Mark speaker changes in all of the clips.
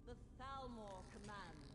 Speaker 1: The Thalmor commands.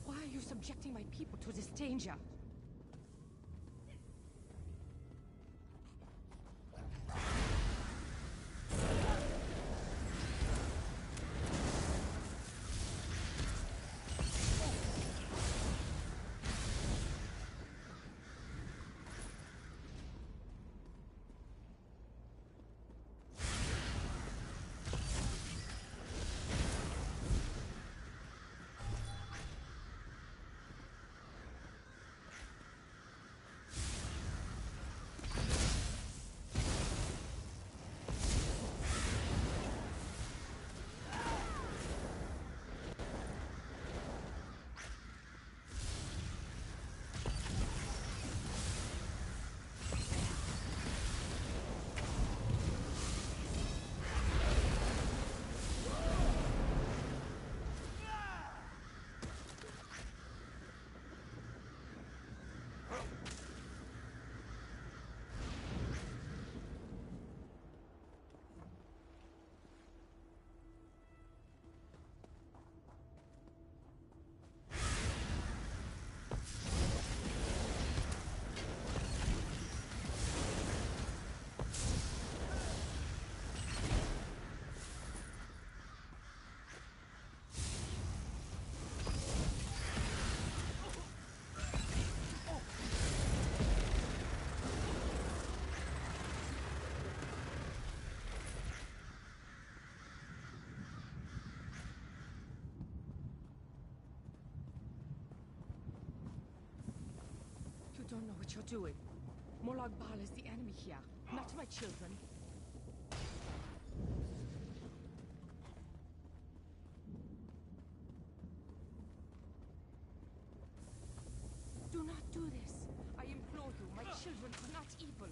Speaker 2: Why are you subjecting my people to this danger? You don't know what you're doing. Molag Bal is the enemy here, not my children. Do not do this. I implore you, my children are not evil.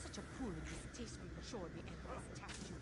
Speaker 2: Such a poor and distasteful chore the Emperor's tasked you.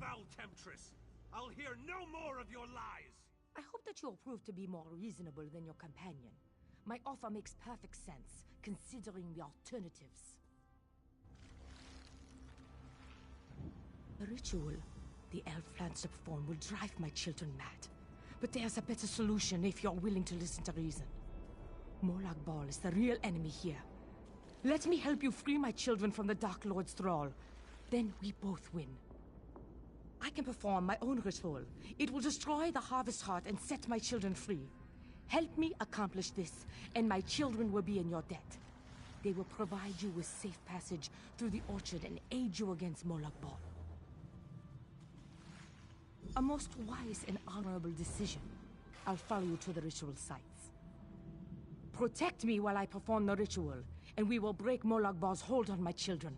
Speaker 3: Foul temptress! I'll hear no more of your lies!
Speaker 2: I hope that you'll prove to be more reasonable than your companion. My offer makes perfect sense, considering the alternatives. The ritual the elf plans to perform will drive my children mad. But there's a better solution if you're willing to listen to reason. Molag Bal is the real enemy here. Let me help you free my children from the Dark Lord's thrall. Then we both win. I can perform my own ritual. It will destroy the Harvest Heart and set my children free. Help me accomplish this, and my children will be in your debt. They will provide you with safe passage through the orchard and aid you against Molag Bal. A most wise and honorable decision. I'll follow you to the ritual sites. Protect me while I perform the ritual, and we will break Molag Bal's hold on my children.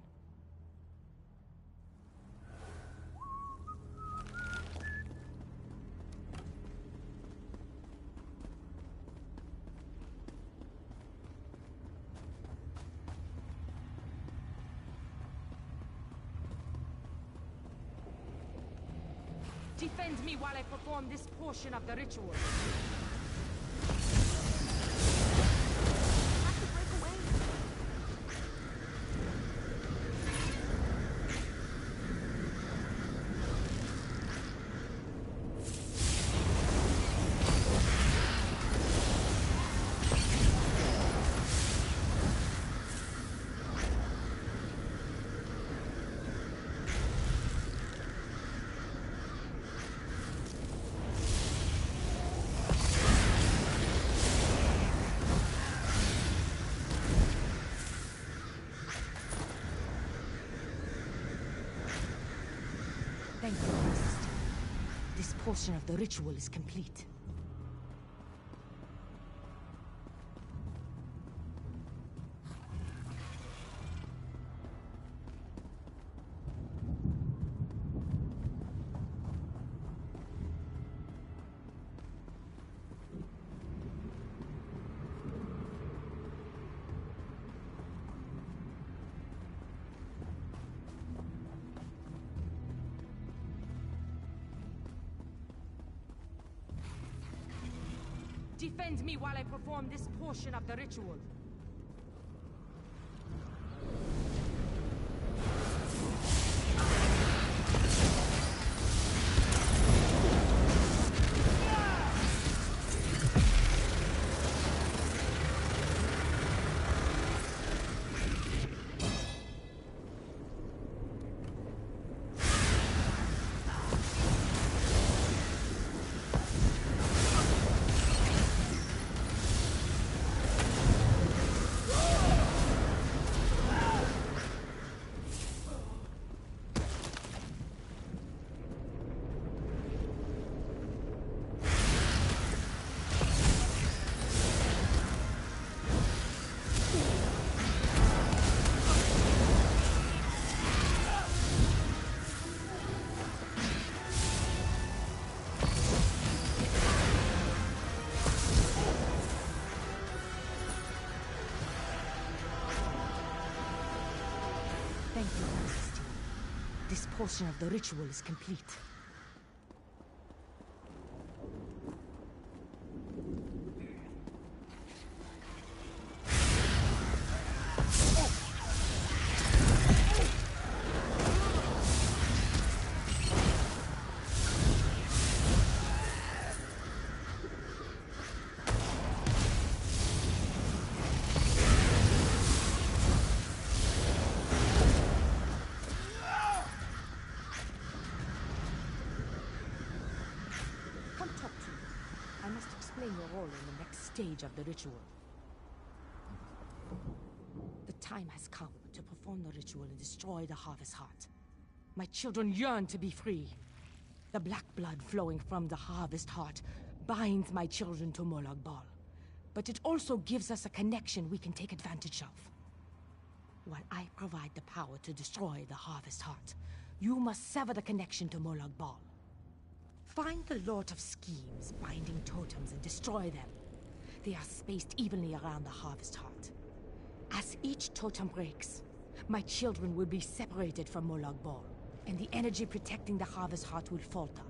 Speaker 2: Defend me while I perform this portion of the ritual.
Speaker 1: Have to break away.
Speaker 2: Thank you, my sister. This portion of the ritual is complete. Defend me while I perform this portion of the ritual. Thank you, Majesty. This portion of the ritual is complete. Your role in the next stage of the ritual. The time has come to perform the ritual and destroy the Harvest Heart. My children yearn to be free. The black blood flowing from the Harvest Heart binds my children to Molag Bal, but it also gives us a connection we can take advantage of. While I provide the power to destroy the Harvest Heart, you must sever the connection to Molag Bal. Find the Lord of Schemes, binding totems, and destroy them. They are spaced evenly around the Harvest Heart. As each totem breaks, my children will be separated from Molag Bal, and the energy protecting the Harvest Heart will falter.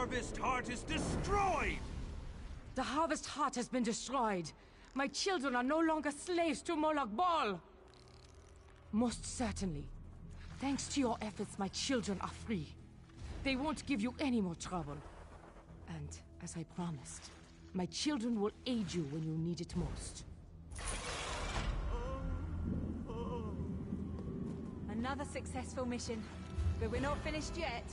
Speaker 3: Harvest Heart is destroyed!
Speaker 2: The Harvest Heart has been destroyed. My children are no longer slaves to Moloch Ball. Most certainly. Thanks to your efforts, my children are free. They won't give you any more trouble. And, as I promised, my children will aid you when you need it most.
Speaker 1: Another successful mission, but we're not finished yet.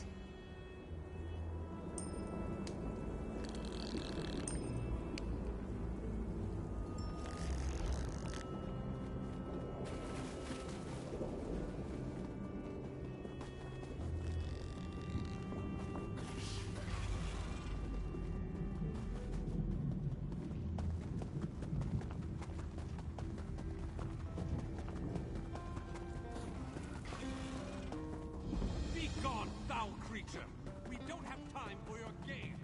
Speaker 3: Be gone, foul creature! We don't have time for your games!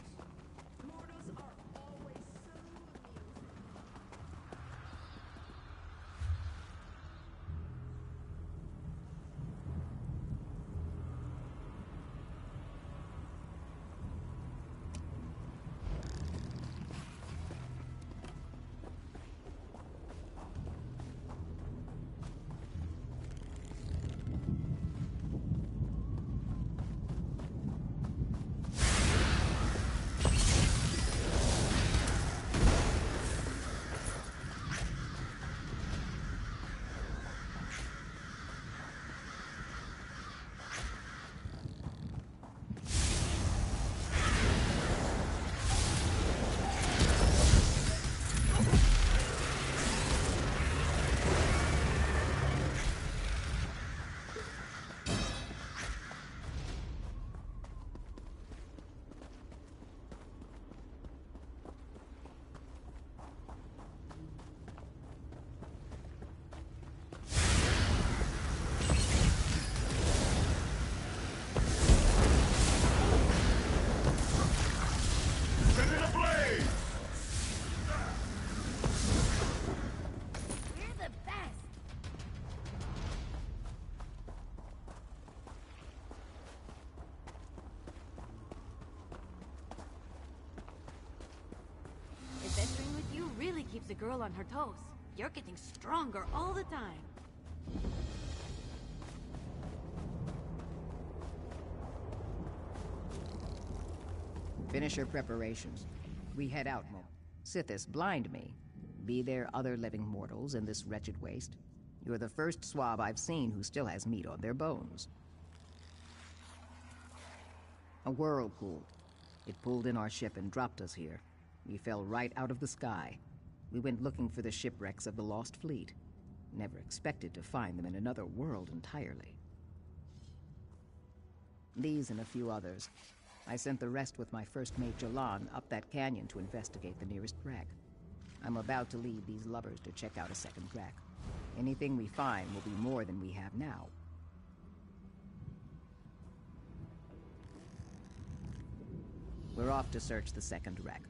Speaker 1: Mortals are always so amusing. We're the best! Adventuring with you really keeps a girl on her toes. You're getting stronger all the time.
Speaker 4: Finish your preparations. We head out, Mo. Sithis, blind me. Be there other living mortals in this wretched waste? You're the first swab I've seen who still has meat on their bones. A whirlpool. It pulled in our ship and dropped us here. We fell right out of the sky. We went looking for the shipwrecks of the lost fleet. Never expected to find them in another world entirely. These and a few others. I sent the rest with my first mate Jalan up that canyon to investigate the nearest wreck. I'm about to lead these lubbers to check out a second wreck. Anything we find will be more than we have now. We're off to search the second wreck.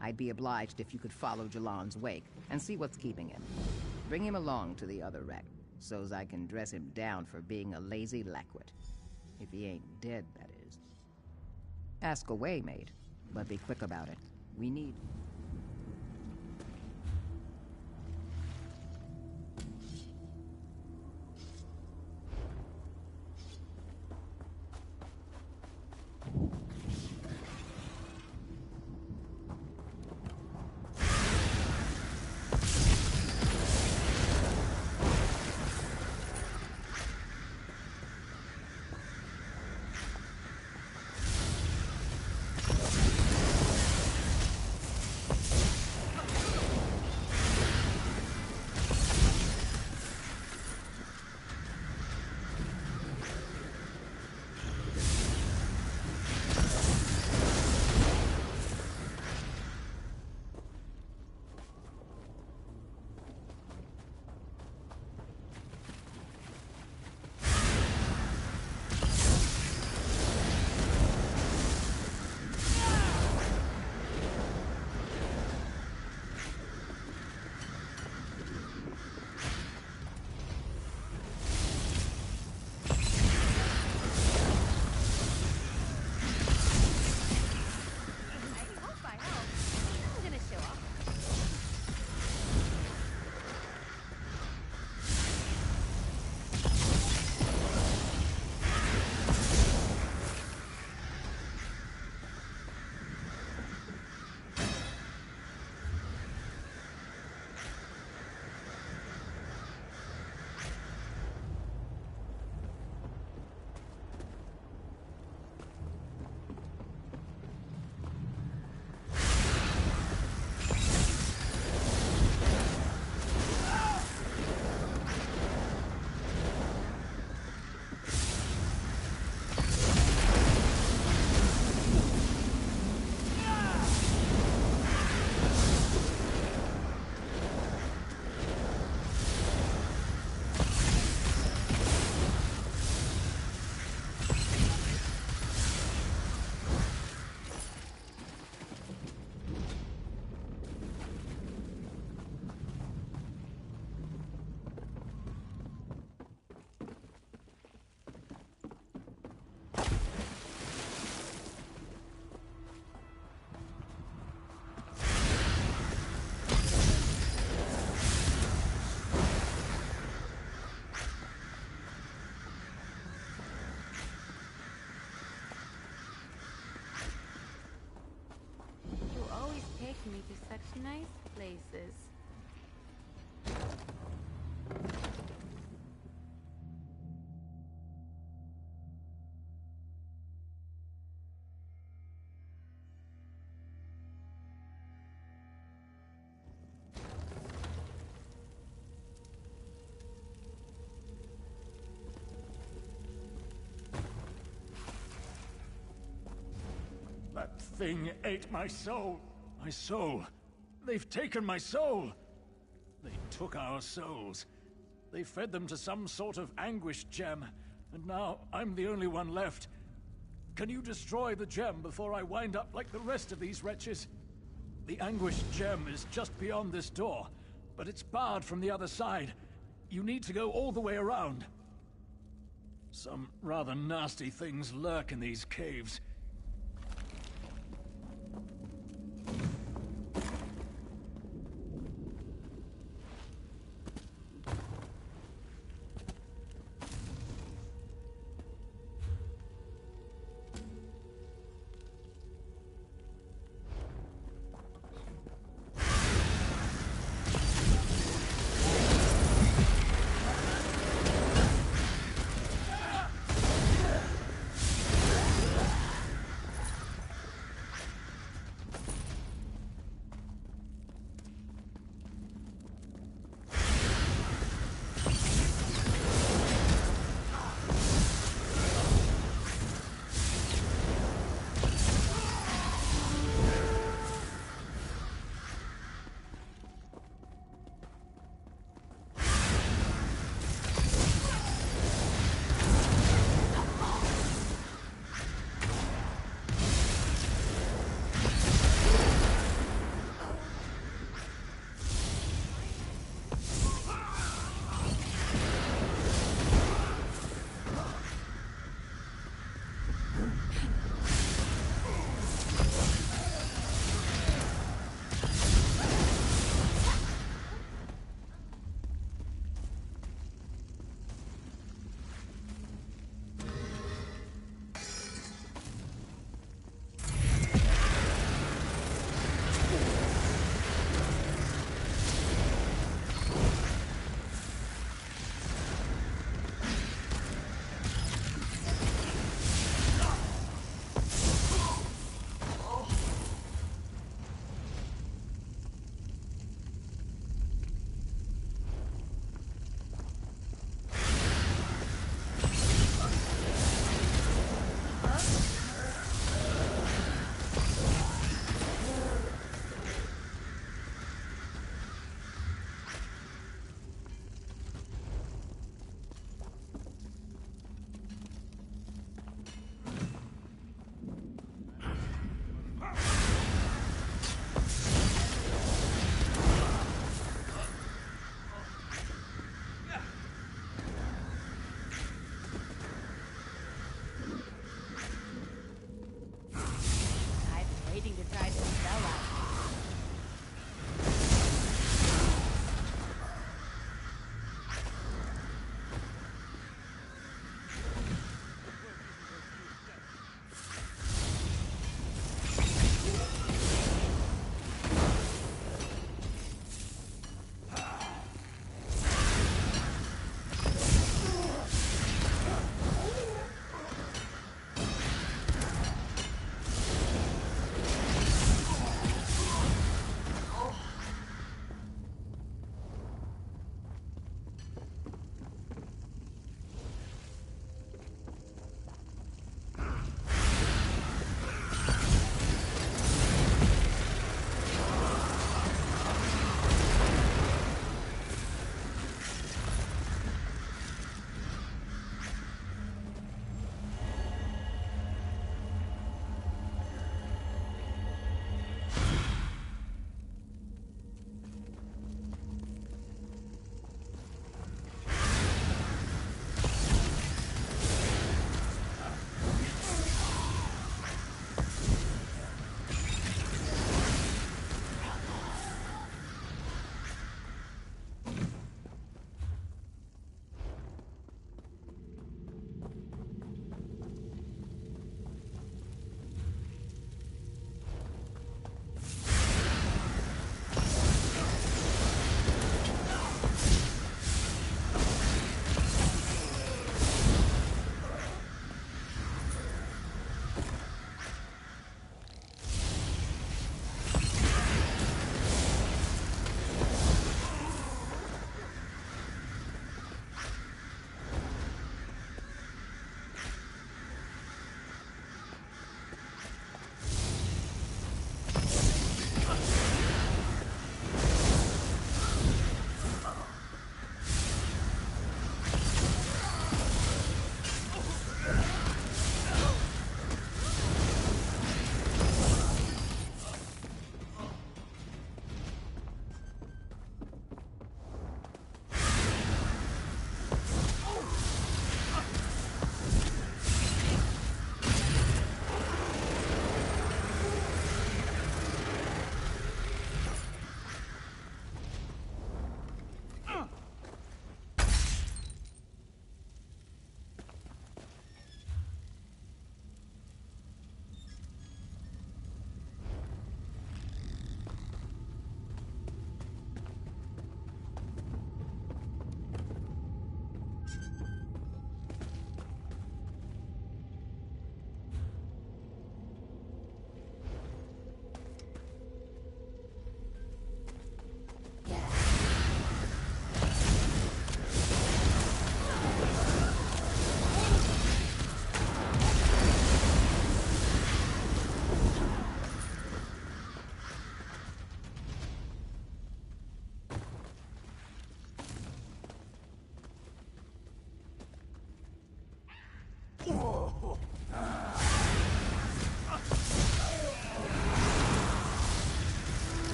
Speaker 4: I'd be obliged if you could follow Jalan's wake and see what's keeping him. Bring him along to the other wreck, so's I can dress him down for being a lazy lackwit. If he ain't dead, that is. Ask away, mate, but be quick about it. We need...
Speaker 1: nice places.
Speaker 5: That thing ate my soul. My soul. They've taken my soul. They took our souls. They fed them to some sort of anguish gem, and now I'm the only one left. Can you destroy the gem before I wind up like the rest of these wretches? The anguish gem is just beyond this door, but it's barred from the other side. You need to go all the way around. Some rather nasty things lurk in these caves.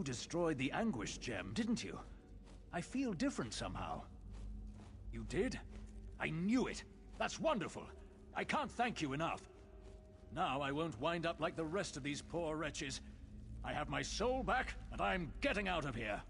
Speaker 5: destroyed the Anguish gem, didn't you? I feel different somehow. You did? I knew it! That's wonderful! I can't thank you enough. Now I won't wind up like the rest of these poor wretches. I have my soul back, and I'm getting out of here.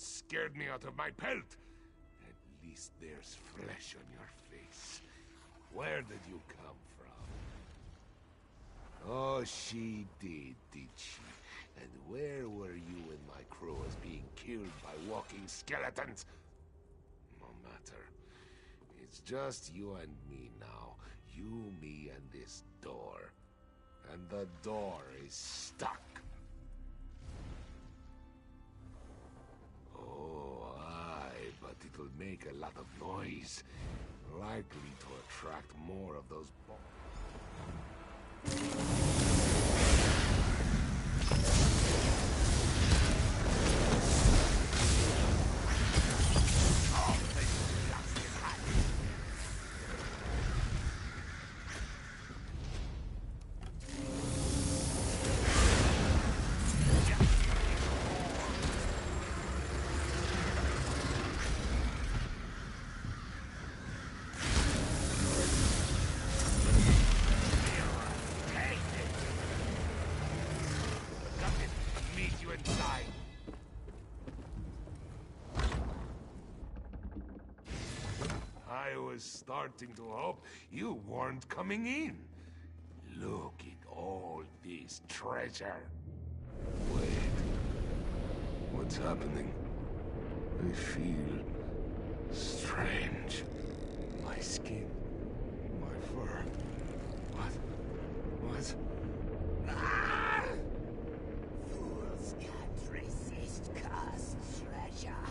Speaker 6: Scared me out of my pelt. At least there's flesh on your face. Where did you come from? Oh, she did she? And where were you when my crew was being killed by walking skeletons? No matter. It's just you and me now. You, me, and this door. And the door is stuck. Oh, aye, but it'll make a lot of noise. Likely to attract more of those I was starting to hope you weren't coming in. Look at all this treasure. Wait. What's happening? I feel strange. My skin. My fur. What? Ah!
Speaker 7: Fools can't resist cursed treasure.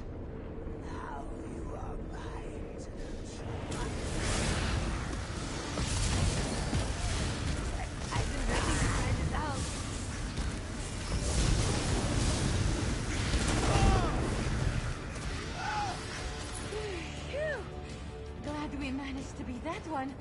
Speaker 7: Now you are mine to
Speaker 1: I've been ready to try this out. Phew! Glad we managed to beat that one.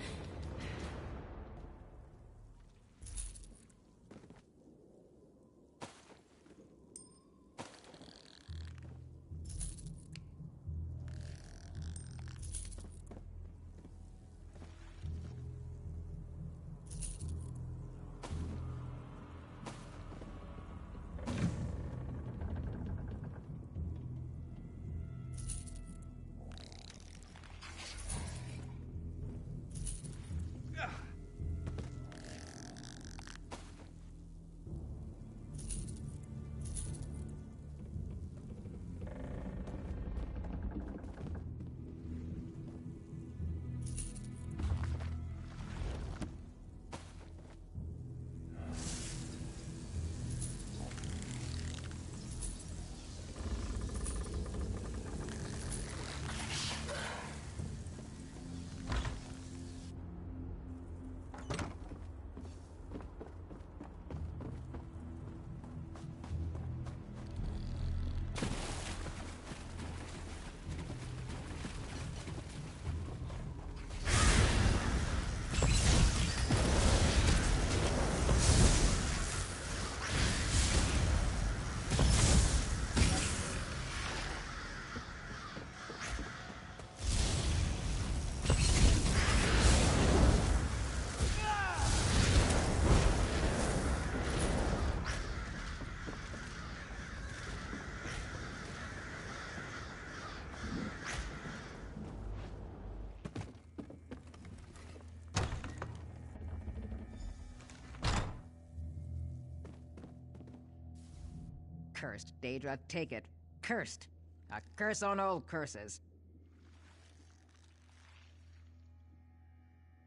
Speaker 4: Cursed, Daedra, take it. Cursed. A curse on all curses.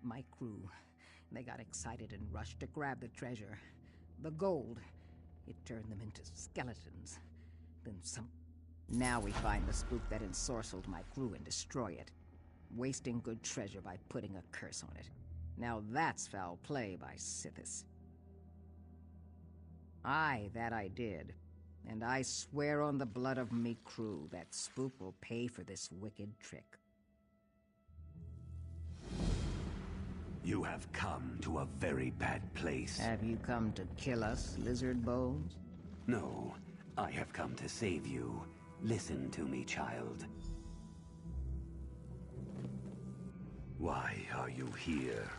Speaker 4: My crew, they got excited and rushed to grab the treasure. The gold. It turned them into skeletons. Then some... Now we find the spook that ensorcelled my crew and destroy it. Wasting good treasure by putting a curse on it. Now that's foul play by Sithis. Aye, that I did. And I swear on the blood of me crew that spook will pay for this wicked trick.
Speaker 8: You have come to a very bad place.
Speaker 4: Have you come to kill us, lizard bones?
Speaker 8: No, I have come to save you. Listen to me, child. Why are you here?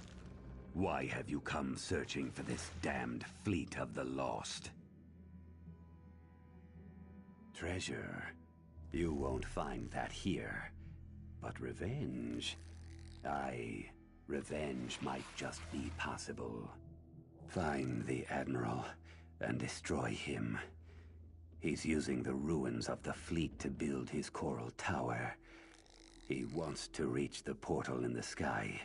Speaker 8: Why have you come searching for this damned fleet of the lost? Treasure. You won't find that here. But revenge... Revenge might just be possible. Find the Admiral and destroy him. He's using the ruins of the fleet to build his coral tower. He wants to reach the portal in the sky.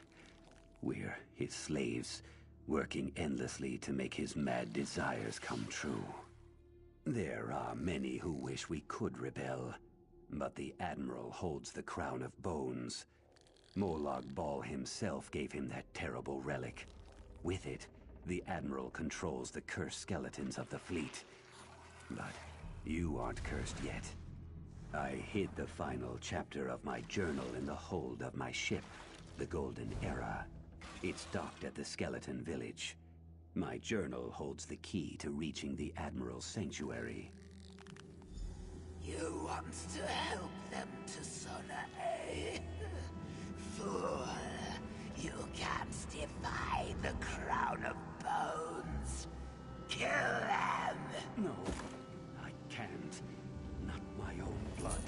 Speaker 8: We're his slaves, working endlessly to make his mad desires come true. There are many who wish we could rebel, but the Admiral holds the crown of bones. Molag Bal himself gave him that terrible relic. With it, the Admiral controls the cursed skeletons of the fleet. But you aren't cursed yet. I hid the final chapter of my journal in the hold of my ship, the Golden Era. It's docked at the skeleton village. My journal holds the key to reaching the Admiral's sanctuary.
Speaker 7: You want to help them to Sona, eh? Fool! You can't defy the crown of bones! Kill them!
Speaker 8: No, I can't. Not my own blood.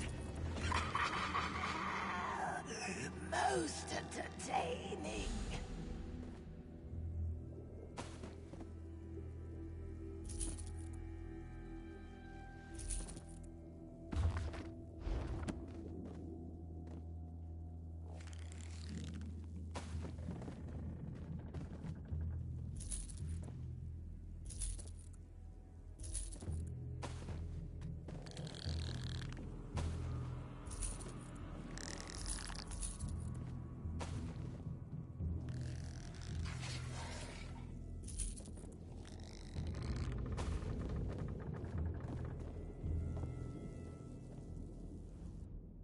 Speaker 7: Most entertaining!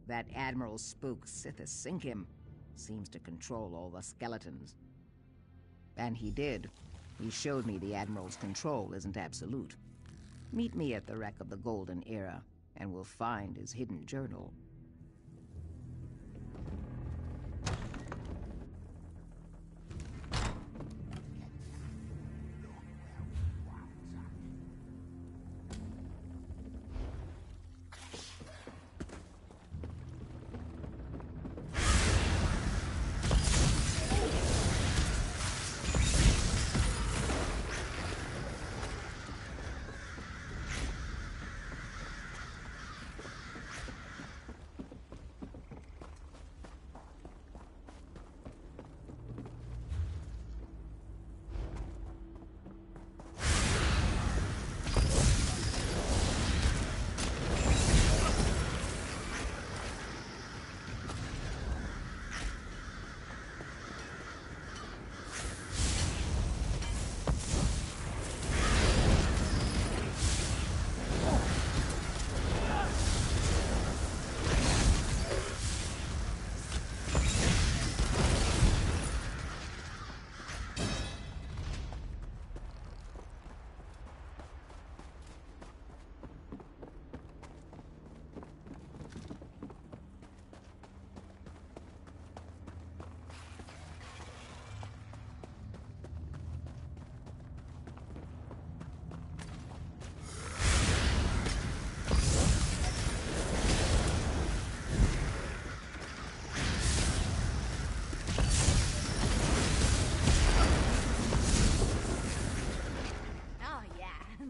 Speaker 4: That Admiral spook, Sithis Sinkim, seems to control all the skeletons. And he did. He showed me the Admiral's control isn't absolute. Meet me at the wreck of the Golden Era, and we'll find his hidden journal.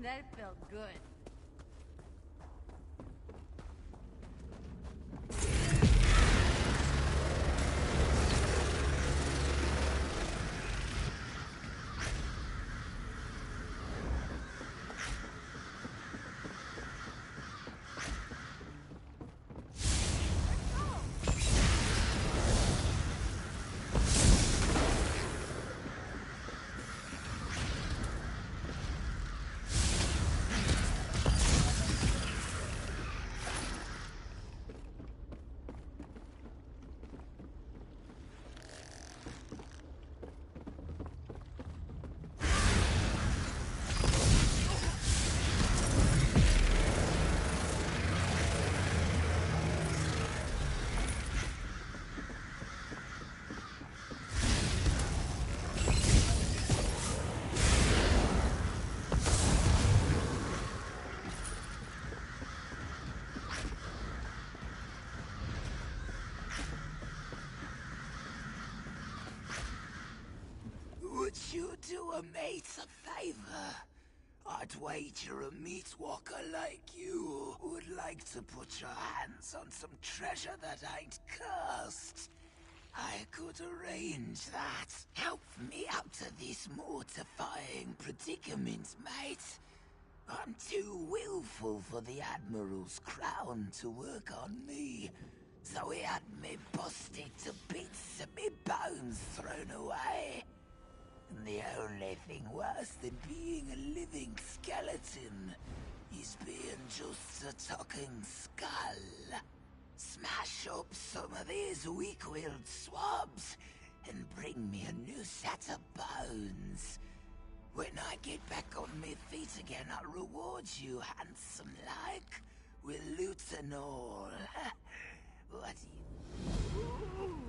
Speaker 1: That felt good.
Speaker 7: do a mate a favor? I'd wager a meat walker like you would like to put your hands on some treasure that ain't cursed. I could arrange that. Help me out of this mortifying predicament, mate. I'm too willful for the Admiral's crown to work on me, so he had me busted to bits and me bones thrown away. And the only thing worse than being a living skeleton is being just a talking skull. Smash up some of these weak-willed swabs and bring me a new set of bones. When I get back on my feet again, I'll reward you handsome-like with loot and all. What do you...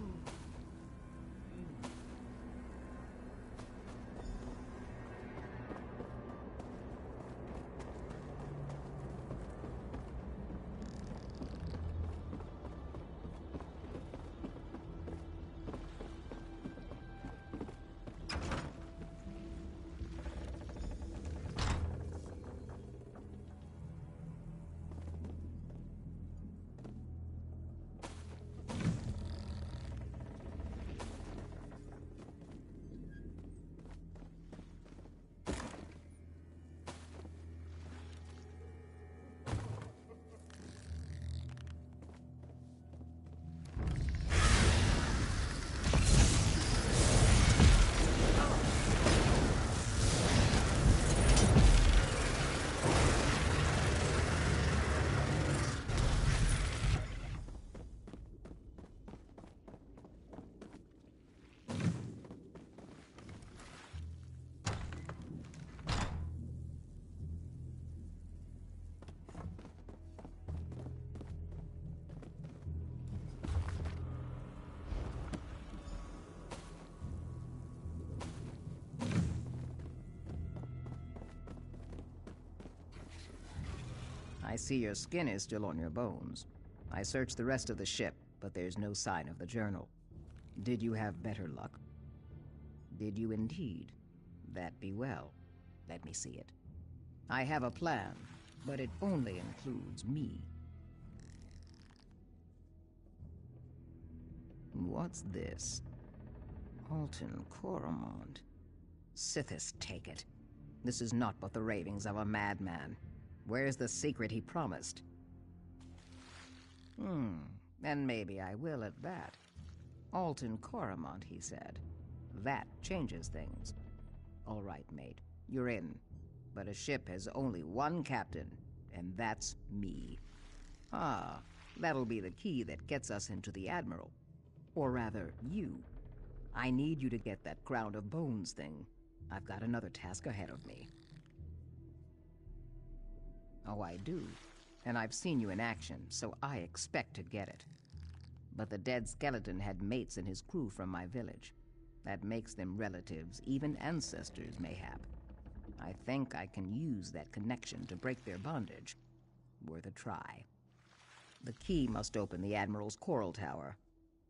Speaker 4: I see your skin is still on your bones. I searched the rest of the ship, but there's no sign of the journal. Did you have better luck? Did you indeed? That be well. Let me see it. I have a plan, but it only includes me. What's this? Alton Coromont. Sithis take it. This is not but the ravings of a madman. Where's the secret he promised? And maybe I will at that. Alton Coromont, he said. That changes things. All right, mate. You're in. But a ship has only one captain, and that's me. Ah, that'll be the key that gets us into the Admiral. Or rather, you. I need you to get that crown of bones thing. I've got another task ahead of me. Oh, I do. And I've seen you in action, so I expect to get it. But the dead skeleton had mates in his crew from my village. That makes them relatives, even ancestors, mayhap. I think I can use that connection to break their bondage. Worth a try. The key must open the Admiral's coral tower.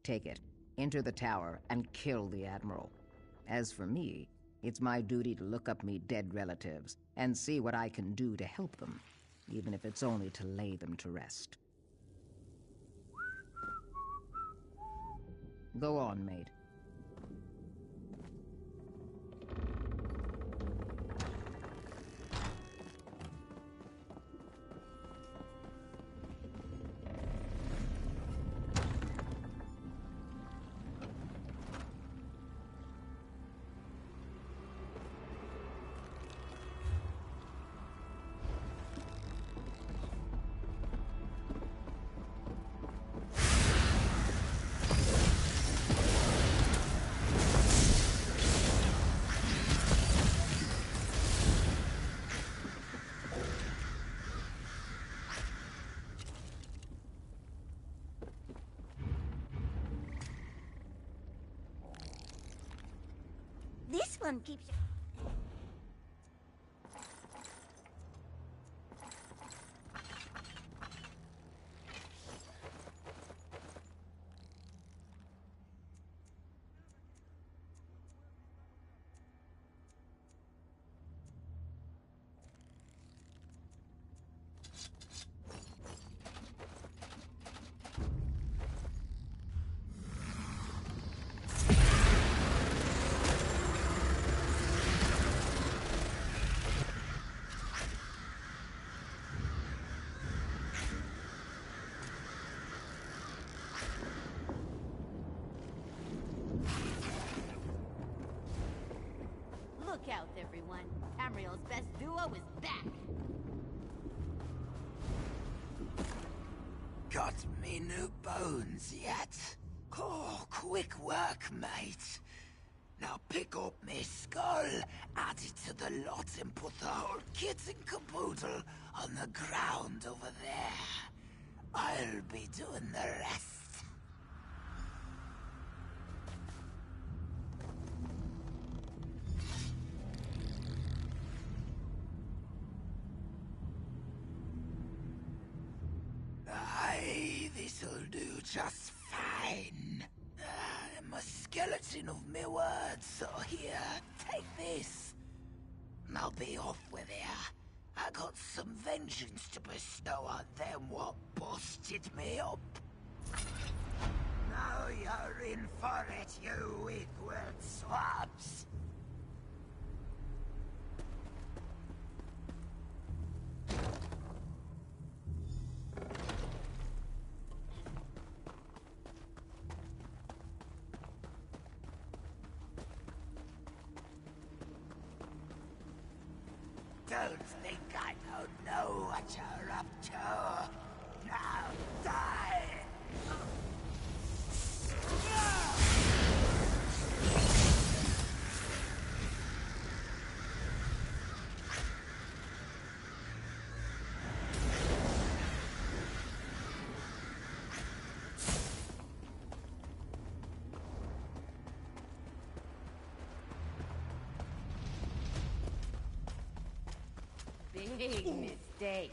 Speaker 4: Take it, enter the tower, and kill the Admiral. As for me, it's my duty to look up me dead relatives and see what I can do to help them, even if it's only to lay them to rest. Go on, mate.
Speaker 1: This one keeps you... everyone. Tamriel's best duo is back!
Speaker 7: Got me new bones yet? Oh, quick work, mate. Now pick up me skull, add it to the lot, and put the whole kit and caboodle on the ground over there. I'll be doing the rest. Aye, this'll do just fine. I'm a skeleton of me words, so here, take this. Now be off with you. I got some vengeance to bestow on them what busted me up. Now you're in for it, you weak-willed swabs. Don't think I don't know what you're up to. Now die!
Speaker 1: Big mistake.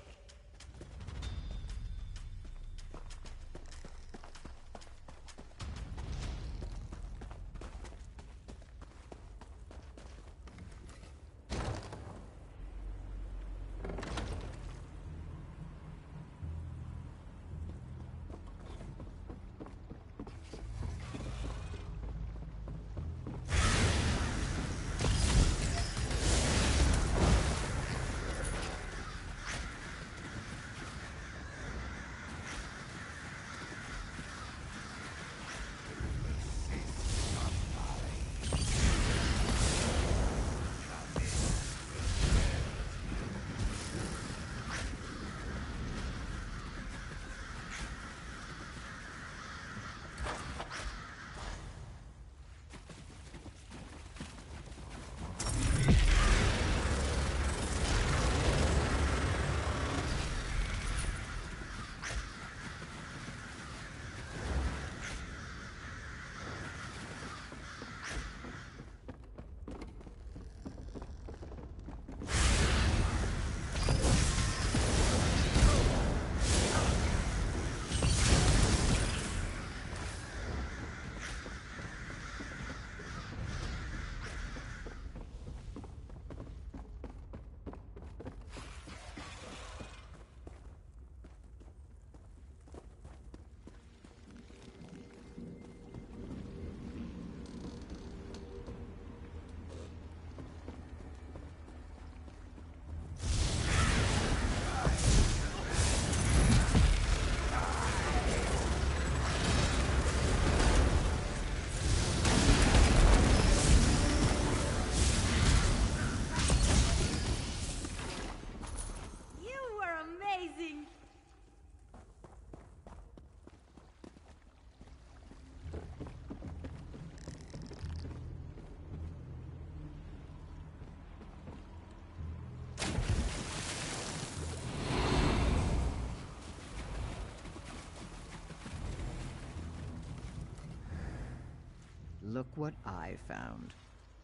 Speaker 4: Look what I found.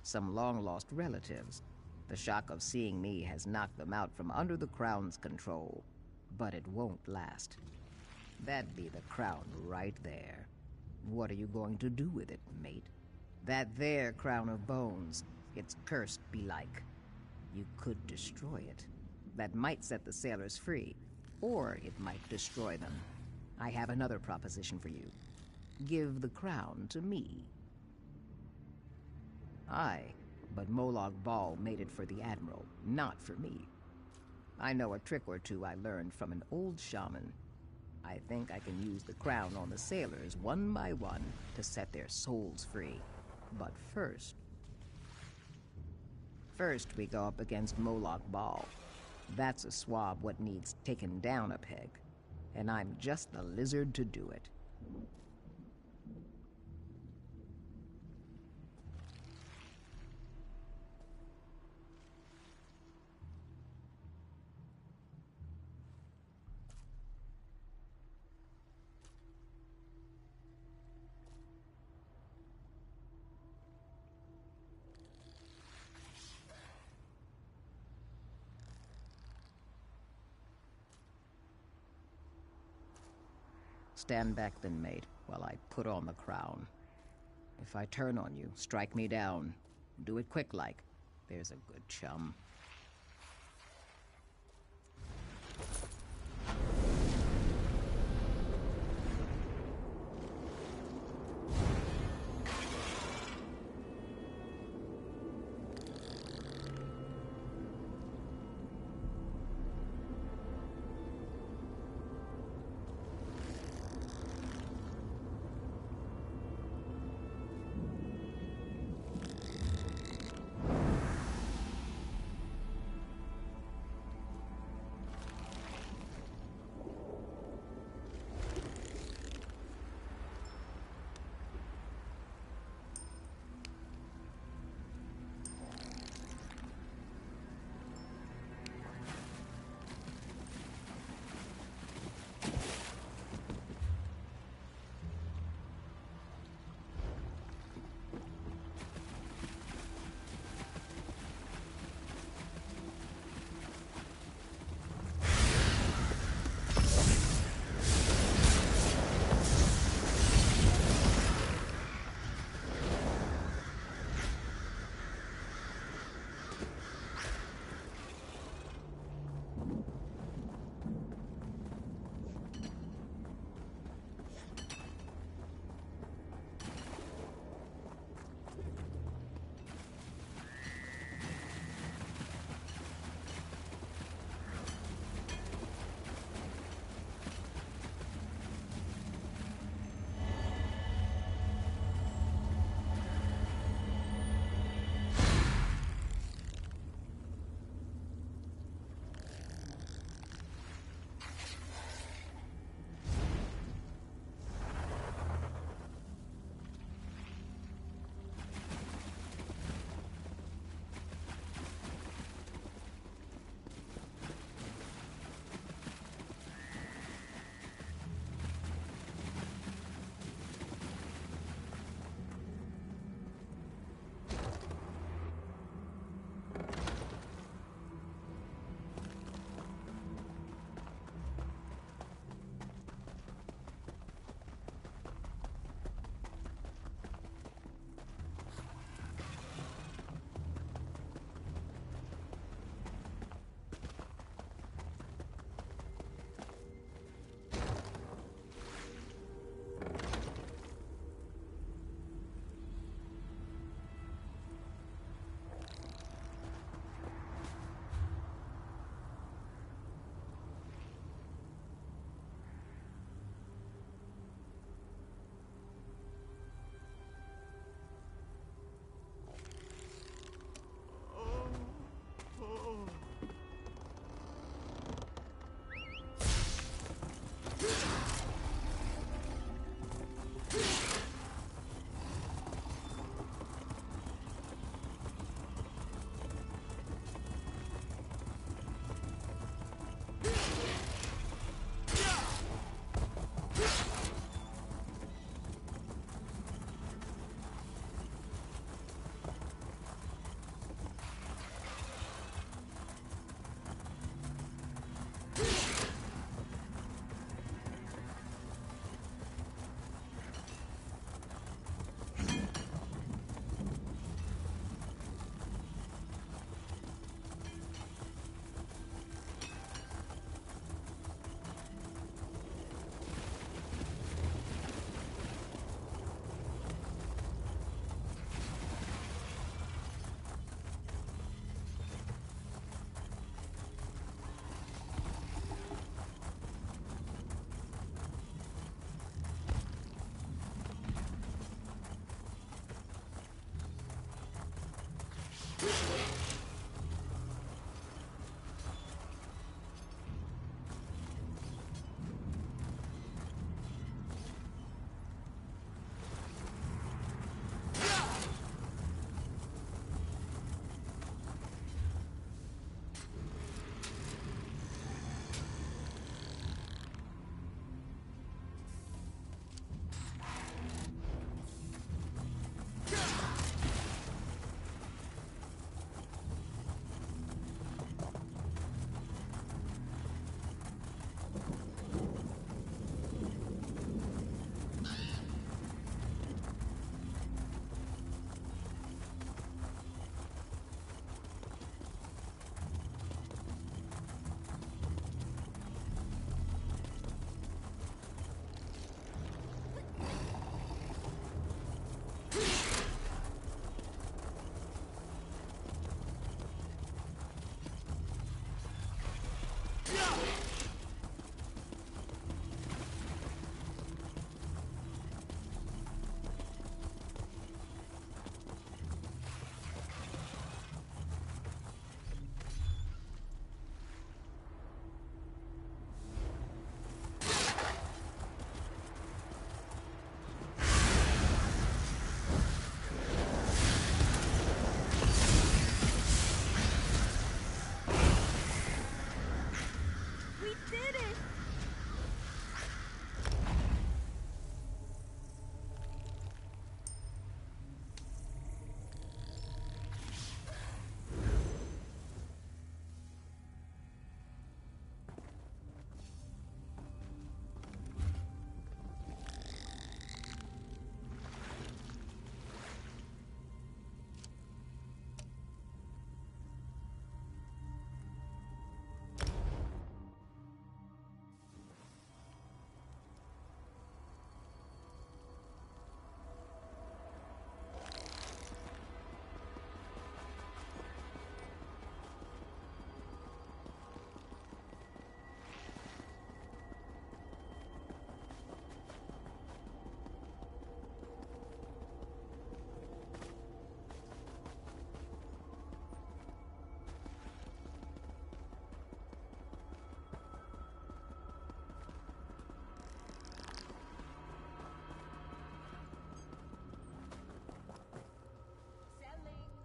Speaker 4: Some long-lost relatives. The shock of seeing me has knocked them out from under the Crown's control. But it won't last. That'd be the crown right there. What are you going to do with it, mate? That there crown of bones, it's cursed belike. You could destroy it. That might set the sailors free, or it might destroy them. I have another proposition for you. Give the crown to me. Aye, but Molag Bal made it for the Admiral, not for me. I know a trick or two I learned from an old shaman. I think I can use the crown on the sailors one by one to set their souls free. But First, we go up against Moloch Ball. That's a swab what needs taken down a peg. And I'm just the lizard to do it. Stand back then, mate, while I put on the crown. If I turn on you, strike me down. Do it quick like. There's a good chum.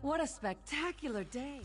Speaker 2: What a spectacular day!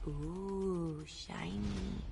Speaker 9: Ooh, shiny.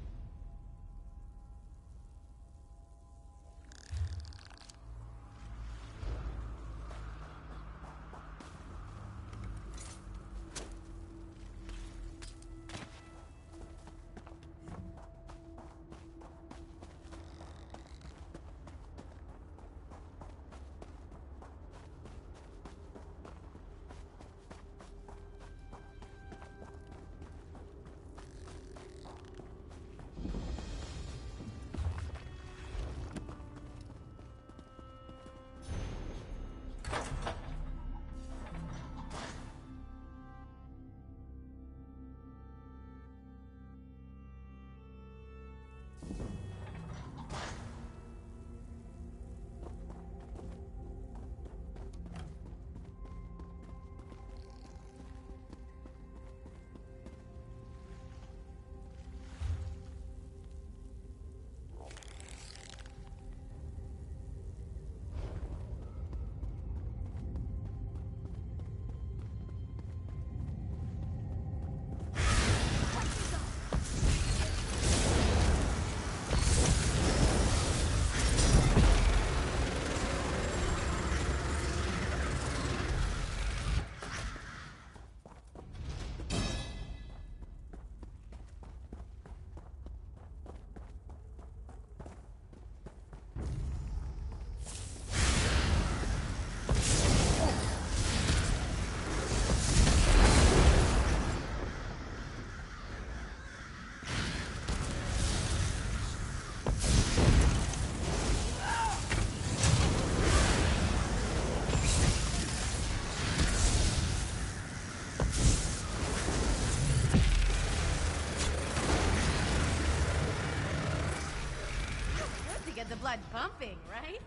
Speaker 1: blood pumping, right?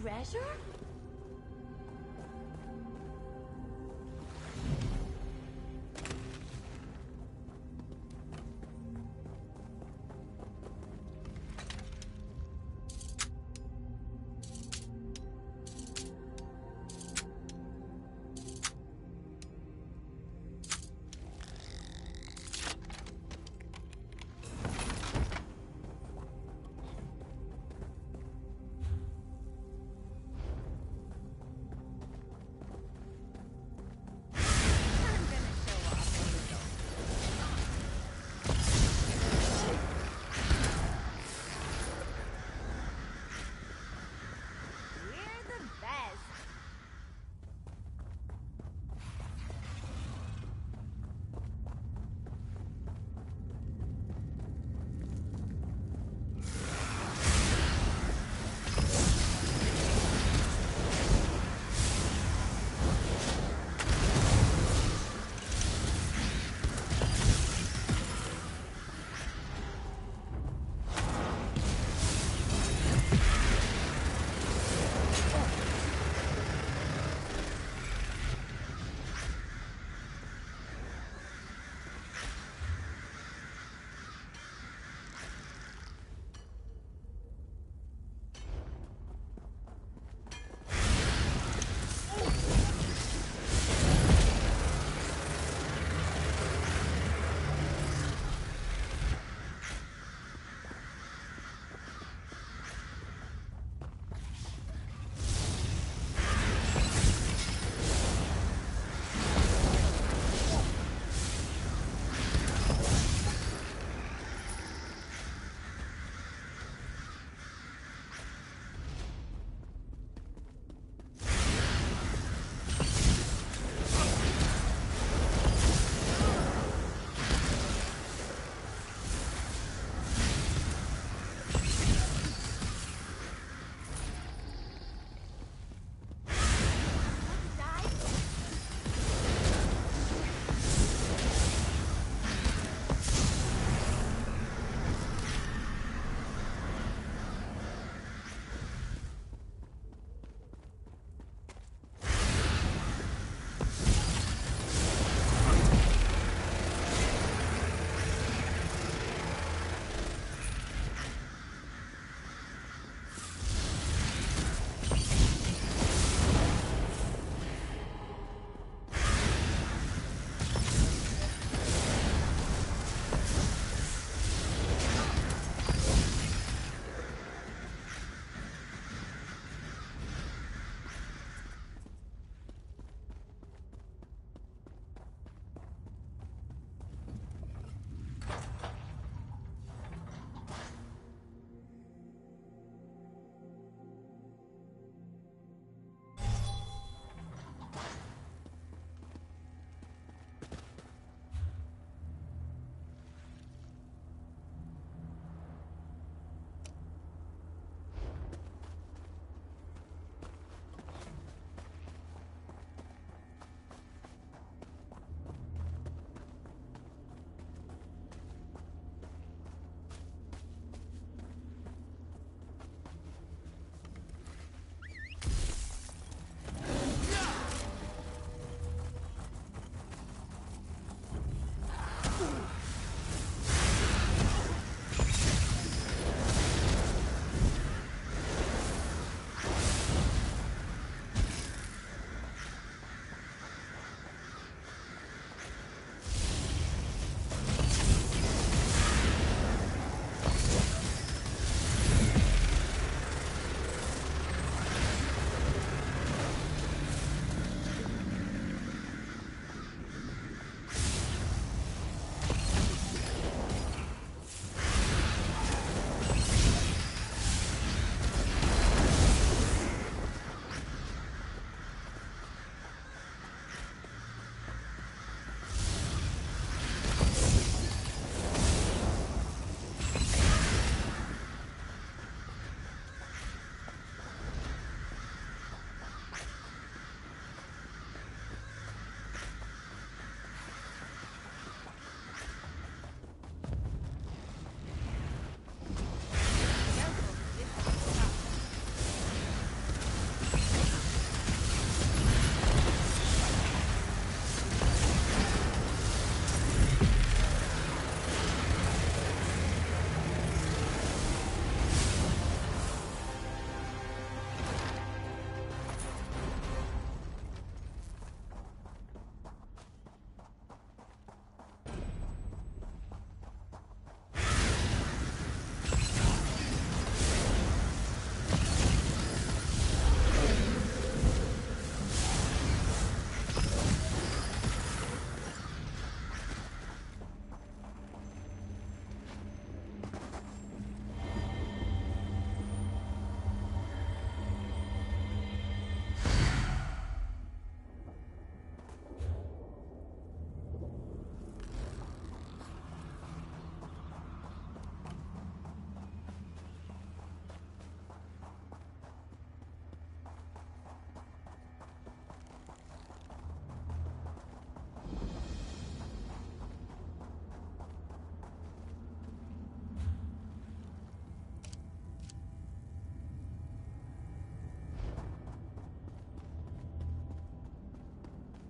Speaker 1: Treasure?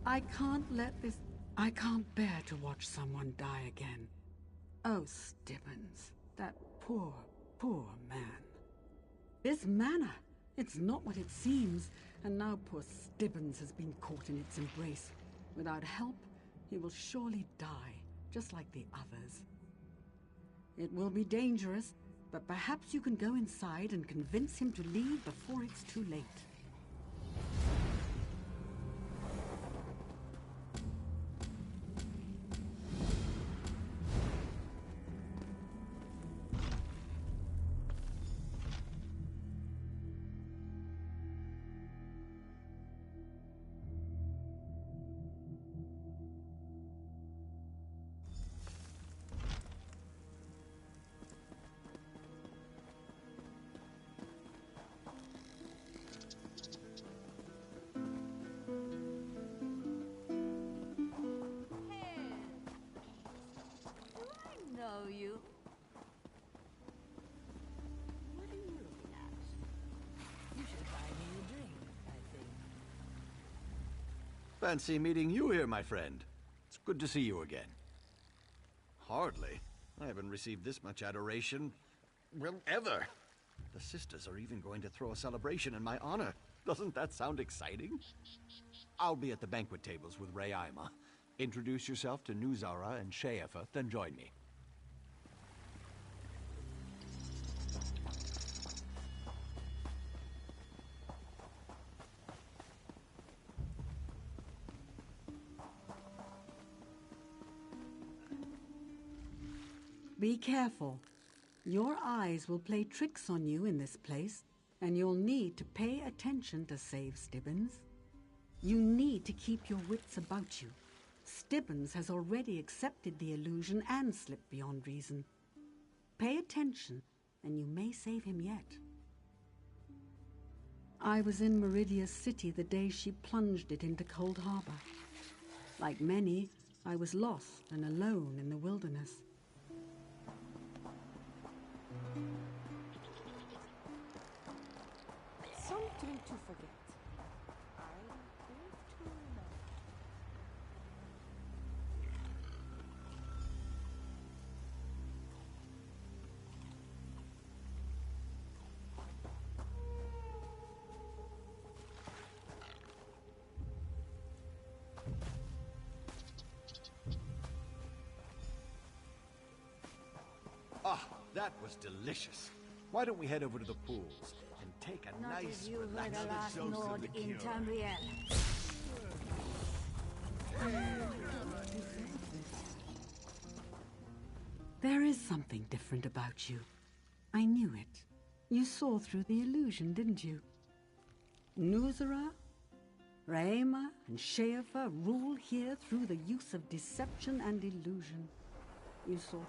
Speaker 10: I can't bear to watch someone die again. Oh, Stibbons, that poor, poor man. This manor, it's not what it seems, and now poor Stibbons has been caught in its embrace. Without help, he will surely die, just like the others. It will be dangerous, but perhaps you can go inside and convince him to leave before it's too late.
Speaker 1: Know you. What are you looking at? You should buy me a drink, I think.
Speaker 11: Fancy meeting you here, my friend. It's good to see you again. Hardly. I haven't received this much adoration, well, ever. The sisters are even going to throw a celebration in my honor. Doesn't that sound exciting? I'll be at the banquet tables with Rayima. Introduce yourself to Nuzara and Sheafa, then join me.
Speaker 10: Be careful. Your eyes will play tricks on you in this place, and you'll need to pay attention to save Stibbons. You need to keep your wits about you. Stibbons has already accepted the illusion and slipped beyond reason. Pay attention, and you may save him yet. I was in Meridia's city the day she plunged it into Coldharbour. Like many, I was lost and alone in the wilderness.
Speaker 2: Something to forget. I live to remember.
Speaker 11: Ah, that was delicious. Why don't we head over to the pools and take a
Speaker 1: Not
Speaker 11: nice,
Speaker 1: if you were
Speaker 11: relaxing
Speaker 1: the last
Speaker 11: dose of
Speaker 1: node
Speaker 11: the
Speaker 1: in
Speaker 11: cure.
Speaker 1: Tamriel.
Speaker 10: There is something different about you. I knew it. You saw through the illusion, didn't you? Nuzara, Raema, and Sheafa rule here through the use of deception and illusion. You saw through.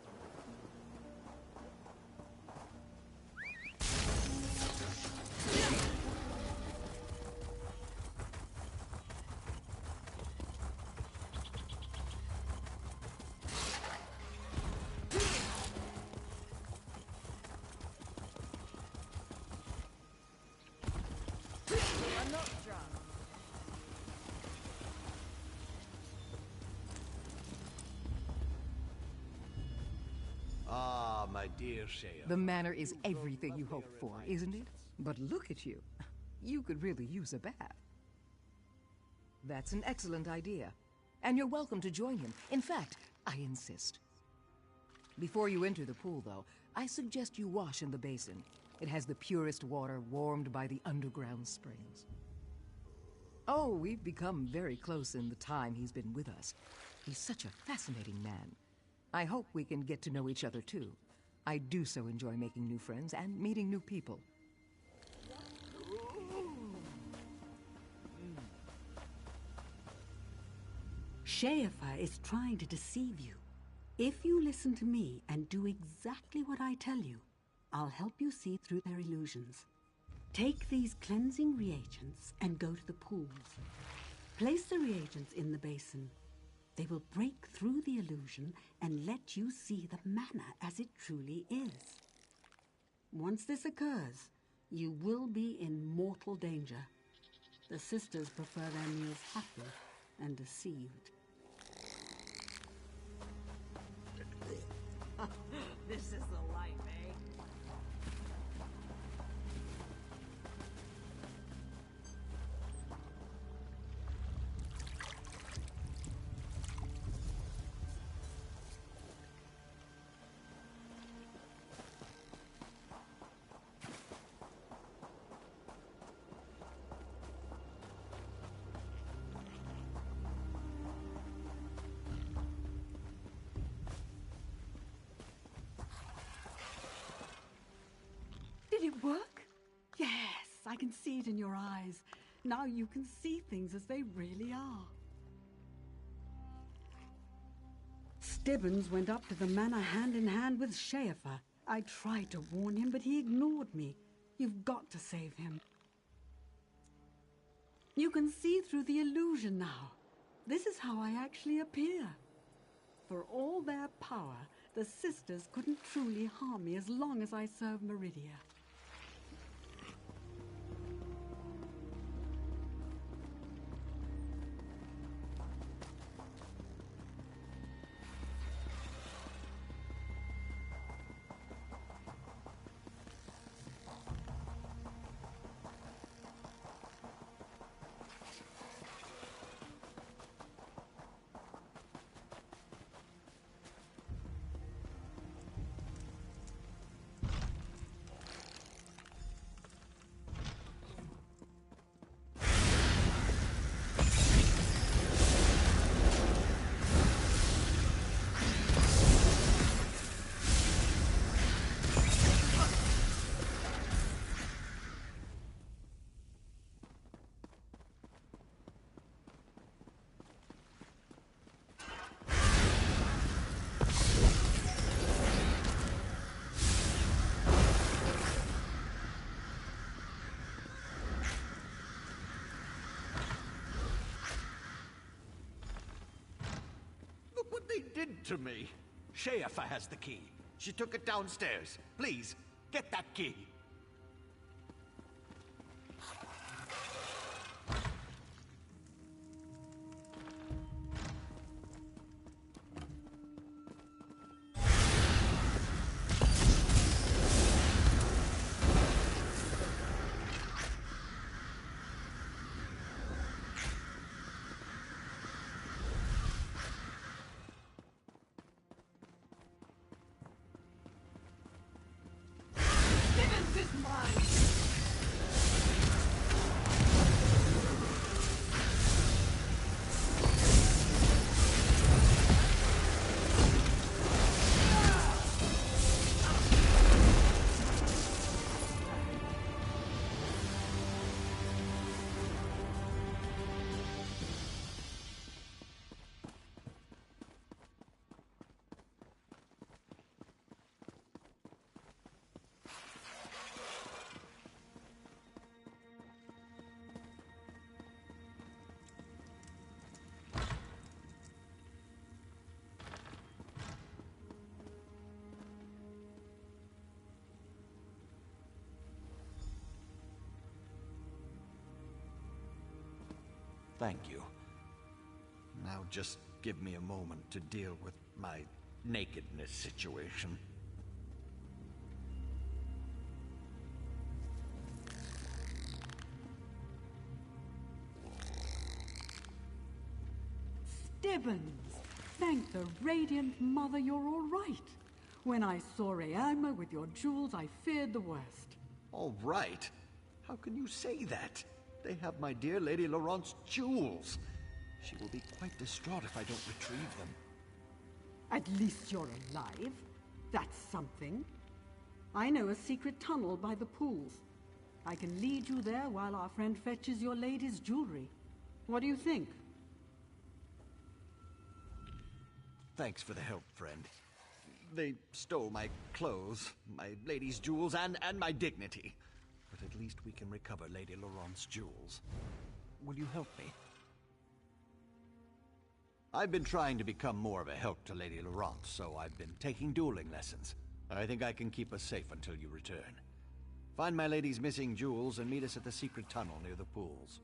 Speaker 1: I'm not drunk.
Speaker 11: Ah, my dear Sheafa.
Speaker 4: The manor is everything you hoped for, isn't it? But look at you. You could really use a bath. That's an excellent idea. And you're welcome to join him. In fact, I insist. Before you enter the pool, though, I suggest you wash in the basin. It has the purest water warmed by the underground springs. Oh, we've become very close in the time he's been with us. He's such a fascinating man. I hope we can get to know each other, too. I do so enjoy making new friends and meeting new people.
Speaker 10: Sheafa is trying to deceive you. If you listen to me and do exactly what I tell you, I'll help you see through their illusions. Take these cleansing reagents and go to the pools. Place the reagents in the basin. They will break through the illusion and let you see the manor as it truly is. Once this occurs, you will be in mortal danger. The sisters prefer their meals happy, and deceived.
Speaker 2: This is the life, eh?
Speaker 10: Did it work? Yes, I can see it in your eyes. Now you can see things as they really are. Stibbons went up to the manor hand in hand with Schaefer. I tried to warn him, but he ignored me. You've got to save him. You can see through the illusion now. This is how I actually appear. For all their power, the sisters couldn't truly harm me as long as I serve Meridia.
Speaker 11: What they did to me. Schaefer has the key. She took it downstairs. Please, get that key. Thank you. Now just give me a moment to deal with my nakedness situation.
Speaker 10: Stibbons! Thank the Radiant Mother you're all right. When I saw Realma with your jewels, I feared the worst.
Speaker 11: All right? How can you say that? They have my dear Lady Laurent's jewels. She will be quite distraught if I don't retrieve them.
Speaker 10: At least you're alive. That's something. I know a secret tunnel by the pools. I can lead you there while our friend fetches your lady's jewelry. What do you think?
Speaker 11: Thanks for the help, friend. They stole my clothes, my lady's jewels, and my dignity. But at least we can recover Lady Laurent's jewels. Will you help me? I've been trying to become more of a help to Lady Laurent, so I've been taking dueling lessons. I think I can keep us safe until you return. Find my lady's missing jewels and meet us at the secret tunnel near the pools.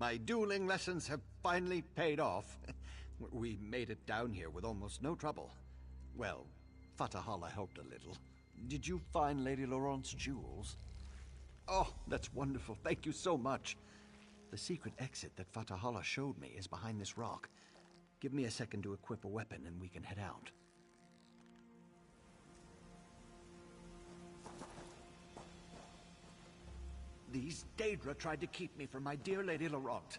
Speaker 11: My dueling lessons have finally paid off. We made it down here with almost no trouble. Well, Fatahala helped a little. Did you find Lady Laurent's jewels? Oh, that's wonderful. Thank you so much. The secret exit that Fatahala showed me is behind this rock. Give me a second to equip a weapon and we can head out. These Daedra tried to keep me from my dear Lady Laurent.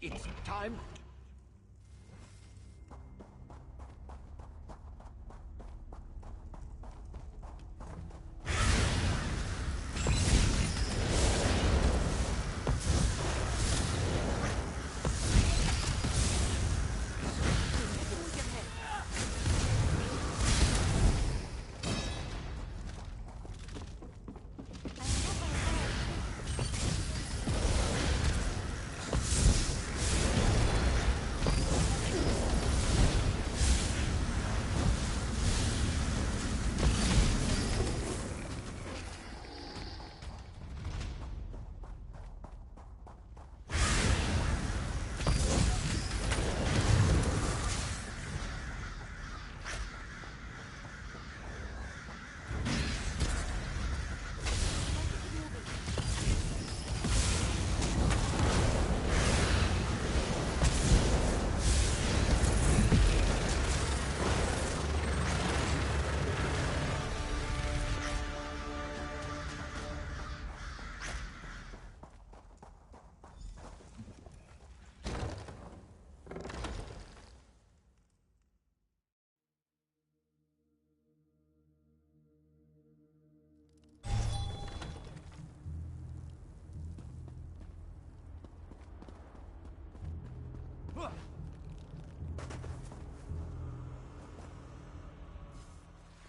Speaker 11: It's time...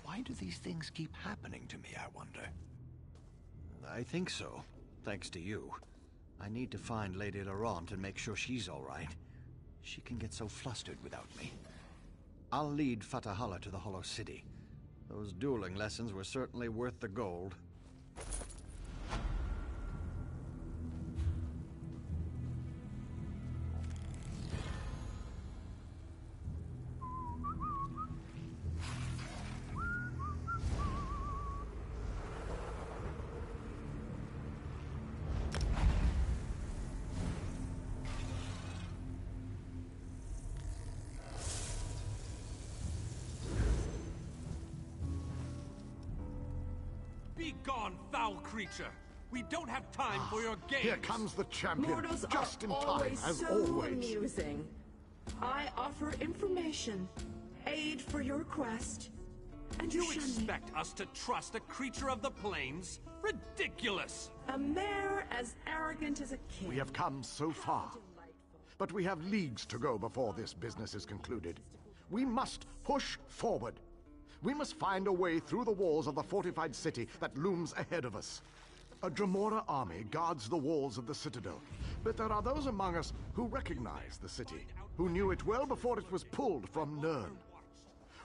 Speaker 11: Why do these things keep happening to me, I wonder? I think so, thanks to you. I need to find Lady Laurent and make sure she's all right. She can get so flustered without me. I'll lead Fatahala to the Hollow City. Those dueling lessons were certainly worth the gold.
Speaker 3: Be gone, foul creature! We don't have time for your games!
Speaker 12: Here comes the champion,
Speaker 13: Mortals
Speaker 12: just in
Speaker 13: are
Speaker 12: time,
Speaker 13: always
Speaker 12: as
Speaker 13: so
Speaker 12: always.
Speaker 13: amusing. I offer information, aid for your quest, and
Speaker 3: You
Speaker 13: shun me.
Speaker 3: expect us to trust a creature of the plains? Ridiculous!
Speaker 13: A mare as arrogant as a king.
Speaker 12: We have come so far, but we have leagues to go before this business is concluded. We must push forward. We must find a way through the walls of the fortified city that looms ahead of us. A Dremora army guards the walls of the citadel, but there are those among us who recognize the city, who knew it well before it was pulled from Nirn.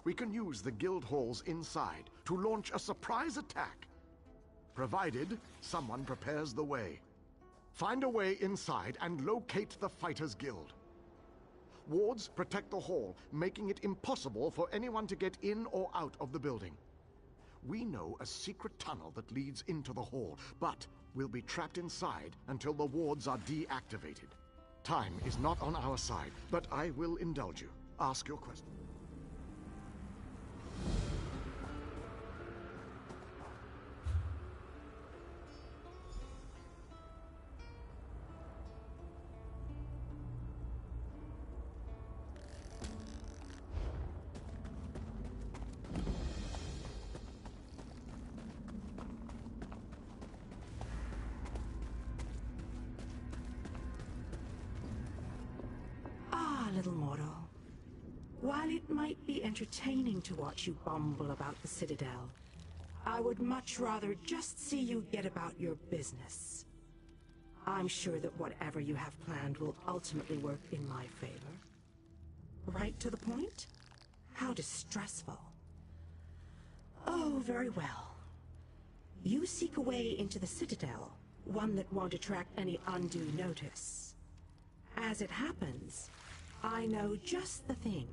Speaker 12: We can use the guild halls inside to launch a surprise attack, provided someone prepares the way. Find a way inside and locate the Fighters Guild. Wards protect the hall, making it impossible for anyone to get in or out of the building. We know a secret tunnel that leads into the hall, but we'll be trapped inside until the wards are deactivated. Time is not on our side, but I will indulge you. Ask your question.
Speaker 13: Little mortal. While it might be entertaining to watch you bumble about the Citadel, I would much rather just see you get about your business. I'm sure that whatever you have planned will ultimately work in my favor. Right to the point? How distressful. Oh, very well. You seek a way into the Citadel, one that won't attract any undue notice. As it happens, I know just the thing.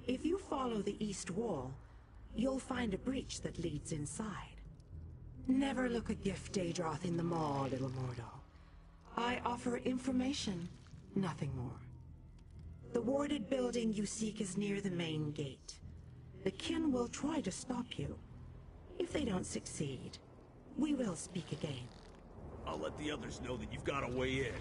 Speaker 13: If you follow the east wall, you'll find a breach that leads inside. Never look a gift Daedroth in the maw, little mortal. I offer information, nothing more. The warded building you seek is near the main gate. The kin will try to stop you. If they don't succeed, we will speak again.
Speaker 3: I'll let the others know that you've got a way in.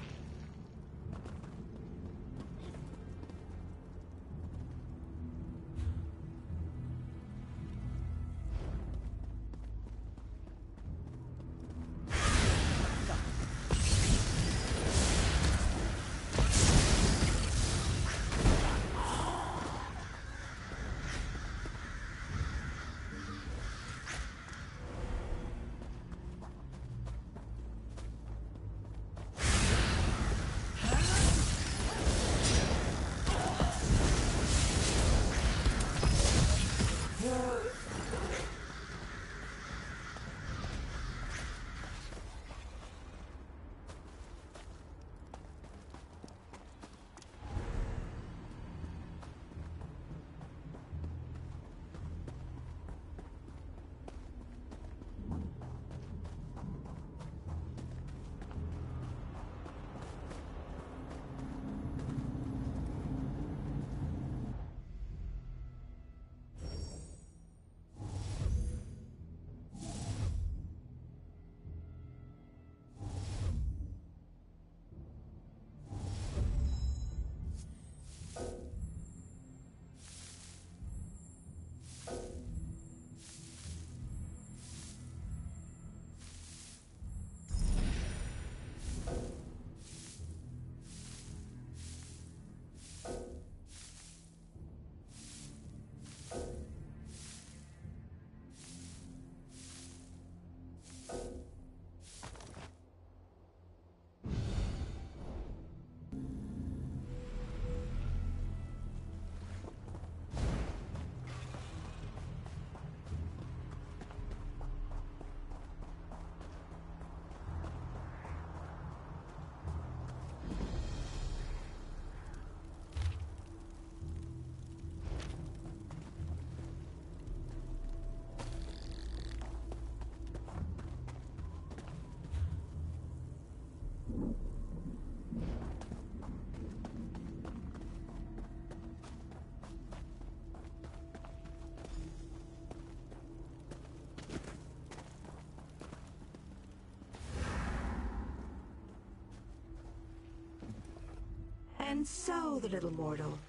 Speaker 13: And so, the little mortal,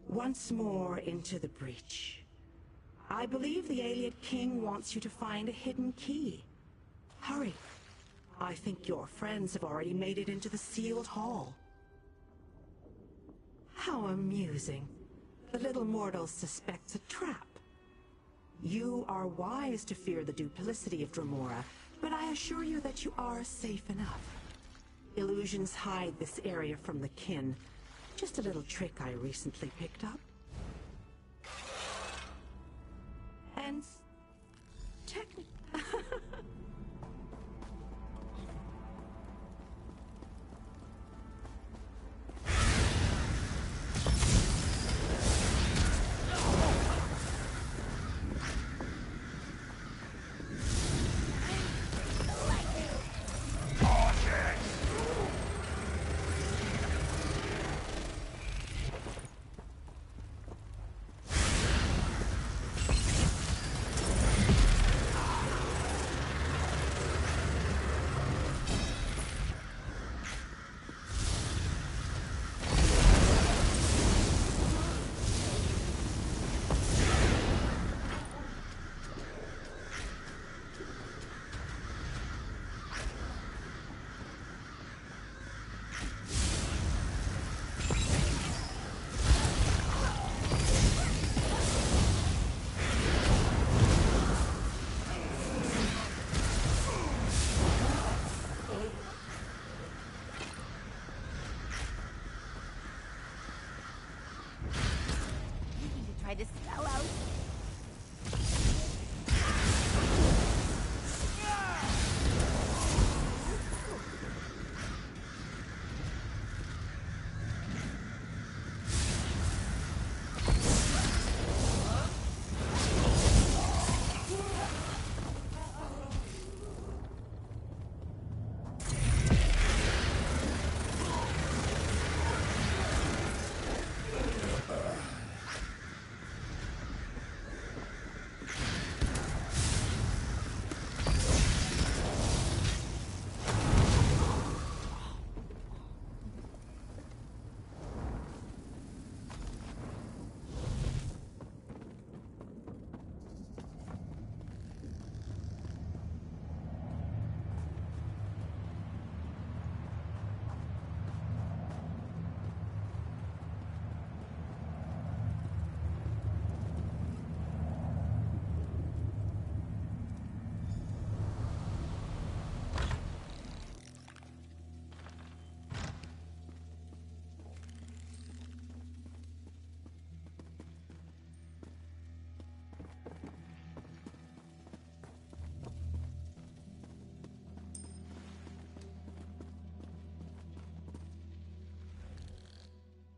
Speaker 13: once more into the breach. I believe the Ayleid King wants you to find a hidden key. Hurry. I think your friends have already made it into the sealed hall. How amusing. The little mortal suspects a trap. You are wise to fear the duplicity of Dremora, but I assure you that you are safe enough. Illusions hide this area from the kin. Just a little trick I recently picked up. And technically...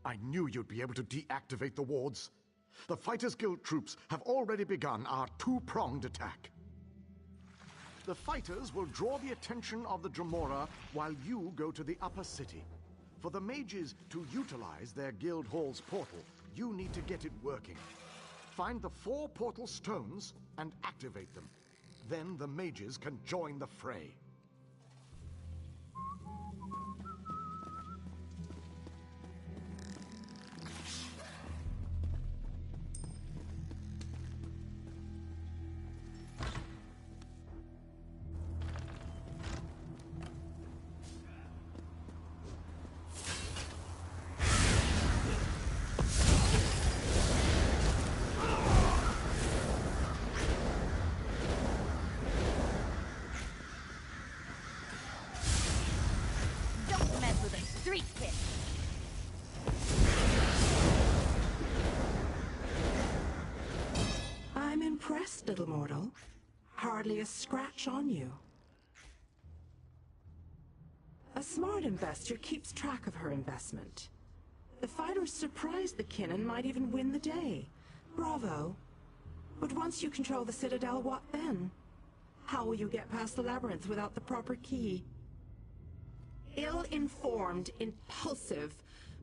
Speaker 12: I knew you'd be able to deactivate the wards. The Fighters Guild troops have already begun our two-pronged attack. The fighters will draw the attention of the Dremora while you go to the upper city. For the mages to utilize their guild hall's portal, you need to get it working. Find the 4 portal stones and activate them. Then the mages can join the fray.
Speaker 1: Street kid.
Speaker 13: I'm impressed, little mortal. Hardly a scratch on you. A smart investor keeps track of her investment. The fighters surprised the kin and might even win the day. Bravo. But once you control the Citadel, what then? How will you get past the labyrinth without the proper key? Ill-informed, impulsive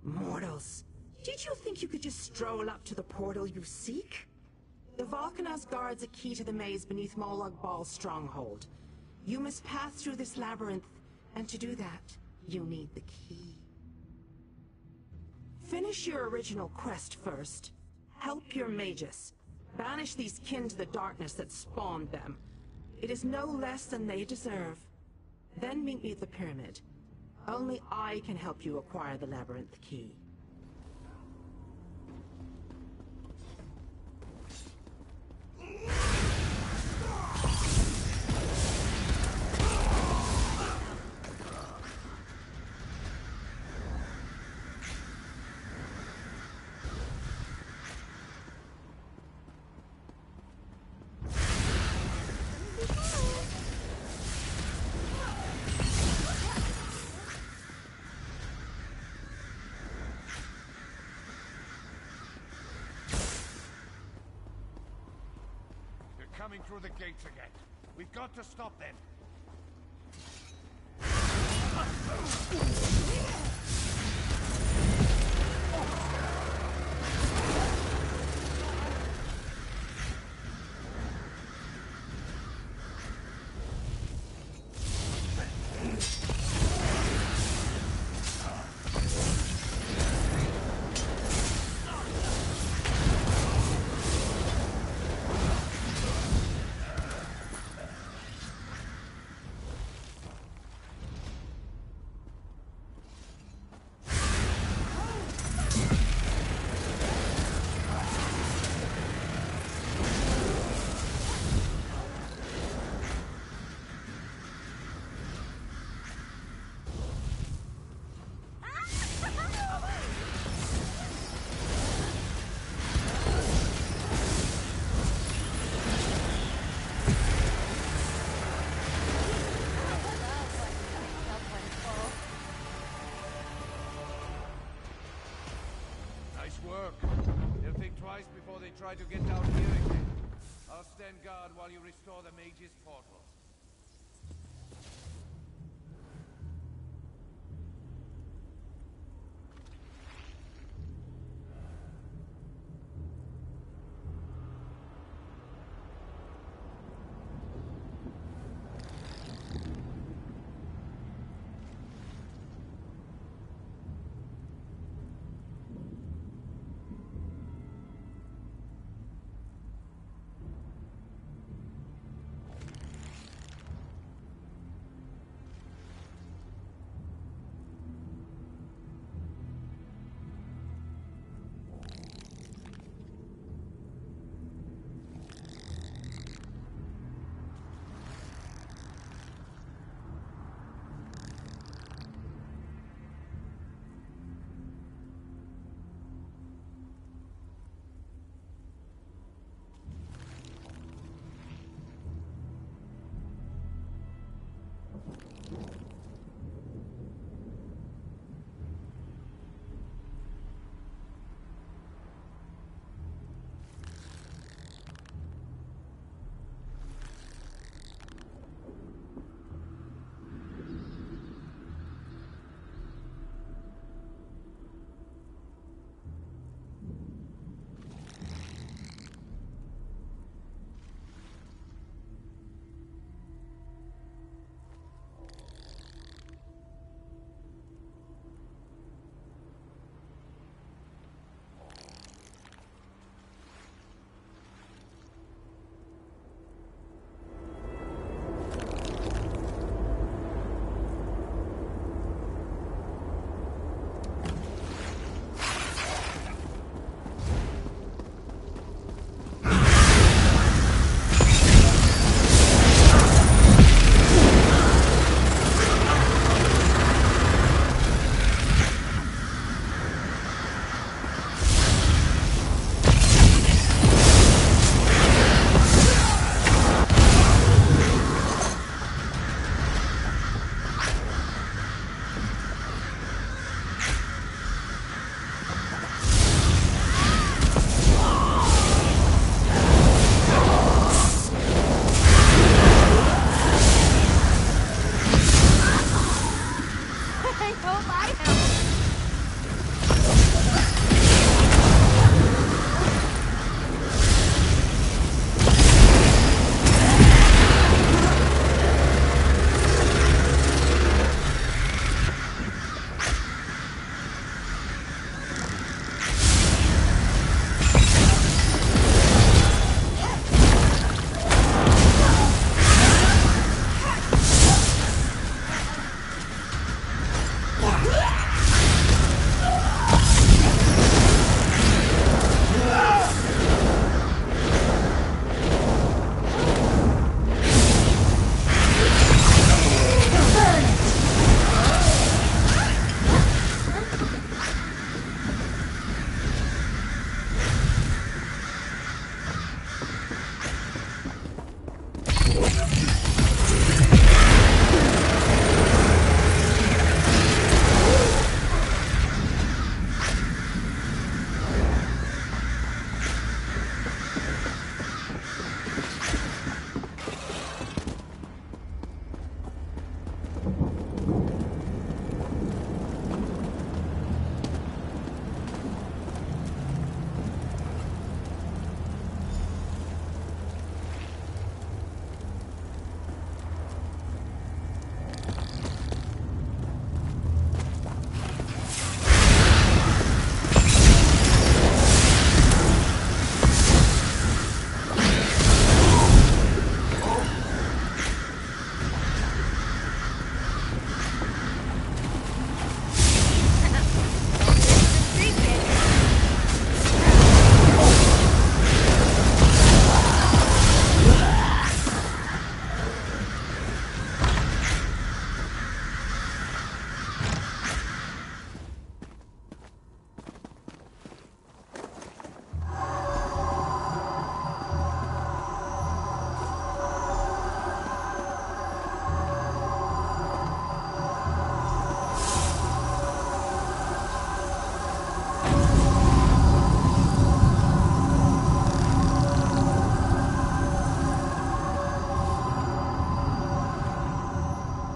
Speaker 13: mortals. Did you think you could just stroll up to the portal you seek? The Volcanos guards a key to the maze beneath Molag Bal's stronghold. You must pass through this labyrinth, and to do that, you need the key. Finish your original quest first. Help your mages. Banish these kin to the darkness that spawned them. It is no less than they deserve. Then meet me at the pyramid. Only I can help you acquire the labyrinth key.
Speaker 3: Coming through the gates again. We've got to stop them. Before they try to get down here again. I'll stand guard while you restore the mage's portal.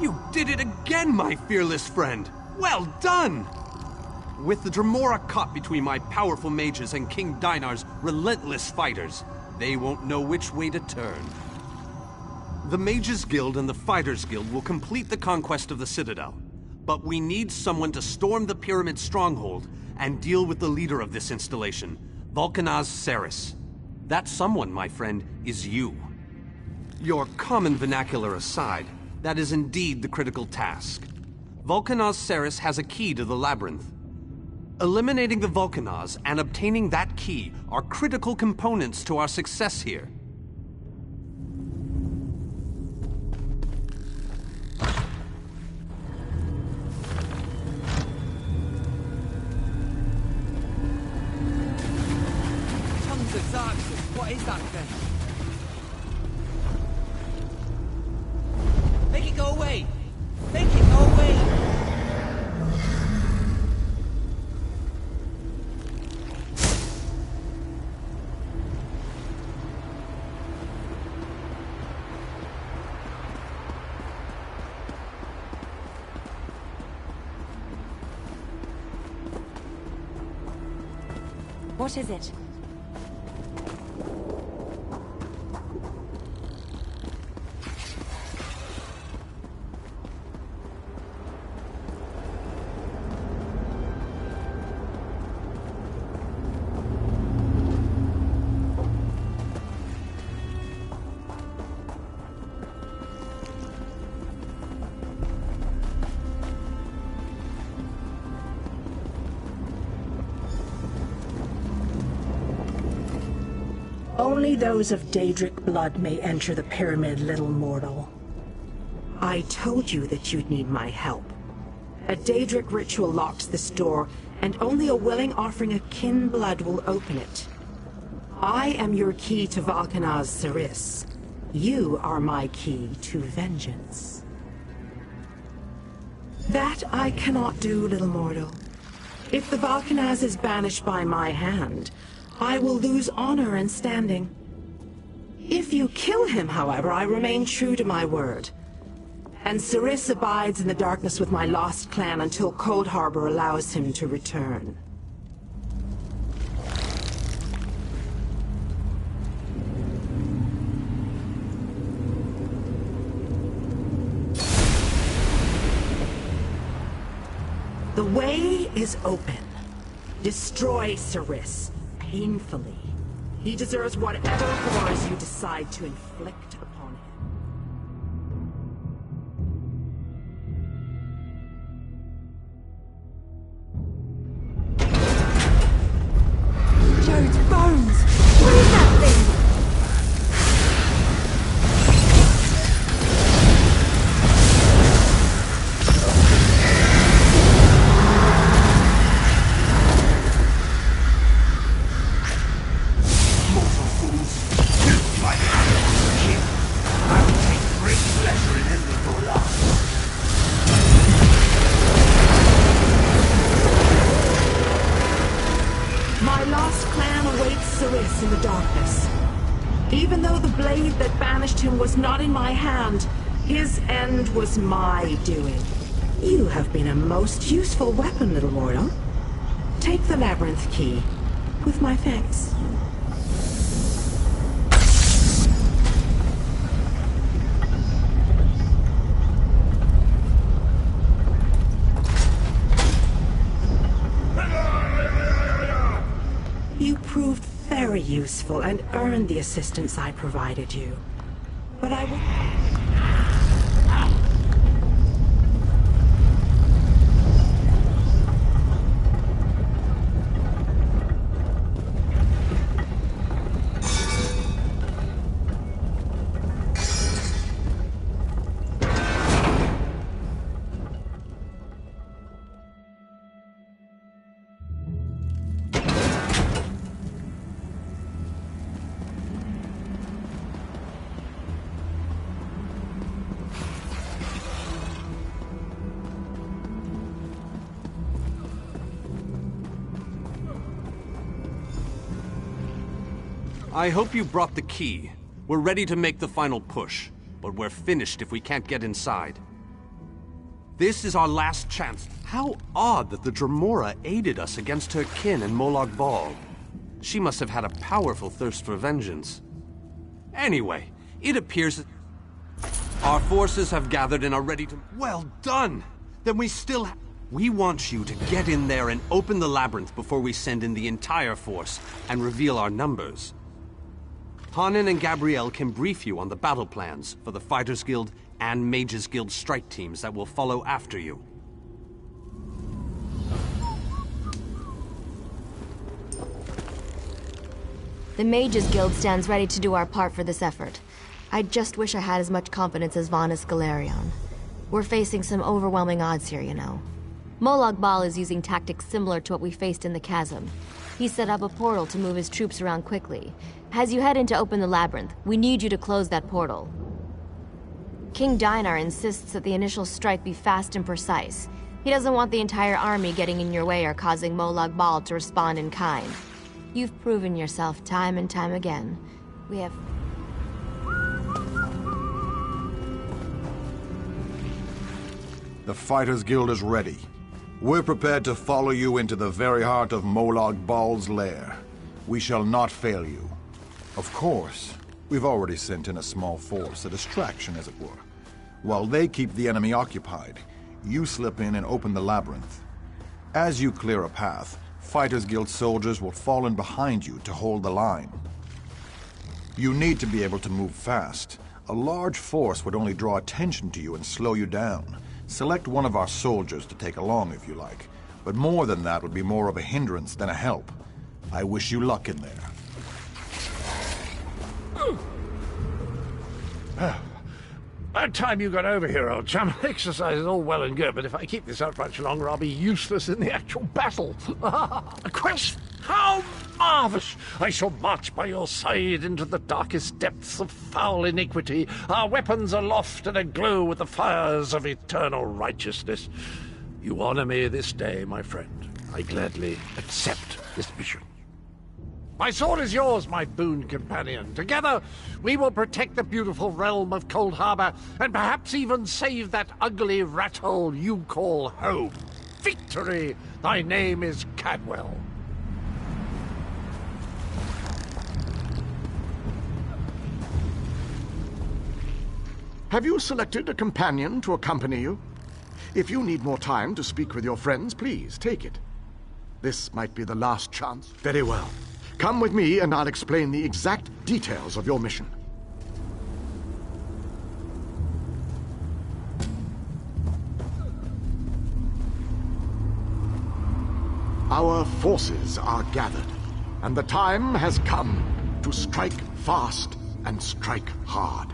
Speaker 14: You did it again, my fearless friend! Well done! With the Dremora caught between my powerful mages and King Dinar's relentless fighters, they won't know which way to turn. The Mages Guild and the Fighters Guild will complete the conquest of the Citadel, but we need someone to storm the Pyramid stronghold and deal with the leader of this installation, Vulcanaz Ceres. That someone, my friend, is you. Your common vernacular aside, that is indeed the critical task. Vulcanaz Ceres has a key to the labyrinth. Eliminating the Vulcanaz and obtaining that key are critical components to our success here.
Speaker 15: Tongues of Xarxus, what is that then? Make it go away! Make it go away!
Speaker 9: What is it?
Speaker 13: Only those of Daedric blood may enter the pyramid, little mortal. I told you that you'd need my help. A Daedric ritual locks this door, and only a willing offering of kin blood will open it. I am your key to Vulcanaz Ceres. You are my key to vengeance. That I cannot do, little mortal. If the Vulcanaz is banished by my hand, I will lose honor and standing. If you kill him, however, I remain true to my word. And Ceres abides in the darkness with my lost clan until Coldharbour allows him to return. The way is open. Destroy Ceres. Painfully. He deserves whatever horrors you decide to inflict upon him.
Speaker 2: Jode's bones! What is that thing?
Speaker 13: In the darkness. Even though the blade that banished him was not in my hand, his end was my doing. You have been a most useful weapon, little mortal. Take the labyrinth key, with my thanks. You proved very useful and earned the assistance I provided you. But I will...
Speaker 14: I hope you brought the key. We're ready to make the final push, but we're finished if we can't get inside. This is our last chance. How odd that the Dremora aided us against her kin in Molag Bal. She must have had a powerful thirst for vengeance. Anyway, it appears that our forces have gathered and are ready to... Well done! Then we want you to get in there and open the labyrinth before we send in the entire force and reveal our numbers. Hanan and Gabrielle can brief you on the battle plans for the Fighters Guild and Mages Guild strike teams that will follow after you.
Speaker 16: The Mages Guild stands ready to do our part for this effort. I just wish I had as much confidence as Vanus Galerion. We're facing some overwhelming odds here, you know. Molag Bal is using tactics similar to what we faced in the chasm. He set up a portal to move his troops around quickly. As you head in to open the labyrinth, we need you to close that portal. King Dinar insists that the initial strike be fast and precise. He doesn't want the entire army getting in your way or causing Molag Bal to respond in kind. You've proven yourself time and time again. We have...
Speaker 12: The Fighters Guild is ready. We're prepared to follow you into the very heart of Molag Bal's lair. We shall not fail you. Of course, we've already sent in a small force, a distraction as it were. While they keep the enemy occupied, you slip in and open the labyrinth. As you clear a path, Fighters Guild soldiers will fall in behind you to hold the line. You need to be able to move fast. A large force would only draw attention to you and slow you down. Select one of our soldiers to take along if you like, but more than that would be more of a hindrance than a help. I wish you luck in there.
Speaker 5: About time you got over here, old chum. Exercise is all well and good, but if I keep this up much longer, I'll be useless in the actual battle. A quest? How marvellous! I shall march by your side into the darkest depths of foul iniquity, our weapons aloft and aglow with the fires of eternal righteousness. You honor me this day, my friend. I gladly accept this mission. My sword is yours, my boon companion. Together, we will protect the beautiful realm of Coldharbour, and perhaps even save that ugly rat hole you call home. Victory! Thy name is Cadwell.
Speaker 12: Have you selected a companion to accompany you? If you need more time to speak with your friends, please take it. This might be the last chance. Very well. Come with me and I'll explain the exact details of your mission. Our forces are gathered, and the time has come to strike fast and strike hard.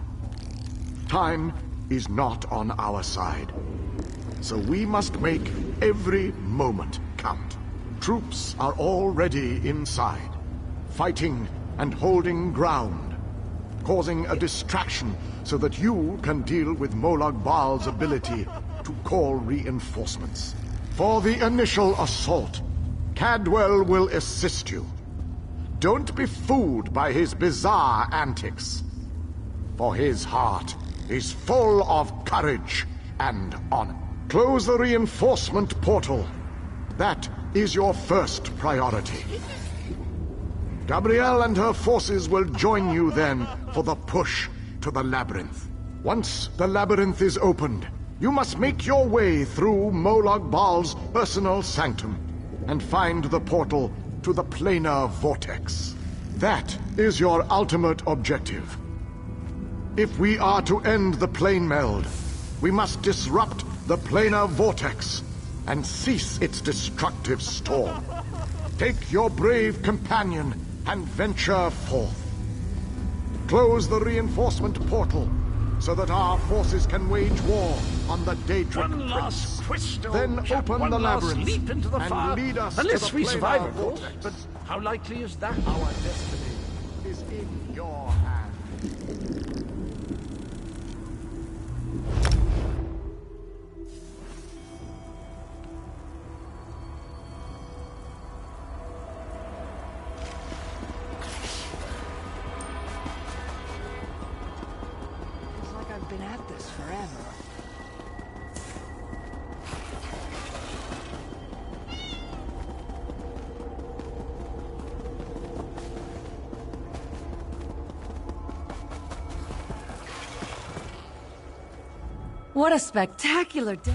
Speaker 12: Time is not on our side, so we must make every moment count. Troops are already inside, fighting and holding ground, causing a distraction so that you can deal with Molag Bal's ability to call reinforcements. For the initial assault, Cadwell will assist you. Don't be fooled by his bizarre antics, for his heart is full of courage and honor. Close the reinforcement portal. That is your first priority. Gabrielle and her forces will join you then for the push to the labyrinth. Once the labyrinth is opened, you must make your way through Molag Bal's personal sanctum and find the portal to the planar vortex. That is your ultimate objective. If we are to end the plane meld, we must disrupt the planar vortex and cease its destructive storm. Take your brave companion and venture forth. Close the reinforcement portal so that our forces can wage war on the Daedric
Speaker 5: One last
Speaker 12: Prince.
Speaker 5: twist,
Speaker 12: Then open
Speaker 5: one
Speaker 12: the
Speaker 5: last
Speaker 12: labyrinth
Speaker 5: leap into the
Speaker 12: and
Speaker 5: fire.
Speaker 12: lead us
Speaker 5: Unless
Speaker 12: to the
Speaker 5: we
Speaker 12: planar
Speaker 5: survive, of course.
Speaker 12: vortex.
Speaker 5: But how likely is that?
Speaker 12: Our destiny is in your hands.
Speaker 2: Feels like I've been at this forever. What a spectacular day.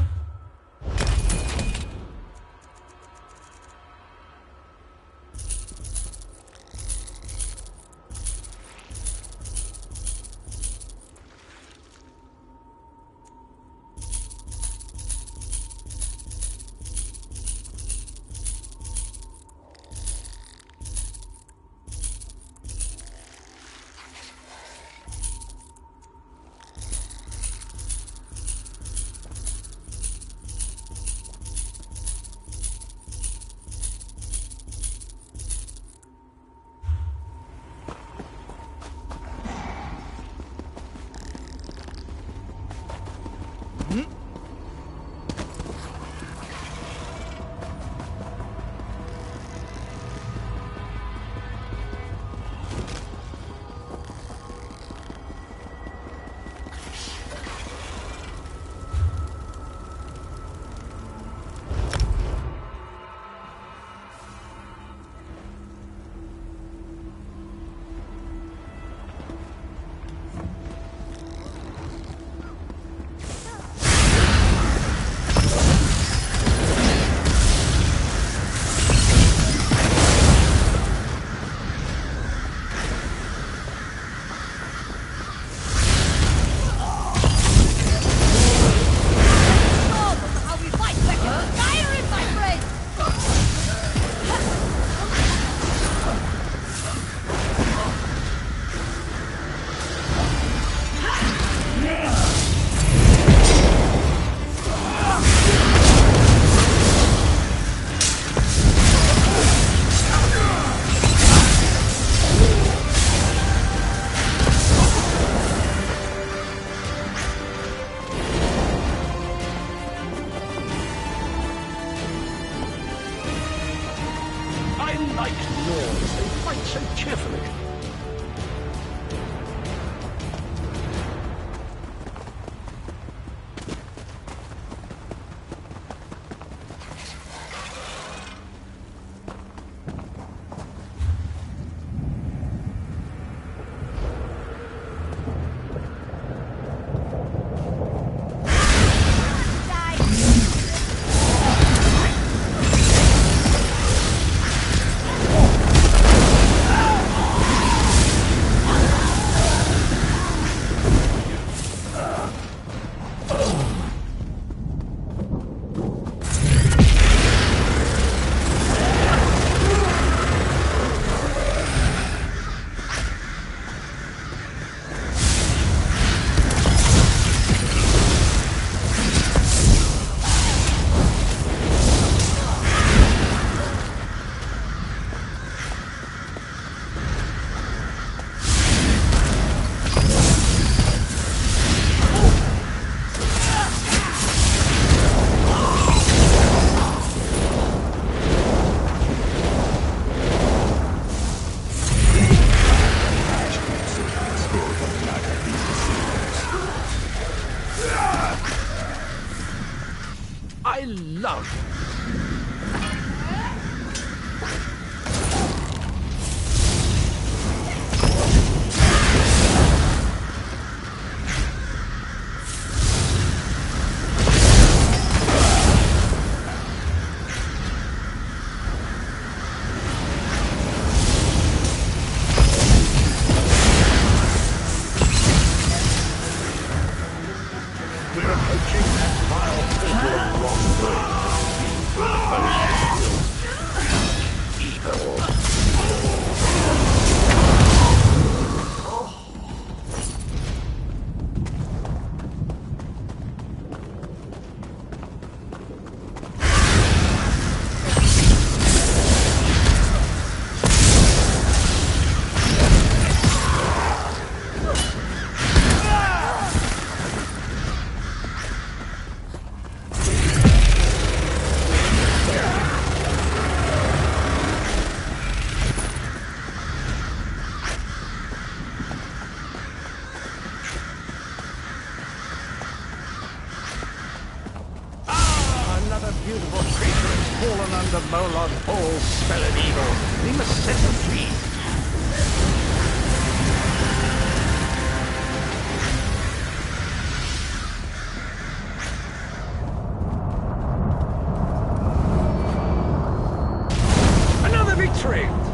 Speaker 5: I love.
Speaker 12: beautiful creature has fallen under Molod's whole spell of evil. We must set them free.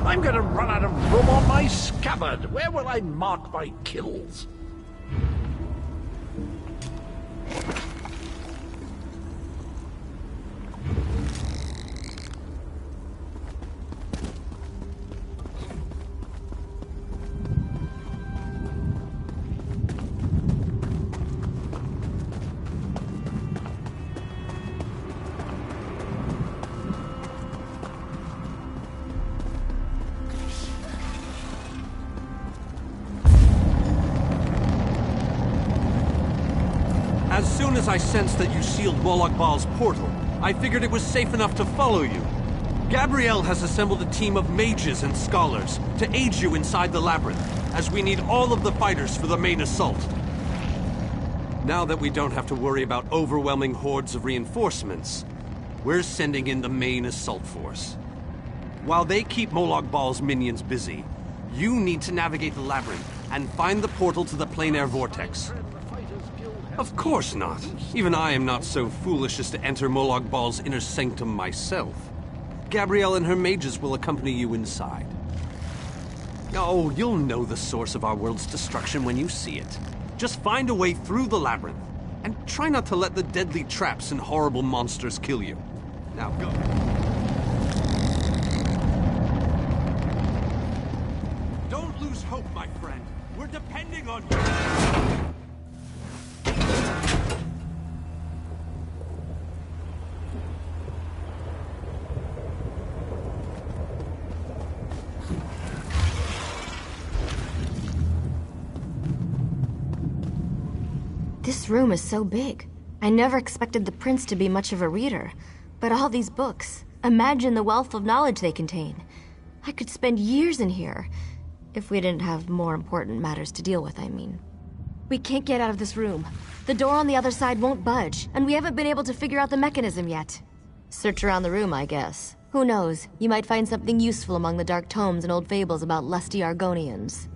Speaker 5: I'm gonna run out of room on my scabbard. Where will I mark my kills?
Speaker 14: As soon as I sensed that you sealed Molag Bal's portal, I figured it was safe enough to follow you. Gabrielle has assembled a team of mages and scholars to aid you inside the labyrinth, as we need all of the fighters for the main assault. Now that we don't have to worry about overwhelming hordes of reinforcements, we're sending in the main assault force. While they keep Molag Bal's minions busy, you need to navigate the labyrinth and find the portal to the plein air vortex. Of course not. Even I am not so foolish as to enter Molag Bal's inner sanctum myself. Gabrielle and her mages will accompany you inside. Oh, you'll know the source of our world's destruction when you see it. Just find a way through the labyrinth, and try not to let the deadly traps and horrible monsters kill you. Now go. Don't lose hope, my friend. We're depending on you.
Speaker 16: This room is so big. I never expected the prince to be much of a reader. But all these books, imagine the wealth of knowledge they contain. I could spend years in here. If we didn't have more important matters to deal with, I mean. We can't get out of this room. The door on the other side won't budge, and we haven't been able to figure out the mechanism yet. Search around the room, I guess. Who knows? You might find something useful among the dark tomes and old fables about lusty Argonians.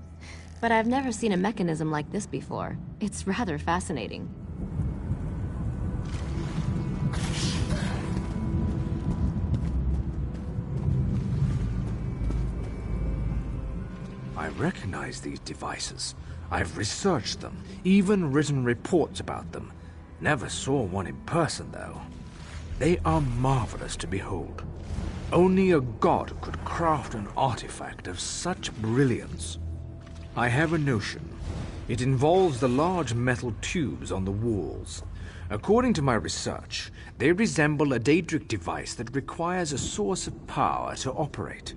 Speaker 16: But I've never seen a mechanism like this before. It's rather fascinating.
Speaker 17: I recognize these devices. I've researched them, even written reports about them. Never saw one in person, though. They are marvelous to behold. Only a god could craft an artifact of such brilliance. I have a notion. It involves the large metal tubes on the walls. According to my research, they resemble a Daedric device that requires a source of power to operate.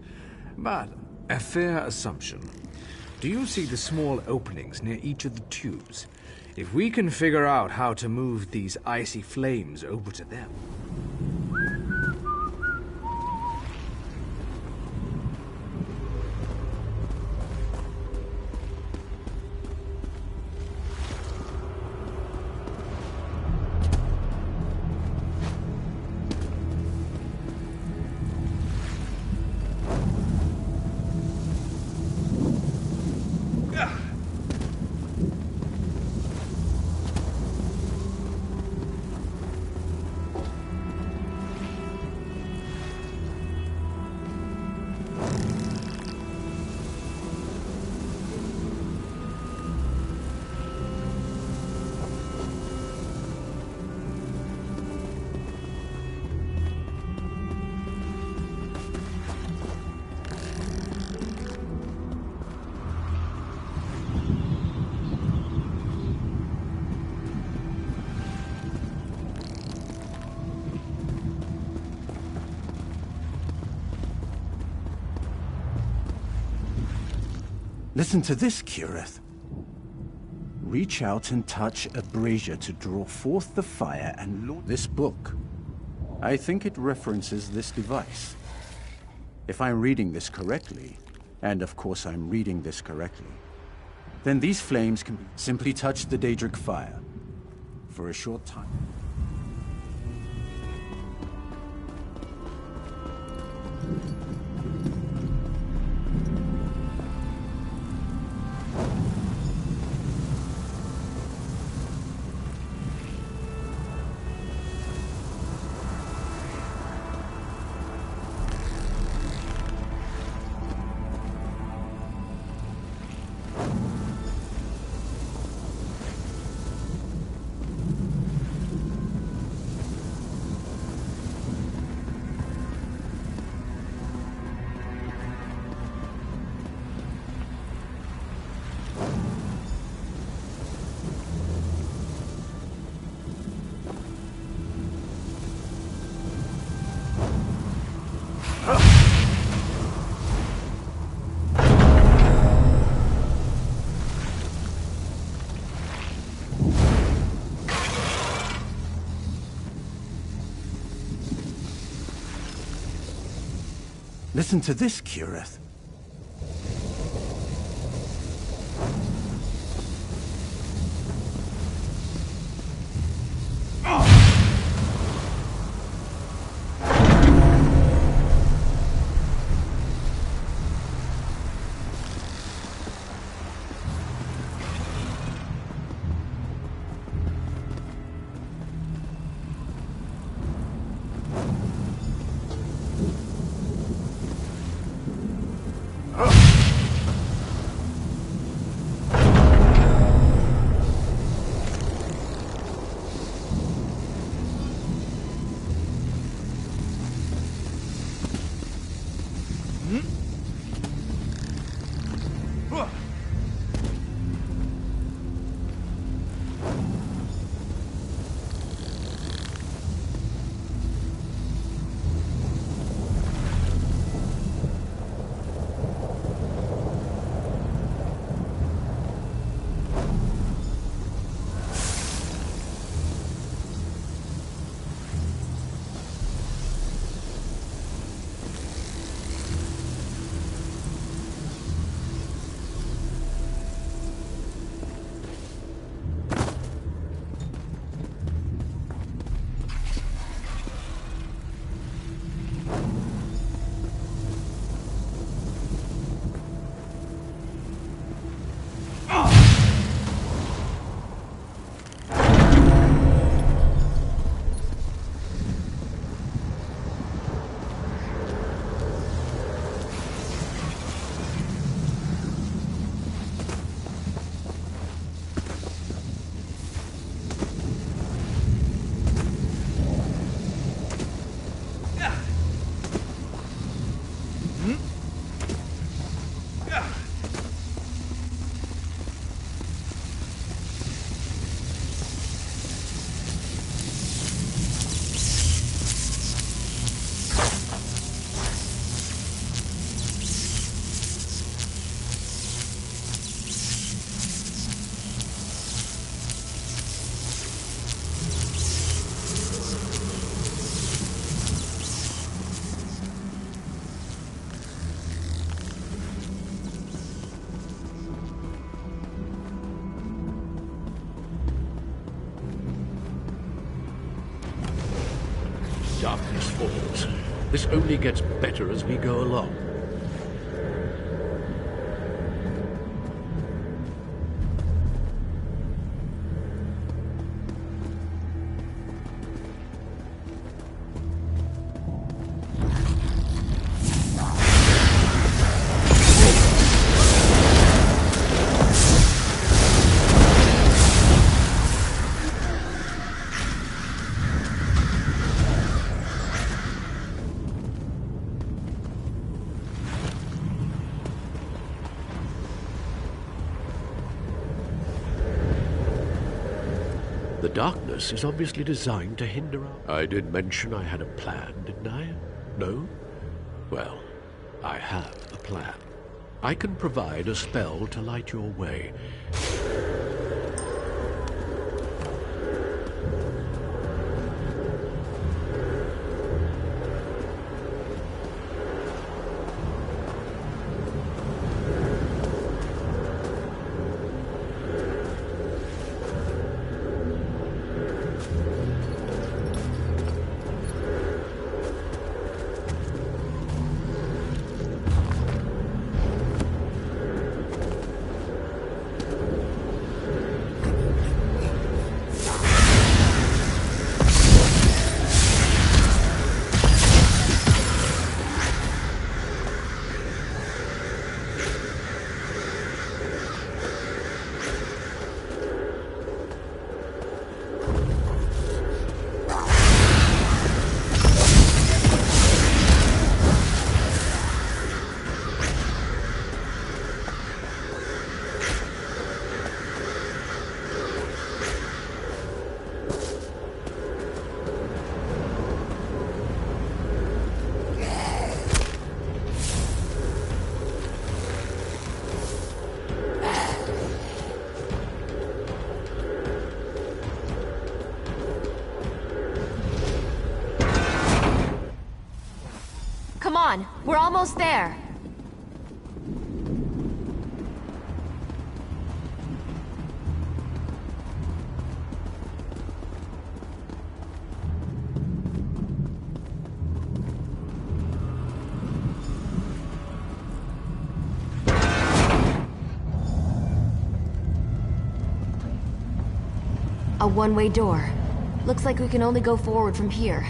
Speaker 17: But a fair assumption. Do you see the small openings near each of the tubes? If we can figure out how to move these icy flames over to them...
Speaker 18: Listen to this, Kirith. Reach out and touch a brazier to draw forth the fire and launch this book. I think it references this device. If I'm reading this correctly, and of course I'm reading this correctly, then these flames can simply touch the Daedric fire for a short time. Listen to this, Cureth.
Speaker 19: Darkness falls. This only gets better as we go along. The darkness is obviously designed to hinder our... I did mention I had a plan, didn't I? No? Well, I have a plan. I can provide a spell to light your way.
Speaker 16: on, we're almost there. A one-way door. Looks like we can only go forward from here.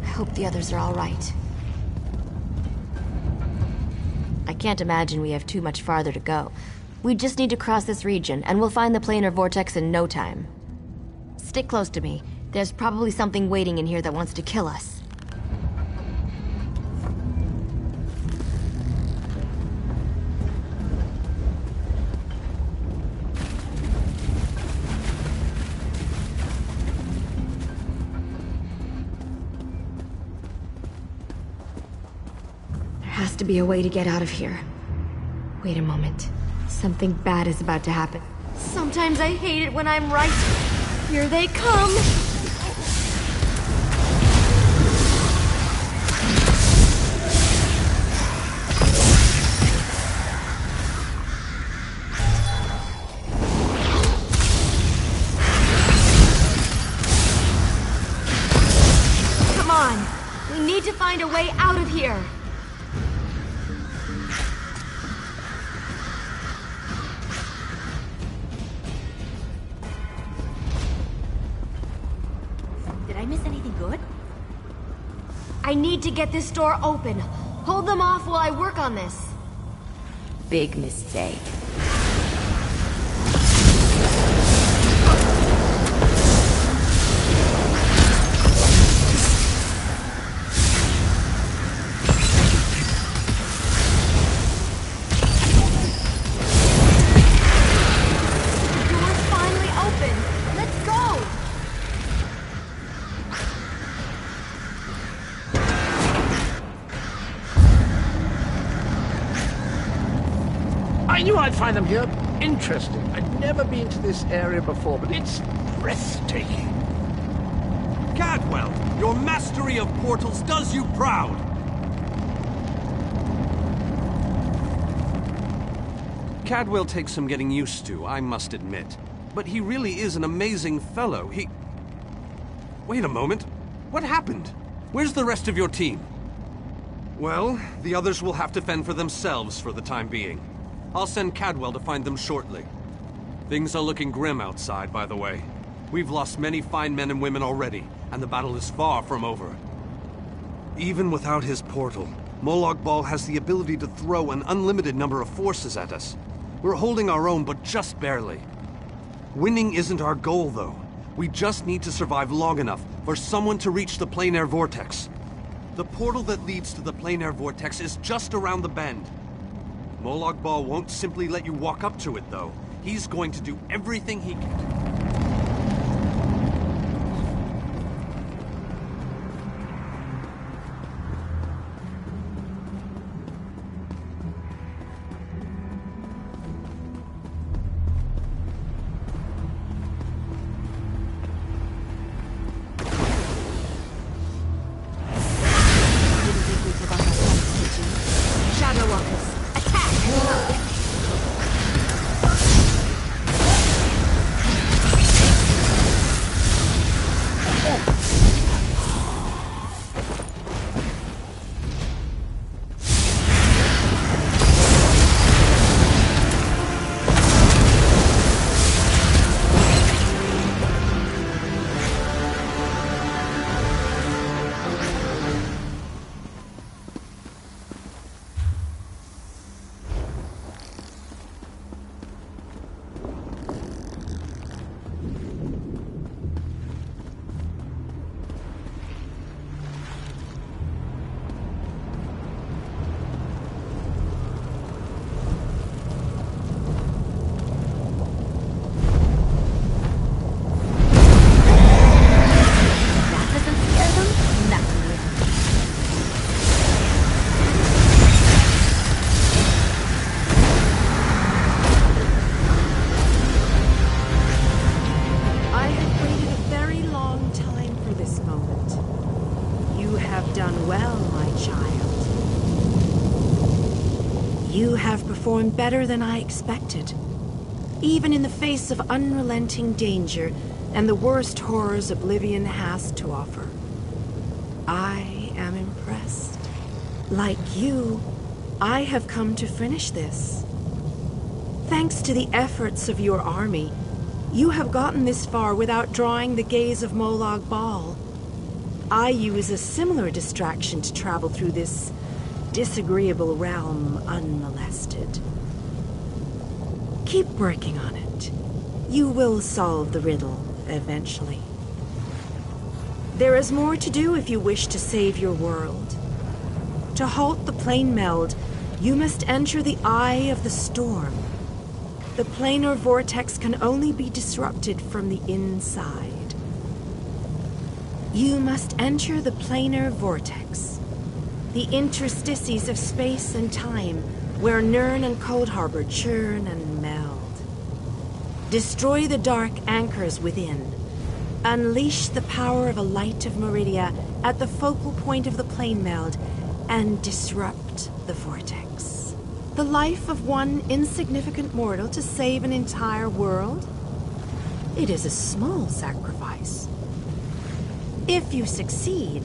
Speaker 16: I hope the others are all right. I can't imagine we have too much farther to go. We just need to cross this region, and we'll find the planar vortex in no time. Stick close to me. There's probably something waiting in here that wants to kill us. There has to be a way to get out of here. Wait a moment. Something bad is about to happen. Sometimes I hate it when I'm right. Here they come! Come on! We need to find a way out of here! I need to get this door open. Hold them off while I work on this.
Speaker 9: Big mistake.
Speaker 16: Door's finally open. Let's go!
Speaker 17: I knew I'd find them here. Interesting. I'd never been to this area before, but it's breathtaking.
Speaker 14: Cadwell, your mastery of portals does you proud! Cadwell takes some getting used to, I must admit. But he really is an amazing fellow. Wait a moment. What happened? Where's the rest of your team? Well, the others will have to fend for themselves for the time being. I'll send Cadwell to find them shortly. Things are looking grim outside, by the way. We've lost many fine men and women already, and the battle is far from over. Even without his portal, Molag Bal has the ability to throw an unlimited number of forces at us. We're holding our own, but just barely. Winning isn't our goal, though. We just need to survive long enough for someone to reach the planar vortex. The portal that leads to the planar vortex is just around the bend. Molag Bal won't simply let you walk up to it, though. He's going to do everything he can.
Speaker 13: Done well, my child. You have performed better than I expected. Even in the face of unrelenting danger and the worst horrors Oblivion has to offer. I am impressed. Like you, I have come to finish this. Thanks to the efforts of your army, you have gotten this far without drawing the gaze of Molag Bal. I use a similar distraction to travel through this disagreeable realm unmolested. Keep working on it. You will solve the riddle eventually. There is more to do if you wish to save your world. To halt the plane meld, you must enter the Eye of the Storm. The planar vortex can only be disrupted from the inside. You must enter the planar vortex, the interstices of space and time, where Nirn and Coldharbour churn and meld. Destroy the dark anchors within. Unleash the power of a light of Meridia at the focal point of the plane meld, and disrupt the vortex. The life of one insignificant mortal to save an entire world? It is a small sacrifice. If you succeed,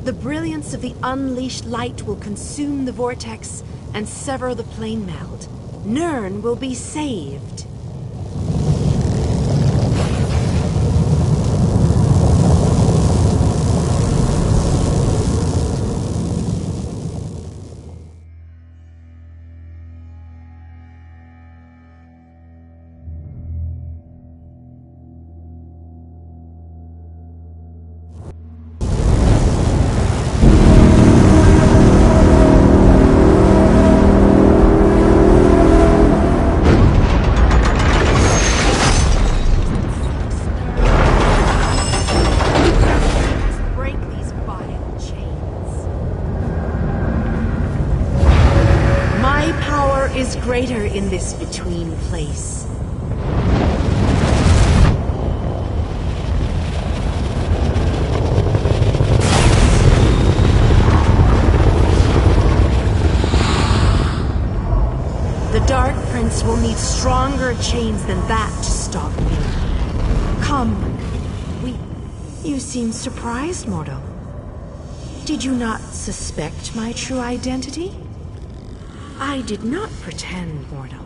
Speaker 13: the brilliance of the unleashed light will consume the vortex and sever the plane meld. Nirn will be saved. Greater in this between place. The Dark Prince will need stronger chains than that to stop me. Come, You seem surprised, mortal. Did you not suspect my true identity? I did not pretend, mortal.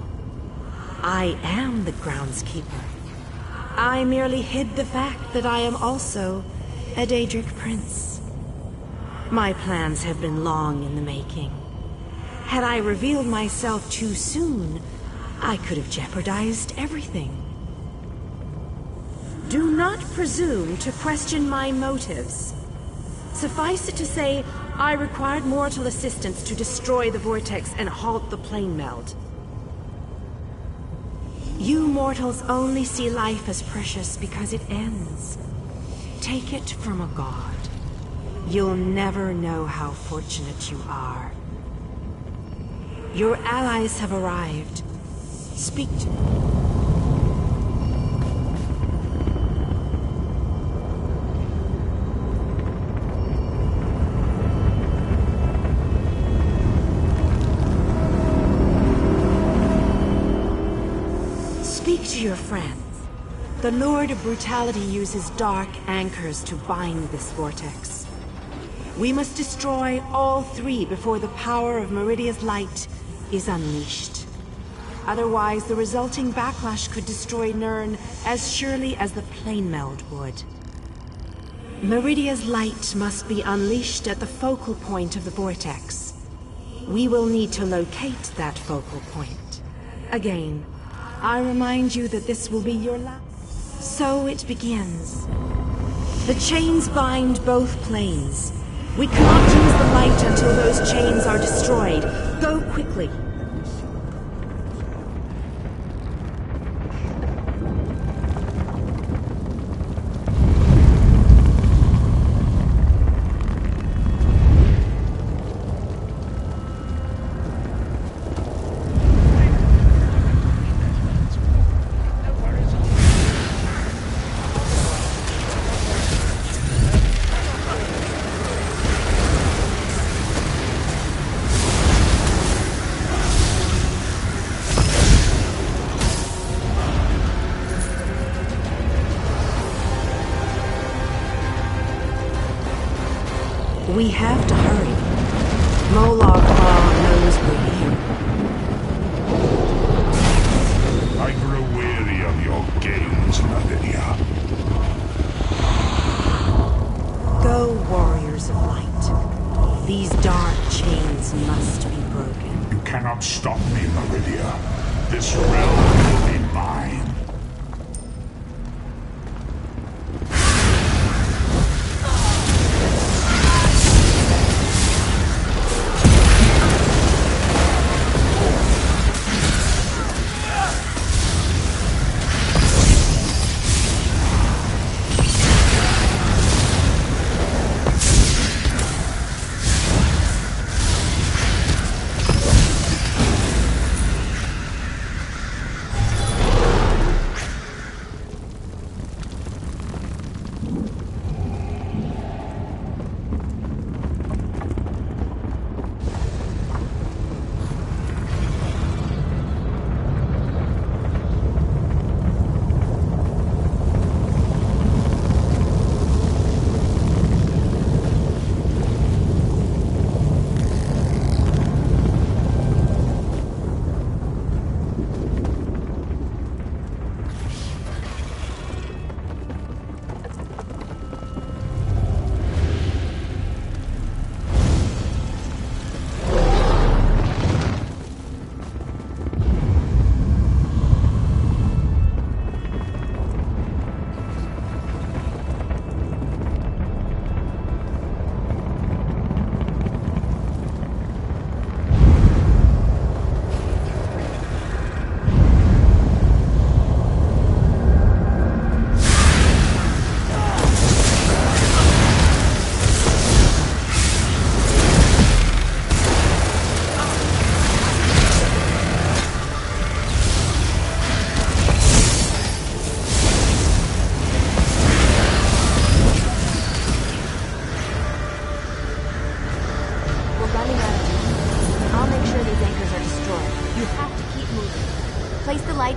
Speaker 13: I am the groundskeeper. I merely hid the fact that I am also a Daedric prince. My plans have been long in the making. Had I revealed myself too soon, I could have jeopardized everything. Do not presume to question my motives. Suffice it to say, I required mortal assistance to destroy the vortex and halt the plane meld. You mortals only see life as precious because it ends. Take it from a god. You'll never know how fortunate you are. Your allies have arrived. Speak to me. Speak to your friends. The Lord of Brutality uses dark anchors to bind this vortex. We must destroy all three before the power of Meridia's light is unleashed. Otherwise, the resulting backlash could destroy Nirn as surely as the plane meld would. Meridia's light must be unleashed at the focal point of the vortex. We will need to locate that focal point. Again, I remind you that this will be your last. So it begins. The chains bind both planes. We cannot use the light until those chains are destroyed. Go quickly. We have to hurry. Molag Bal knows we're here.
Speaker 20: I grow weary of your games, Lavinia.
Speaker 13: Go, warriors of light. These dark chains must be broken.
Speaker 20: You cannot stop me, Meridia. This realm will be mine.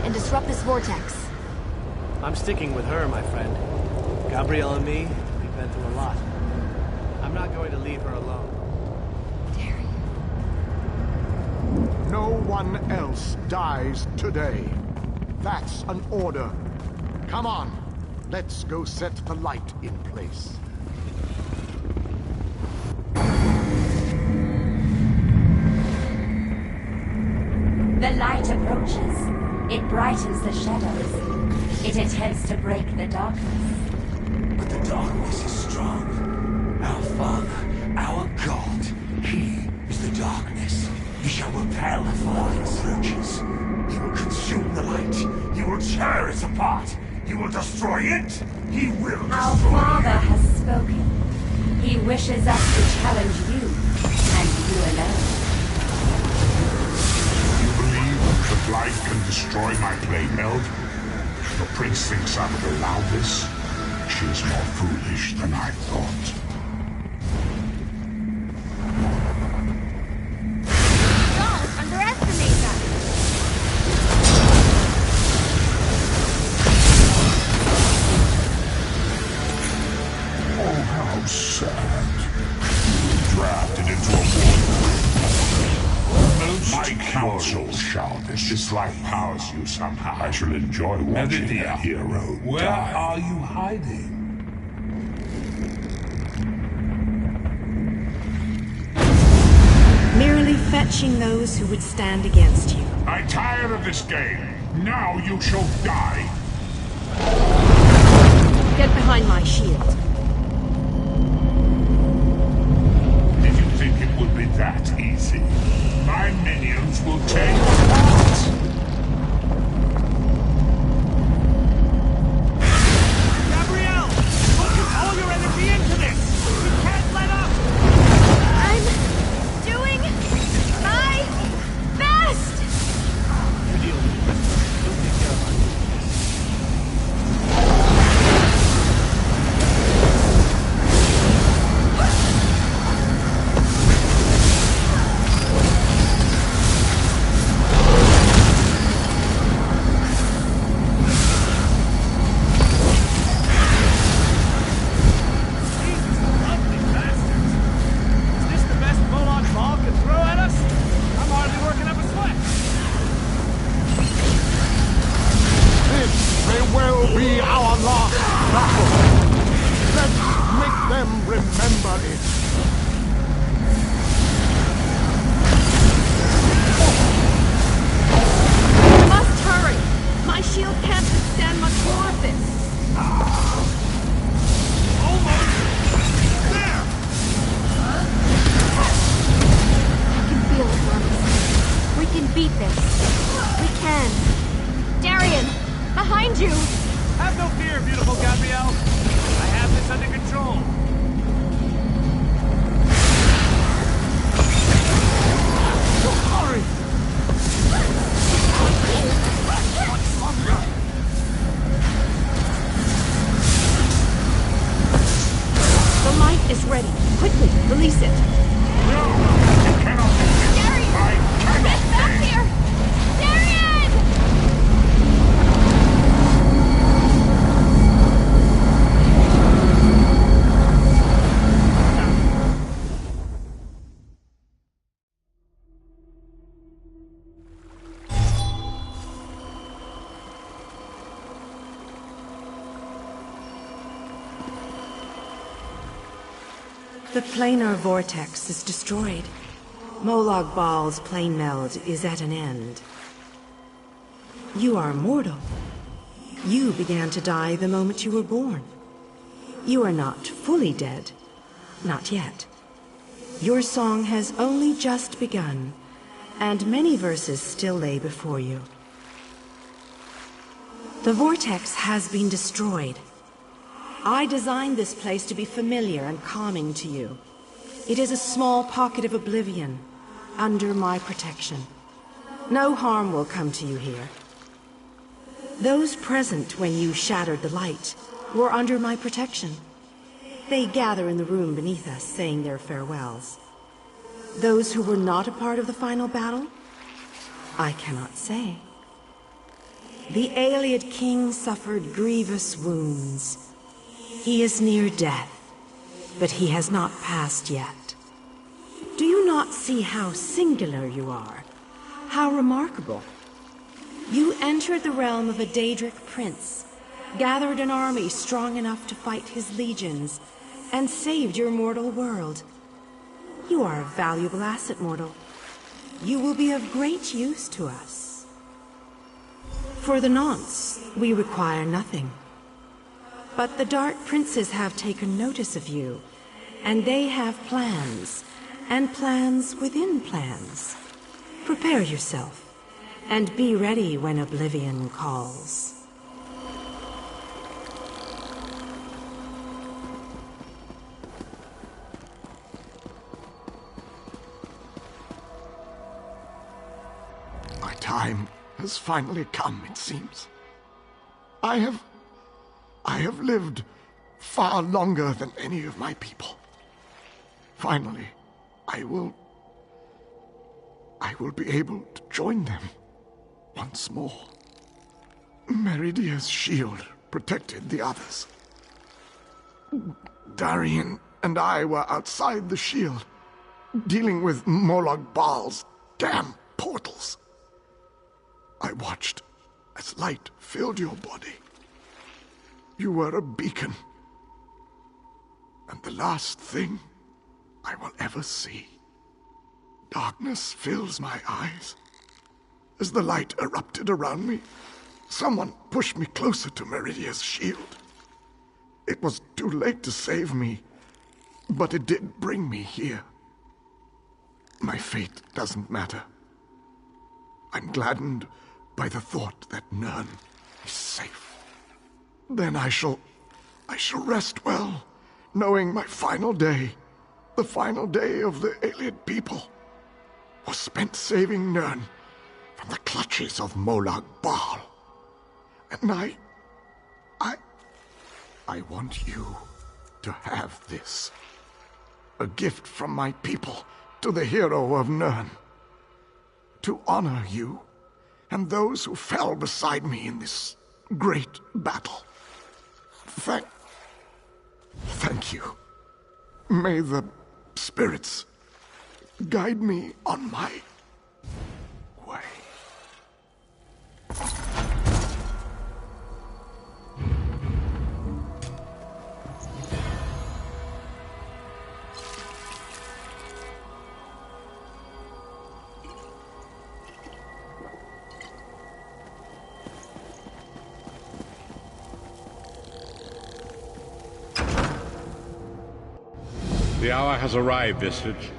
Speaker 16: And disrupt this vortex.
Speaker 15: I'm sticking with her, my friend. Gabrielle and me, we've been through a lot. I'm not going to leave her alone.
Speaker 12: No one else dies today. That's an order. Come on, let's go set the light in place.
Speaker 9: The light approaches. It brightens the shadows. It attempts to break the darkness.
Speaker 7: But the darkness is strong. Our Father, our God, He is the darkness. He shall repel before it approaches. He will consume the light. He will tear it apart. He will destroy it. He will destroy
Speaker 9: Our Father has spoken. He wishes us to challenge you, and you alone.
Speaker 20: That light can destroy my blade meld? The prince thinks I would allow this? She is more foolish than I thought.
Speaker 1: Don't underestimate us!
Speaker 20: Oh, how sad. Drafted into a war. My counsel shall this light powers you somehow. I shall enjoy watching a hero
Speaker 21: Where
Speaker 20: die.
Speaker 21: are you hiding?
Speaker 13: Merely fetching those who would stand against you.
Speaker 20: I'm tired of this game. Now you shall die.
Speaker 13: Get behind my shield.
Speaker 20: Did you think it would be that easy? My minions will take part.
Speaker 15: Gabrielle! Focus all your energy into this! You can't let up!
Speaker 1: I'm doing my best!
Speaker 15: You deal with it. You'll take care of
Speaker 12: Darian.
Speaker 2: We must hurry! My shield can't withstand much more of this!
Speaker 16: Feel it, Marcus. We can beat this. We can. Darian! Behind you!
Speaker 15: Have no fear, beautiful Gabrielle. I have this under control.
Speaker 12: Hurry!
Speaker 2: The light is ready. Quickly, release it.
Speaker 16: Darian! Get back here! Darian!
Speaker 13: The planar vortex is destroyed. Molag Bal's plane meld is at an end. You are mortal. You began to die the moment you were born. You are not fully dead. Not yet. Your song has only just begun, and many verses still lay before you. The vortex has been destroyed. I designed this place to be familiar and calming to you. It is a small pocket of oblivion, under my protection. No harm will come to you here. Those present when you shattered the light were under my protection. They gather in the room beneath us, saying their farewells. Those who were not a part of the final battle, I cannot say. The Ayleid king suffered grievous wounds. He is near death, but he has not passed yet. Do you not see how singular you are? How remarkable? You entered the realm of a Daedric prince, gathered an army strong enough to fight his legions, and saved your mortal world. You are a valuable asset, mortal. You will be of great use to us. For the nonce, we require nothing. But the Dark Princes have taken notice of you, and they have plans, and plans within plans. Prepare yourself, and be ready when oblivion calls.
Speaker 12: My time has finally come, it seems. I have lived far longer than any of my people. Finally, I will be able to join them once more. Meridia's shield protected the others. Darian and I were outside the shield, dealing with Molag Bal's damn portals. I watched as light filled your body. You were a beacon, and the last thing I will ever see. Darkness fills my eyes. As the light erupted around me, someone pushed me closer to Meridia's shield. It was too late to save me, but it did bring me here. My fate doesn't matter. I'm gladdened by the thought that Nirn is safe. Then I shall rest well, knowing my final day, the final day of the Ayleid people, was spent saving Nirn from the clutches of Molag Bal. And I want you to have this. A gift from my people to the hero of Nirn. To honor you and those who fell beside me in this great battle. Thank you. May the spirits guide me on my way.
Speaker 21: The hour has arrived, Visage.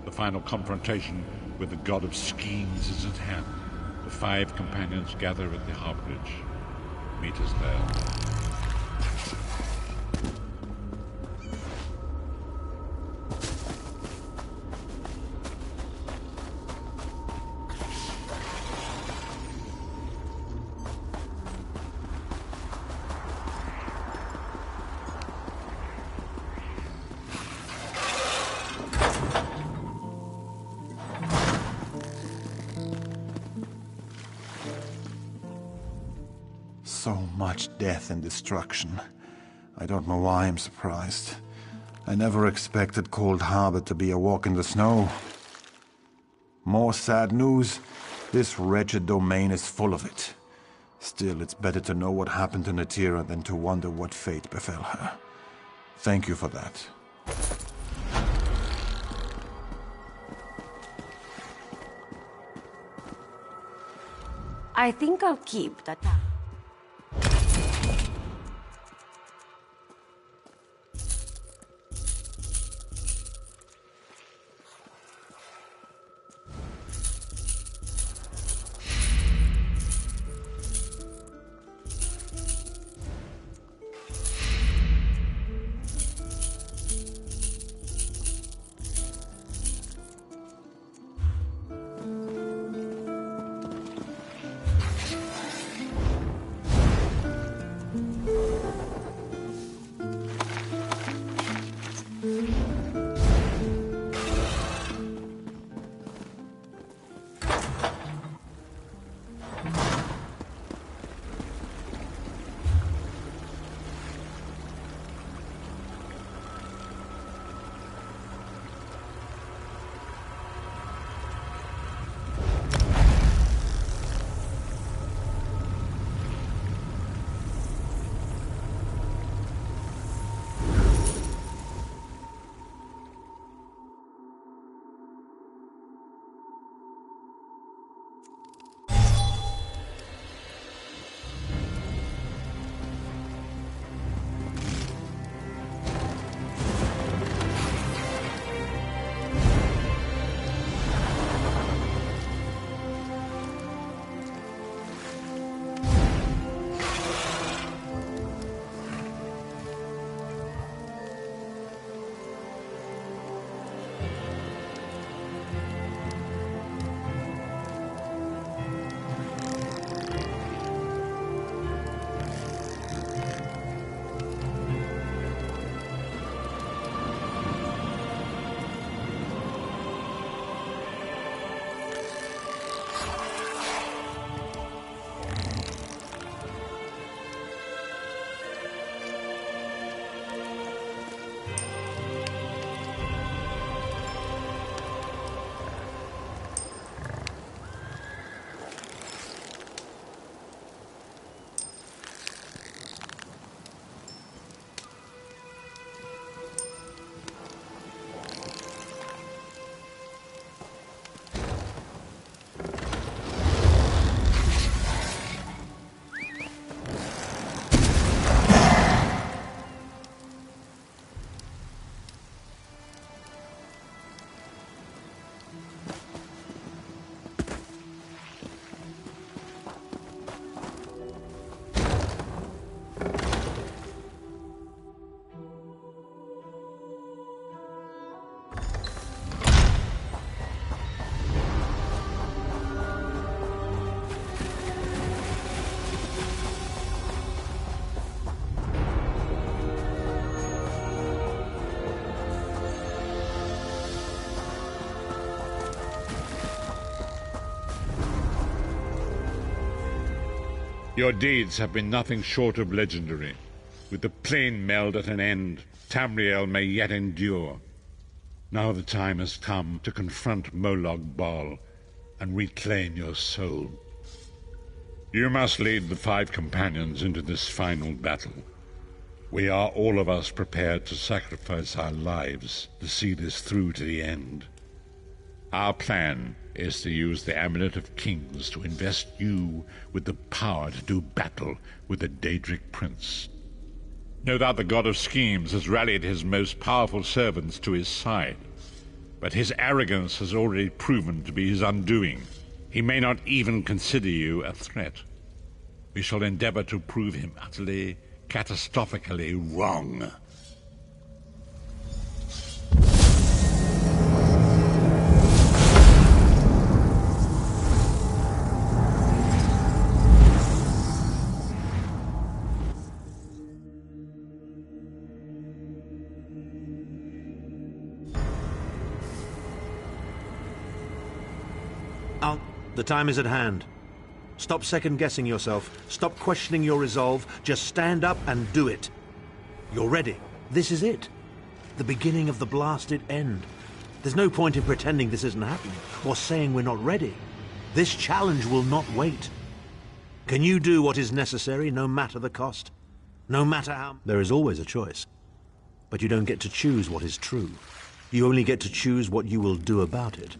Speaker 21: The final confrontation with the god of schemes is at hand. The 5 companions gather at the harborage. Meet us there.
Speaker 12: So much death and destruction. I don't know why I'm surprised. I never expected Coldharbour to be a walk in the snow. More sad news. This wretched domain is full of it. Still, it's better to know what happened to Natira than to wonder what fate befell her. Thank you for that.
Speaker 9: I think I'll keep that.
Speaker 21: Your deeds have been nothing short of legendary. With the plain meld at an end, Tamriel may yet endure. Now the time has come to confront Molag Bal and reclaim your soul. You must lead the 5 companions into this final battle. We are all of us prepared to sacrifice our lives to see this through to the end. Our plan is to use the Amulet of Kings to invest you with the power to do battle with the Daedric Prince. No doubt the god of schemes has rallied his most powerful servants to his side. But his arrogance has already proven to be his undoing. He may not even consider you a threat. We shall endeavor to prove him utterly, catastrophically wrong.
Speaker 6: The time is at hand. Stop second-guessing yourself. Stop questioning your resolve. Just stand up and do it. You're ready. This is it. The beginning of the blasted end. There's no point in pretending this isn't happening, or saying we're not ready. This challenge will not wait. Can you do what is necessary, no matter the cost? No matter how... There is always a choice. But you don't get to choose what is true. You only get to choose what you will do about it.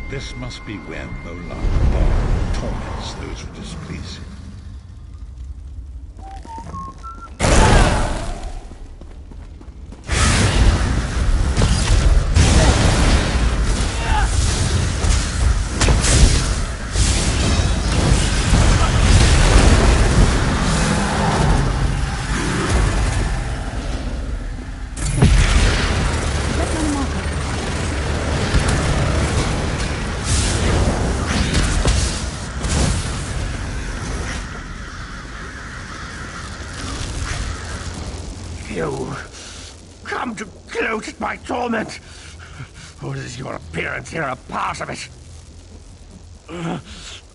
Speaker 21: This must be where Molag torments those who displease him.
Speaker 8: You come to gloat at my torment? Or is your appearance here a part of it?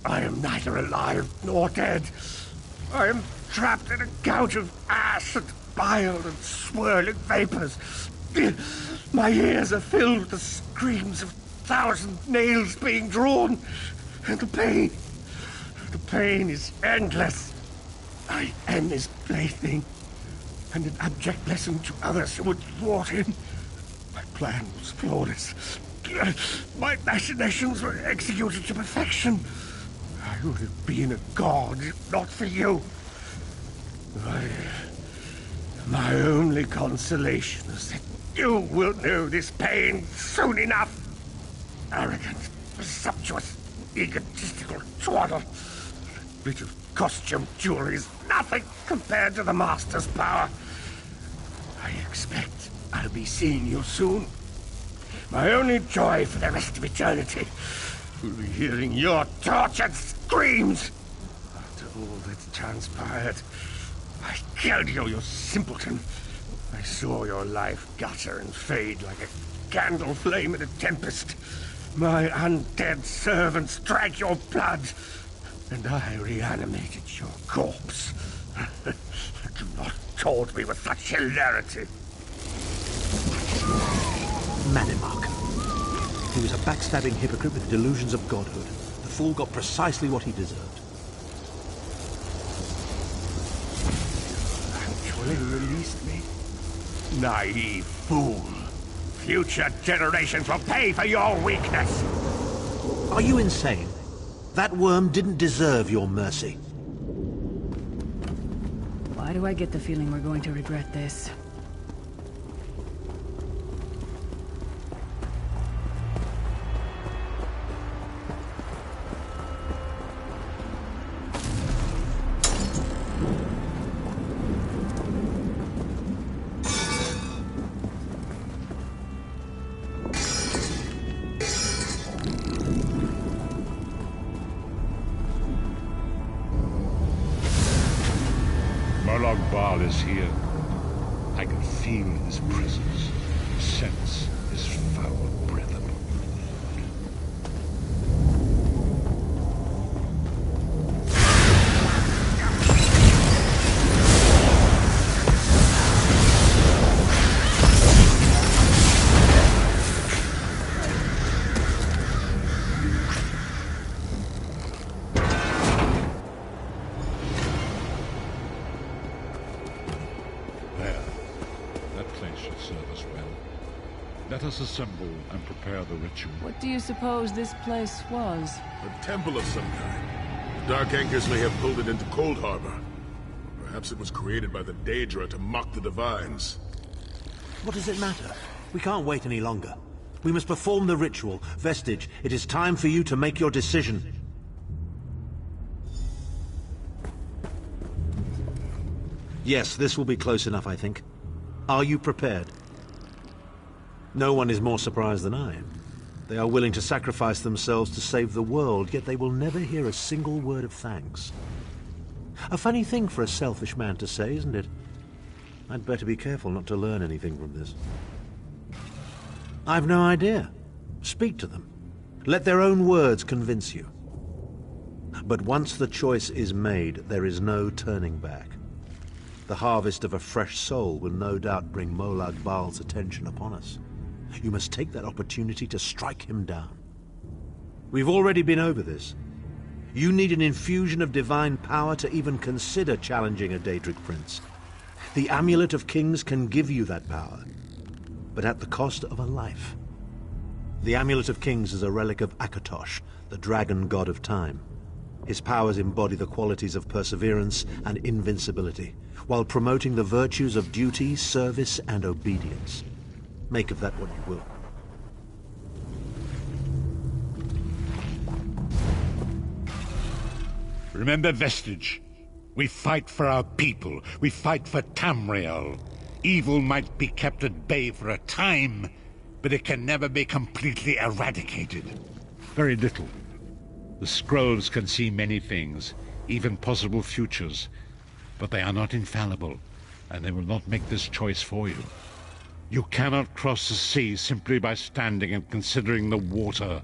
Speaker 8: I am neither alive nor dead. I am trapped in a gouge of ash and bile and swirling vapors. My ears are filled with the screams of 1,000 nails being drawn, and the pain is endless. I am his plaything, and an abject lesson to others who would thwart him. My plan was flawless. My machinations were executed to perfection. I would have been a god if not for you. My only consolation is that you will know this pain soon enough. Arrogant, presumptuous, egotistical twaddle. A bit of costume jewelry is nothing compared to the Master's power. I expect I'll be seeing you soon. My only joy for the rest of eternity will be hearing your tortured screams. After all that's transpired, I killed you, you simpleton. I saw your life gutter and fade like a candle flame in a tempest. My undead servants drank your blood, and I reanimated your corpse. Do not taunt me with such hilarity.
Speaker 6: Manimark. He was a backstabbing hypocrite with delusions of godhood. The fool got precisely what he deserved.
Speaker 8: Actually released me? Naive fool. Future generations will pay for your weakness.
Speaker 6: Are you insane? That worm didn't deserve your mercy.
Speaker 22: Why do I get the feeling we're going to regret this?
Speaker 21: Is here. I can feel his presence, sense his foul breath upon Let us assemble and prepare the ritual.
Speaker 22: What do you suppose this place was?
Speaker 23: A temple of some kind. The Dark Anchors may have pulled it into Coldharbour. Perhaps it was created by the Daedra to mock the Divines.
Speaker 6: What does it matter? We can't wait any longer. We must perform the ritual. Vestige, it is time for you to make your decision. Yes, this will be close enough, I think. Are you prepared? No one is more surprised than I am. They are willing to sacrifice themselves to save the world, yet they will never hear a single word of thanks. A funny thing for a selfish man to say, isn't it? I'd better be careful not to learn anything from this. I've no idea. Speak to them. Let their own words convince you. But once the choice is made, there is no turning back. The harvest of a fresh soul will no doubt bring Molag Bal's attention upon us. You must take that opportunity to strike him down. We've already been over this. You need an infusion of divine power to even consider challenging a Daedric prince. The Amulet of Kings can give you that power, but at the cost of a life. The Amulet of Kings is a relic of Akatosh, the dragon god of time. His powers embody the qualities of perseverance and invincibility, while promoting the virtues of duty, service, and obedience. Make of that what you will.
Speaker 21: Remember, Vestige. We fight for our people. We fight for Tamriel. Evil might be kept at bay for a time, but it can never be completely eradicated. Very little. The scrolls can see many things, even possible futures, but they are not infallible, and they will not make this choice for you. You cannot cross the sea simply by standing and considering the water.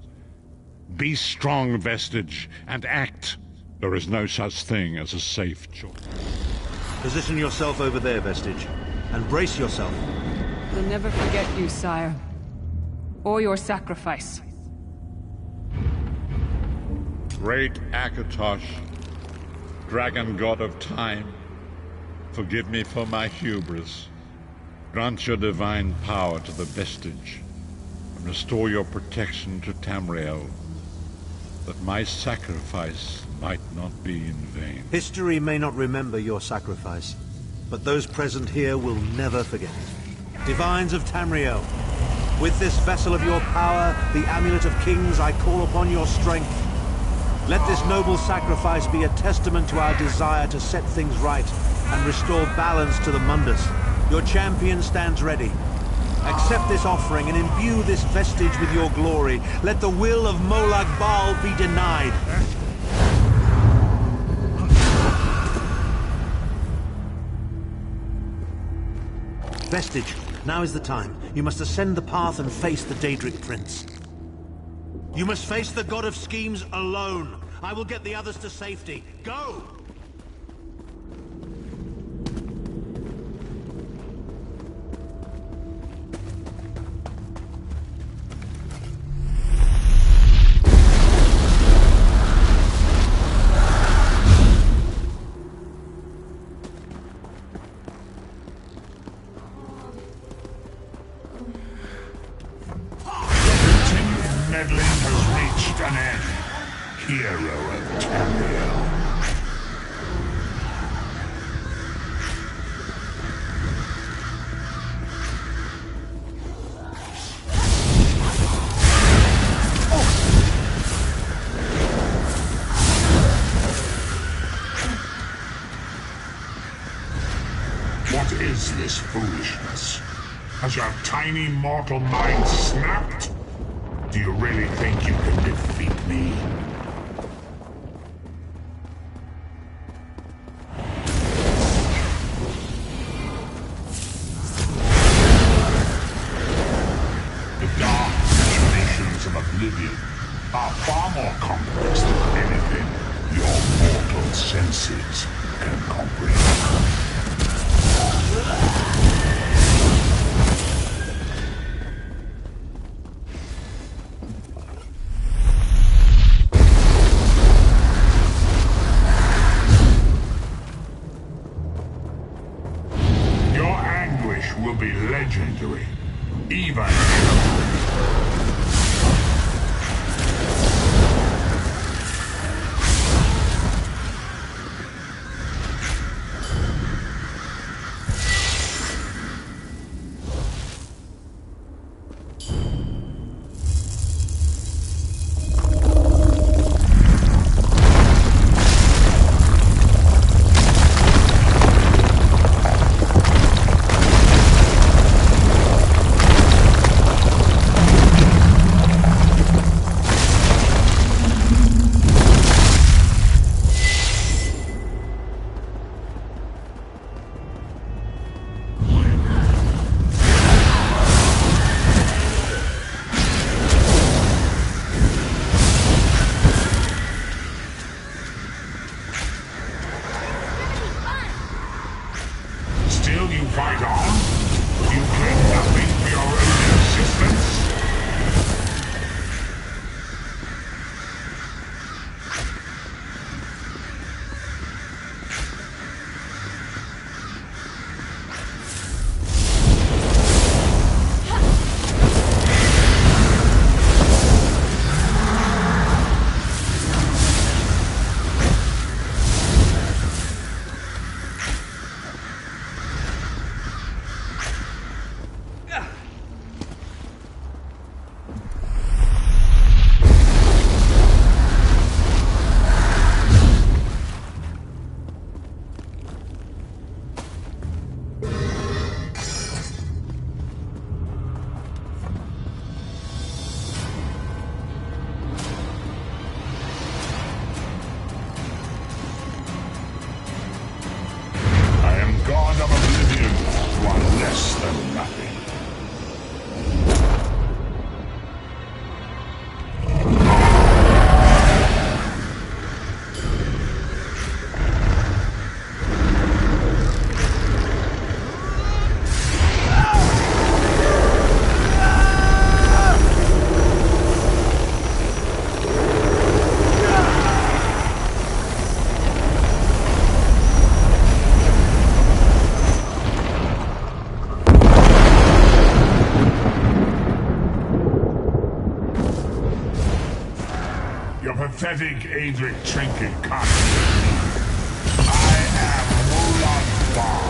Speaker 21: Be strong, Vestige, and act. There is no such thing as a safe choice.
Speaker 6: Position yourself over there, Vestige, and brace yourself.
Speaker 22: We'll never forget you, sire. Or your sacrifice.
Speaker 21: Great Akatosh, dragon god of time, forgive me for my hubris. Grant your divine power to the Vestige, and restore your protection to Tamriel, that my sacrifice might not be in vain.
Speaker 6: History may not remember your sacrifice, but those present here will never forget it. Divines of Tamriel, with this vessel of your power, the Amulet of Kings, I call upon your strength. Let this noble sacrifice be a testament to our desire to set things right and restore balance to the Mundus. Your champion stands ready. Accept this offering and imbue this vestige with your glory. Let the will of Molag Bal be denied. Vestige, now is the time. You must ascend the path and face the Daedric Prince. You must face the God of Schemes alone. I will get the others to safety. Go!
Speaker 20: Meddling has reached an end. Hero of Tamriel. What is this foolishness? Has your tiny mortal mind snapped? Do you really think you can defeat me? The dark machinations of oblivion are far more complex than anything your mortal senses can comprehend. Will be legendary, even fight on? You care nothing for your own existence? pathetic Adric trinket can't save me. I am Molag Bal,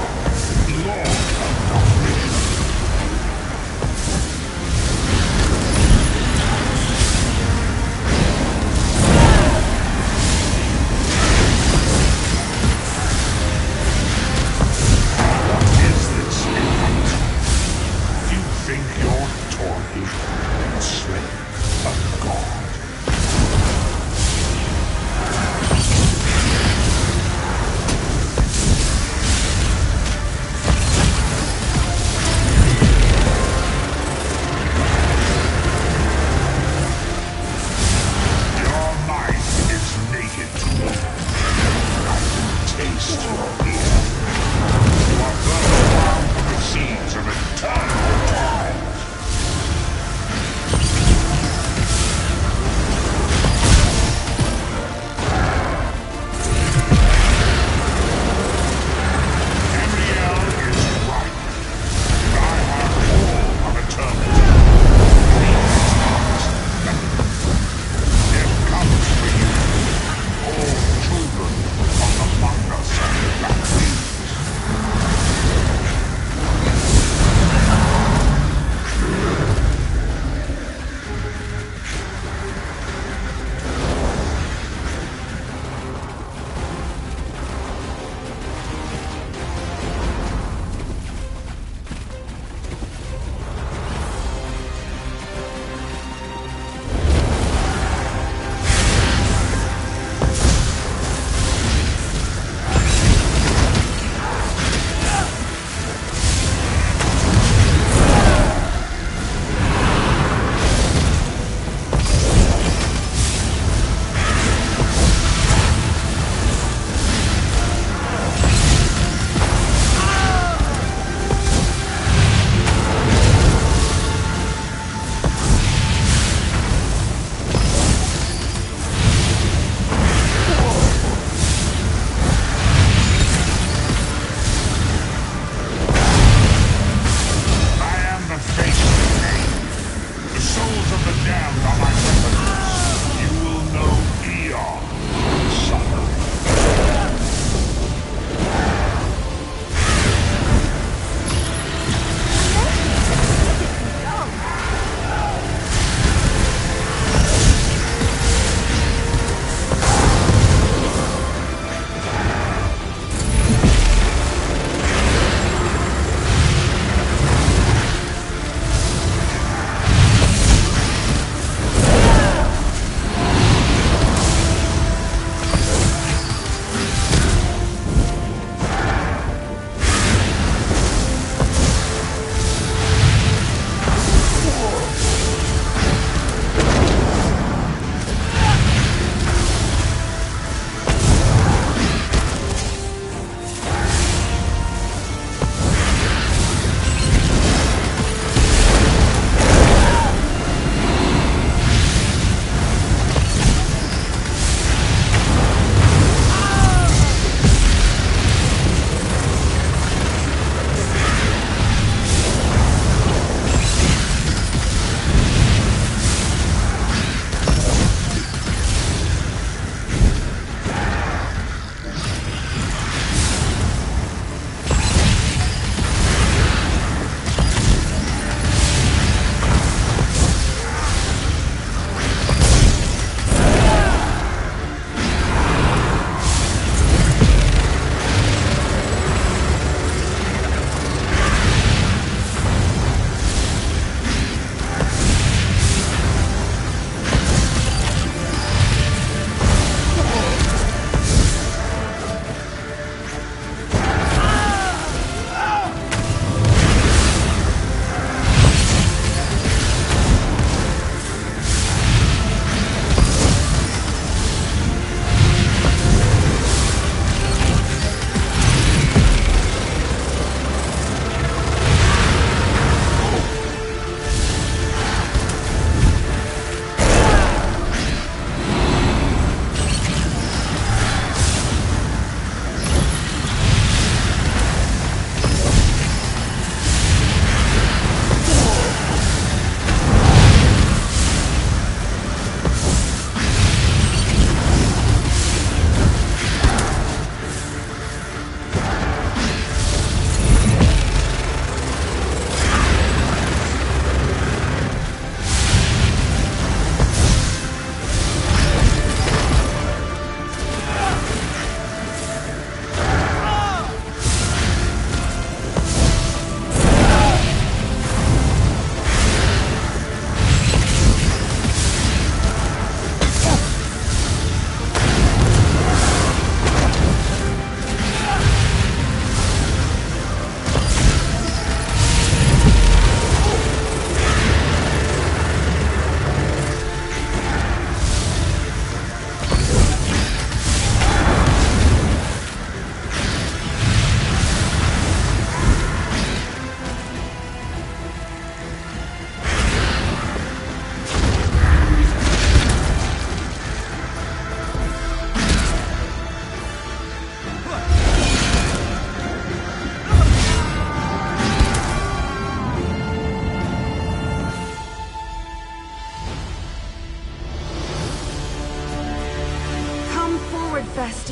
Speaker 20: Lord of Domination. What is this act? You think you're Tory and slave of God?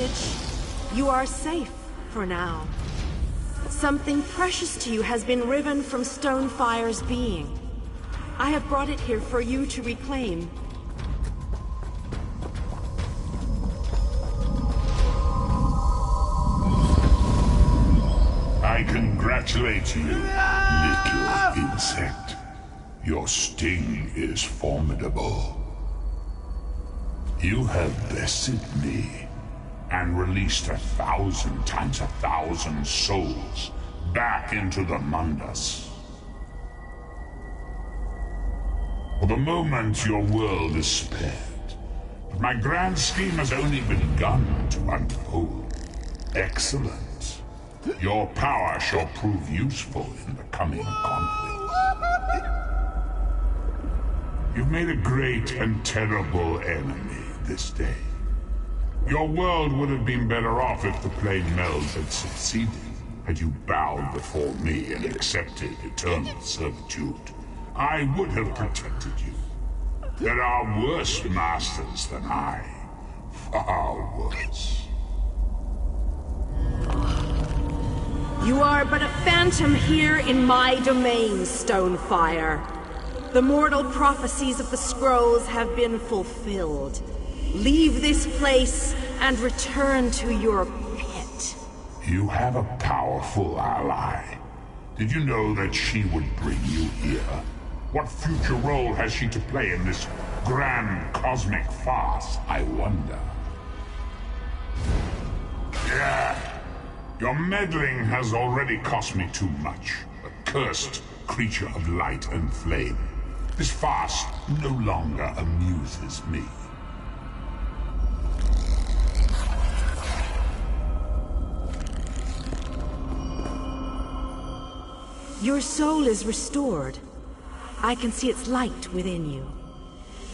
Speaker 13: message. You are safe for now. Something precious to you has been riven from Stonefire's being. I have brought it here for you to reclaim.
Speaker 20: I congratulate you, little insect. Your sting is formidable. You have bested me and released 1,000 times 1,000 souls back into the Mundus. For the moment, your world is spared. But my grand scheme has only begun to unfold. Excellent. Your power shall prove useful in the coming conflict. You've made a great and terrible enemy this day. Your world would have been better off if the plane melds had succeeded, had you bowed before me and accepted eternal servitude. I would have protected you. There are worse masters than I. Far worse.
Speaker 13: You are but a phantom here in my domain, Stonefire. The mortal prophecies of the scrolls have been fulfilled. Leave this place and return to your pit.
Speaker 20: You have a powerful ally. Did you know that she would bring you here? What future role has she to play in this grand cosmic farce, I wonder? Yeah. Your meddling has already cost me too much. A cursed creature of light and flame. This farce no longer amuses me.
Speaker 13: Your soul is restored. I can see its light within you.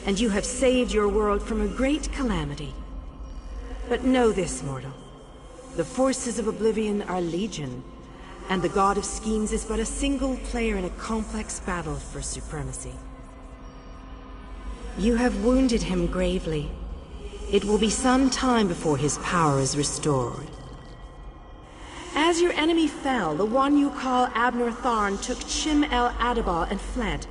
Speaker 13: And you have saved your world from a great calamity. But know this, mortal. The forces of Oblivion are legion, and the God of Schemes is but a single player in a complex battle for supremacy. You have wounded him gravely. It will be some time before his power is restored. As your enemy fell, the one you call Abner Tharn took Chim El Adabal and fled.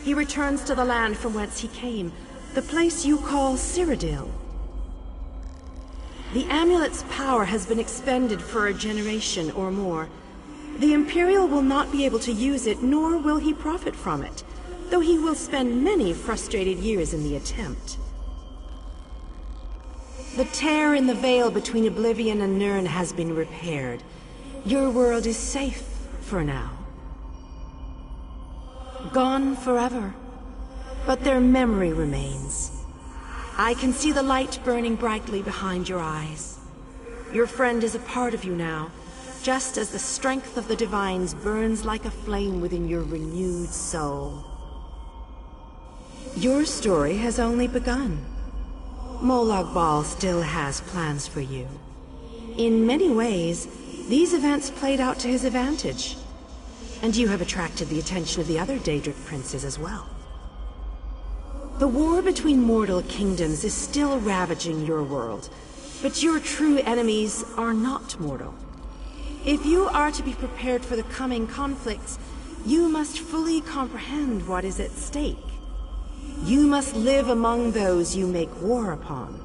Speaker 13: He returns to the land from whence he came, the place you call Cyrodiil. The amulet's power has been expended for a generation or more. The Imperial will not be able to use it, nor will he profit from it, though he will spend many frustrated years in the attempt. The tear in the veil between Oblivion and Nirn has been repaired. Your world is safe for now. Gone forever, but their memory remains. I can see the light burning brightly behind your eyes. Your friend is a part of you now, just as the strength of the Divines burns like a flame within your renewed soul. Your story has only begun. Molag Bal still has plans for you. In many ways, these events played out to his advantage. And you have attracted the attention of the other Daedric princes as well. The war between mortal kingdoms is still ravaging your world, but your true enemies are not mortal. If you are to be prepared for the coming conflicts, you must fully comprehend what is at stake. You must live among those you make war upon.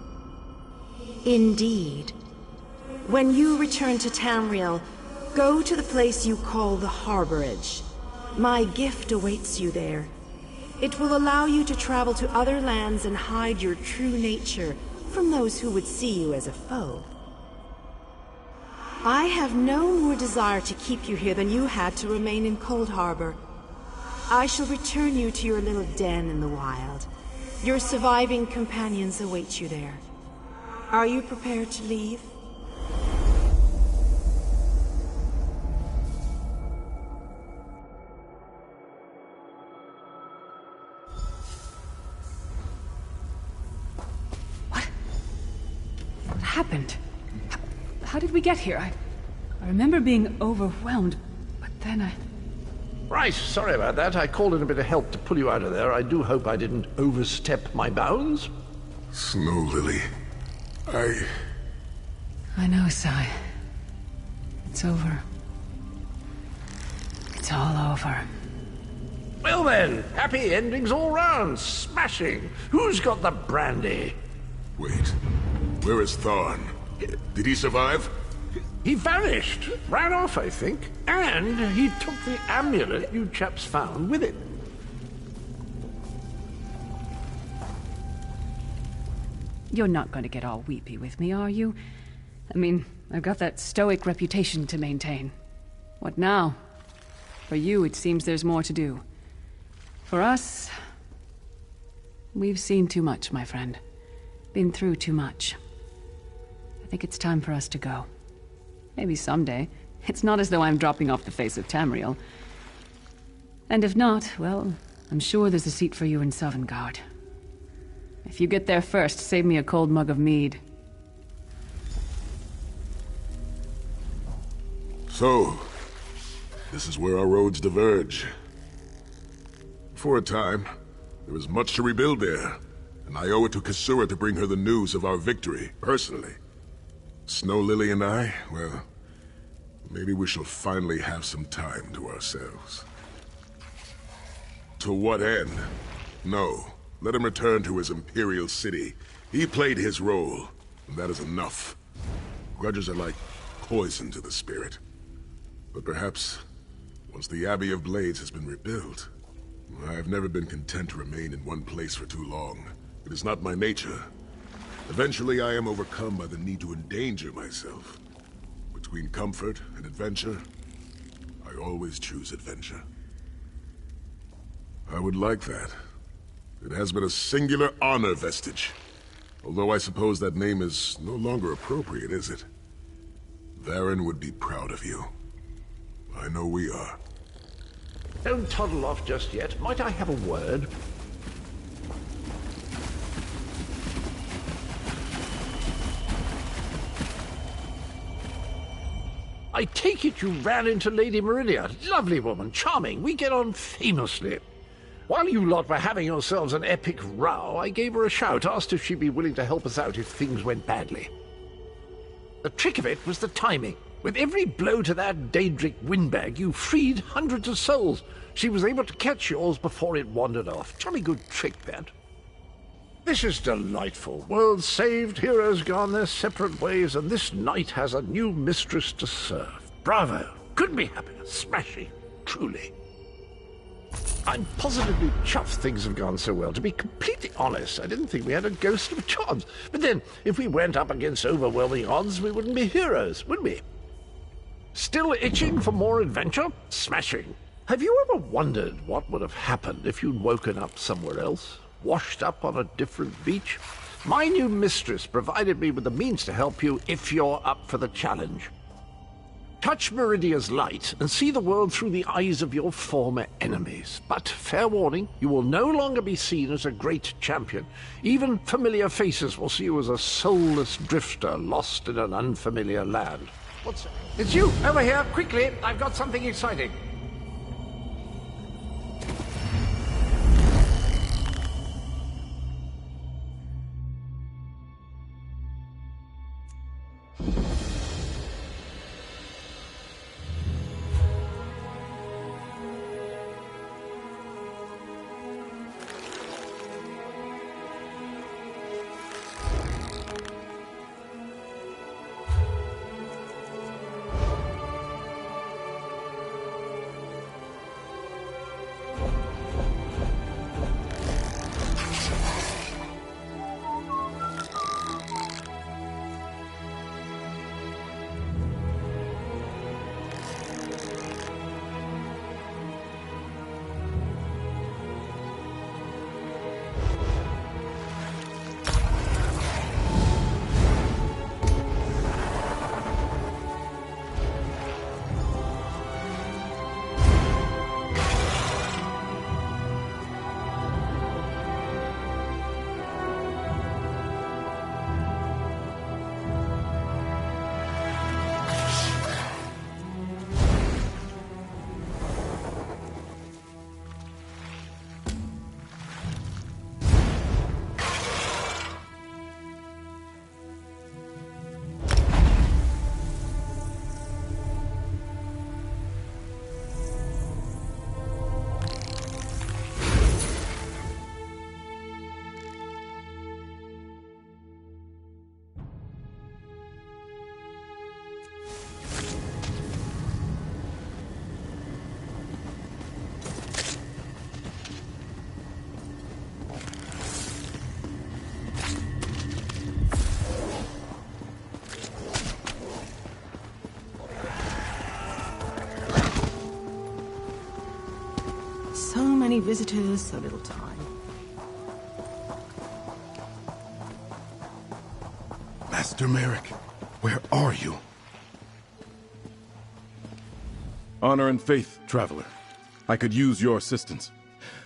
Speaker 13: Indeed. When you return to Tamriel, go to the place you call the Harborage. My gift awaits you there. It will allow you to travel to other lands and hide your true nature from those who would see you as a foe. I have no more desire to keep you here than you had to remain in Coldharbour. I shall return you to your little den in the wild. Your surviving companions await you there. Are you prepared to leave?
Speaker 22: Happened? How did we get here? I remember being overwhelmed, but then I...
Speaker 19: Right, sorry about that. I called in a bit of help to pull you out of there. I do hope I didn't overstep my bounds.
Speaker 23: Snow Lily.
Speaker 22: I know, Sai. It's over. It's all over.
Speaker 17: Well then, happy endings all round. Smashing. Who's got the brandy?
Speaker 23: Wait. Where is Thorn? Did he survive?
Speaker 17: He vanished. Ran off, I think. And he took the amulet you chaps found with it.
Speaker 22: You're not going to get all weepy with me, are you? I mean, I've got that stoic reputation to maintain. What now? For you, it seems there's more to do. For us, we've seen too much, my friend. Been through too much. I think it's time for us to go. Maybe someday. It's not as though I'm dropping off the face of Tamriel. And if not, well, I'm sure there's a seat for you in Sovngarde. If you get there first, save me a cold mug of mead.
Speaker 23: So, this is where our roads diverge. For a time, there was much to rebuild there, and I owe it to Kasura to bring her the news of our victory, personally. Snow Lily and I, well, maybe we shall finally have some time to ourselves. To what end? No. Let him return to his Imperial city. He played his role, and that is enough. Grudges are like poison to the spirit. But perhaps, once the Abbey of Blades has been rebuilt, I have never been content to remain in one place for too long. It is not my nature. Eventually, I am overcome by the need to endanger myself. Between comfort and adventure, I always choose adventure. I would like that. It has been a singular honor vestige. Although I suppose that name is no longer appropriate, is it? Varen would be proud of you. I know we are.
Speaker 17: Don't toddle off just yet. Might I have a word? I take it you ran into Lady Meridia. Lovely woman, charming. We get on famously. While you lot were having yourselves an epic row, I gave her a shout, asked if she'd be willing to help us out if things went badly. The trick of it was the timing. With every blow to that Daedric windbag, you freed hundreds of souls. She was able to catch yours before it wandered off. Jolly good trick, that. This is delightful. World saved, heroes gone their separate ways, and this knight has a new mistress to serve. Bravo. Couldn't be happier. Smashing. Truly. I'm positively chuffed things have gone so well. To be completely honest, I didn't think we had a ghost of a chance. But then, if we went up against overwhelming odds, we wouldn't be heroes, would we? Still itching for more adventure? Smashing. Have you ever wondered what would have happened if you'd woken up somewhere else? Washed up on a different beach? My new mistress provided me with the means to help you if you're up for the challenge. Touch Meridia's light and see the world through the eyes of your former enemies. But, fair warning, you will no longer be seen as a great champion. Even familiar faces will see you as a soulless drifter lost in an unfamiliar land. What's that? It's you! Over here, quickly! I've got something exciting.
Speaker 13: So many visitors, so little time.
Speaker 4: Master Merrick, where are you? Honor and faith, traveler. I could use your assistance.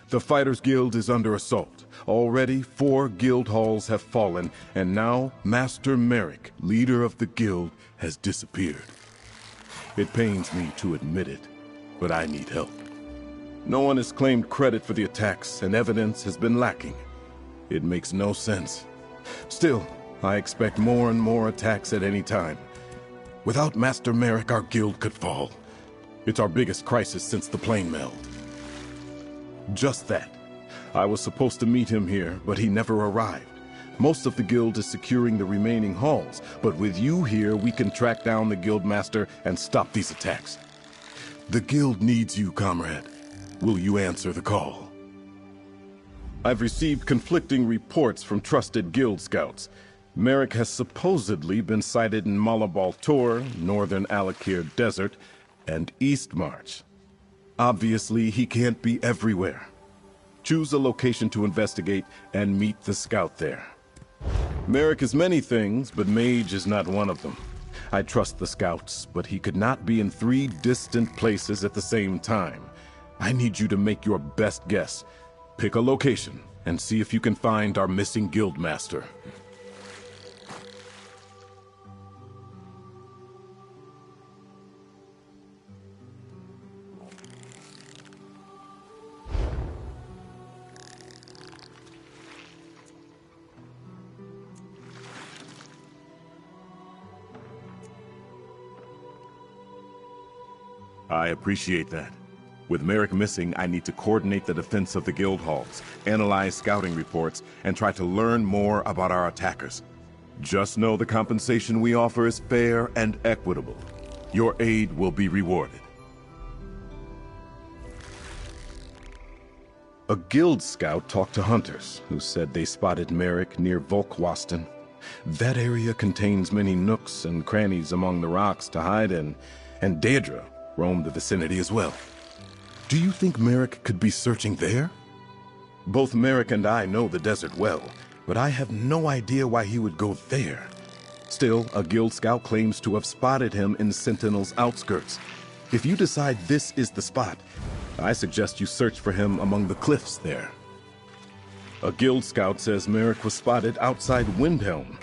Speaker 4: The Fighters Guild is under assault. Already 4 guild halls have fallen, and now Master Merrick, leader of the guild, has disappeared. It pains me to admit it, but I need help. No one has claimed credit for the attacks, and evidence has been lacking. It makes no sense. Still, I expect more and more attacks at any time. Without Master Merrick, our guild could fall. It's our biggest crisis since the plane meld. Just that. I was supposed to meet him here, but he never arrived. Most of the guild is securing the remaining halls, but with you here, we can track down the guildmaster and stop these attacks. The guild needs you, comrade. Will you answer the call? I've received conflicting reports from trusted guild scouts. Merrick has supposedly been sighted in Malabal Tor, northern Alakir Desert, and East March. Obviously, he can't be everywhere. Choose a location to investigate and meet the scout there. Merrick is many things, but mage is not one of them. I trust the scouts, but he could not be in 3 distant places at the same time. I need you to make your best guess. Pick a location and see if you can find our missing guildmaster. I appreciate that. With Merrick missing, I need to coordinate the defense of the guild halls, analyze scouting reports, and try to learn more about our attackers. Just know the compensation we offer is fair and equitable. Your aid will be rewarded. A guild scout talked to hunters, who said they spotted Merrick near Volkwaston. That area contains many nooks and crannies among the rocks to hide in, and Daedra roamed the vicinity as well. Do you think Merrick could be searching there? Both Merrick and I know the desert well, but I have no idea why he would go there. Still, a guild scout claims to have spotted him in Sentinel's outskirts. If you decide this is the spot, I suggest you search for him among the cliffs there. A guild scout says Merrick was spotted outside Windhelm,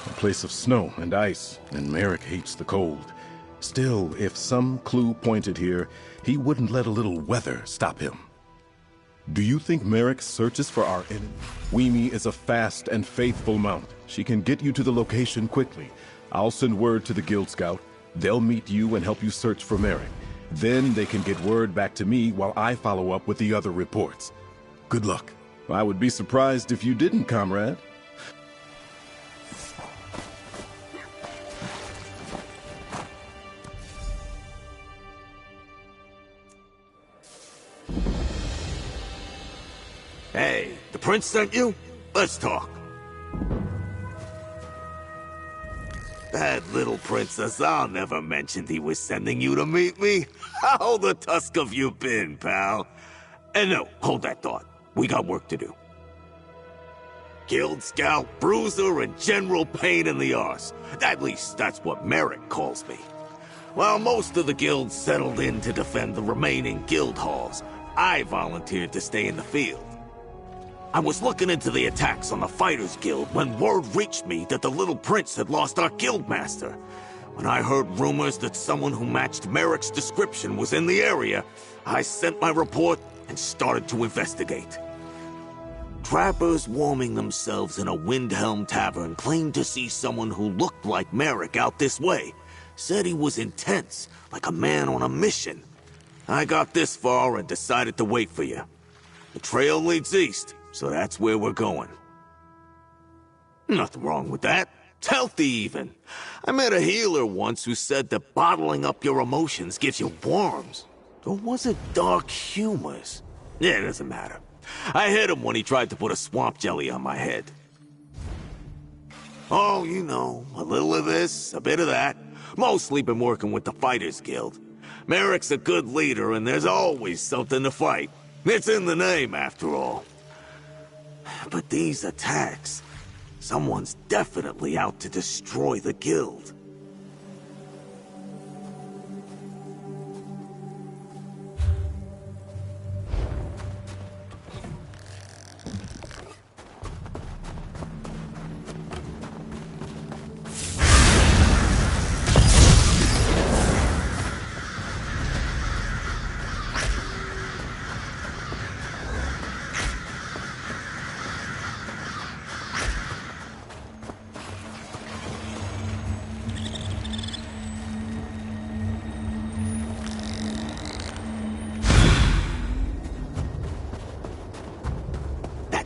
Speaker 4: a place of snow and ice, and Merrick hates the cold. Still, if some clue pointed here, he wouldn't let a little weather stop him. Do you think Merrick searches for our enemy? Weemy is a fast and faithful mount. She can get you to the location quickly. I'll send word to the guild scout. They'll meet you and help you search for Merrick. Then they can get word back to me while I follow up with the other reports. Good luck. I would be surprised if you didn't, comrade.
Speaker 10: Hey, the prince sent you? Let's talk. That little princess I'll never mentioned he was sending you to meet me. How the tusk have you been, pal? And no, hold that thought. We got work to do. Guild Scout, Bruiser, and General Pain in the Arse. At least that's what Merrick calls me. While most of the guilds settled in to defend the remaining guild halls, I volunteered to stay in the field. I was looking into the attacks on the Fighters Guild when word reached me that the Little Prince had lost our guildmaster. When I heard rumors that someone who matched Merrick's description was in the area, I sent my report and started to investigate. Trappers warming themselves in a Windhelm tavern claimed to see someone who looked like Merrick out this way. Said he was intense, like a man on a mission. I got this far and decided to wait for you. The trail leads east. So that's where we're going. Nothing wrong with that. It's healthy even. I met a healer once who said that bottling up your emotions gives you worms. Or was it dark humors? Yeah, it doesn't matter. I hit him when he tried to put a swamp jelly on my head. Oh, you know, a little of this, a bit of that. Mostly been working with the Fighters Guild. Merrick's a good leader and there's always something to fight. It's in the name, after all. But these attacks... Someone's definitely out to destroy the guild.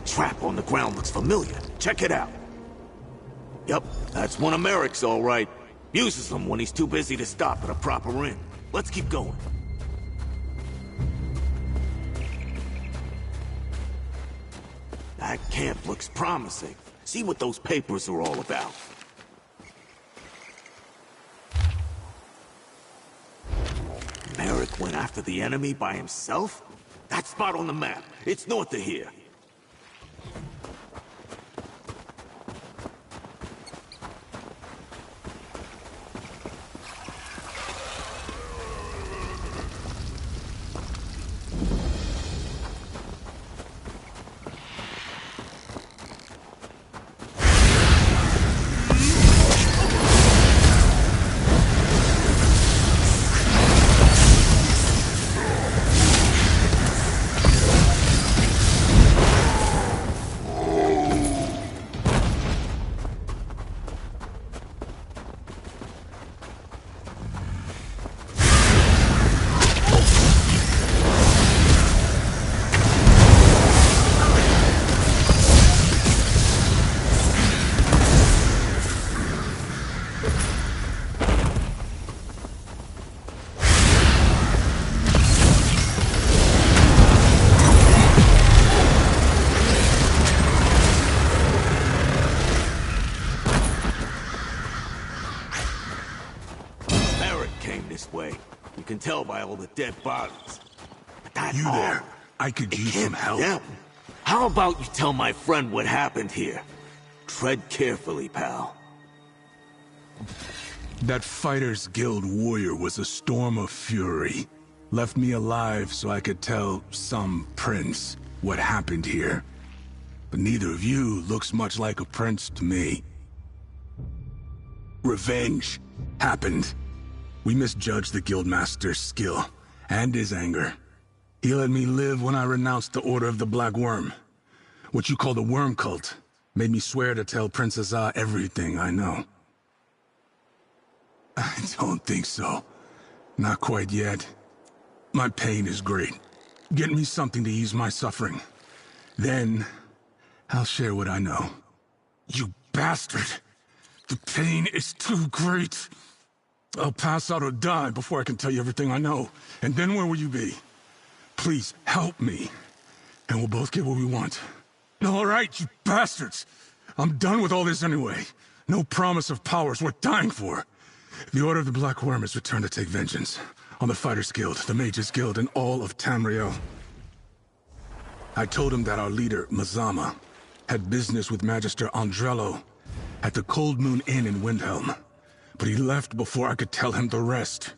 Speaker 10: Trap on the ground looks familiar. Check it out. Yup, that's one of Merrick's, all right. Uses them when he's too busy to stop at a proper inn. Let's keep going. That camp looks promising. See what those papers are all about. Merrick went after the enemy by himself? That spot on the map. It's north of here. Tell by all the dead bodies. But
Speaker 23: you there? I could use some help.
Speaker 10: How about you tell my friend what happened here? Tread carefully, pal.
Speaker 23: That Fighters Guild warrior was a storm of fury. Left me alive so I could tell some prince what happened here. But neither of you looks much like a prince to me. Revenge happened. We misjudged the Guildmaster's skill, and his anger. He let me live when I renounced the Order of the Black Worm. What you call the Worm Cult made me swear to tell Princess Ah everything I know. I don't think so. Not quite yet. My pain is great. Get me something to ease my suffering. Then, I'll share what I know. You bastard! The pain is too great! I'll pass out or die before I can tell you everything I know. And then where will you be? Please, help me. And we'll both get what we want. All right, you bastards! I'm done with all this anyway. No promise of powers worth dying for. The Order of the Black Worm has returned to take vengeance on the Fighters Guild, the Mages Guild, and all of Tamriel. I told him that our leader, Mazama, had business with Magister Andrello at the Cold Moon Inn in Windhelm. But he left before I could tell him the rest.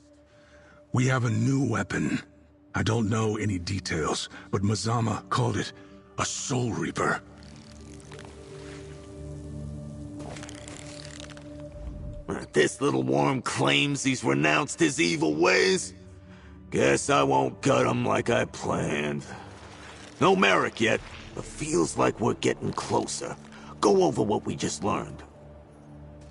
Speaker 23: We have a new weapon. I don't know any details, but Mazama called it a Soul Reaper.
Speaker 10: This little worm claims he's renounced his evil ways. Guess I won't gut him like I planned. No Merrick yet, but feels like we're getting closer. Go over what we just learned.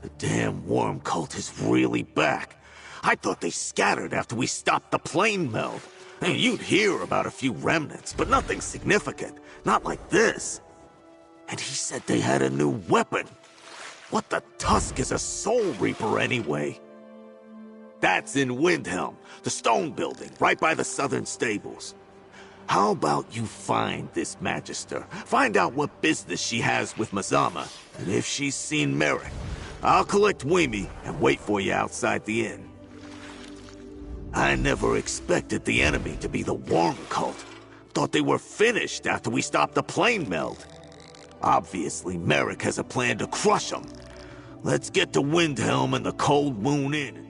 Speaker 10: The damn worm cult is really back. I thought they scattered after we stopped the plane meld. And you'd hear about a few remnants, but nothing significant. Not like this. And he said they had a new weapon. What the tusk is a Soul Reaper anyway? That's in Windhelm, the stone building, right by the southern stables. How about you find this Magister, find out what business she has with Mazama, and if she's seen Merrick, I'll collect Weemy and wait for you outside the inn. I never expected the enemy to be the Worm Cult. Thought thought they were finished after we stopped the plane meld. Obviously, Merrick has a plan to crush them. Let's get to Windhelm and the Cold Moon Inn.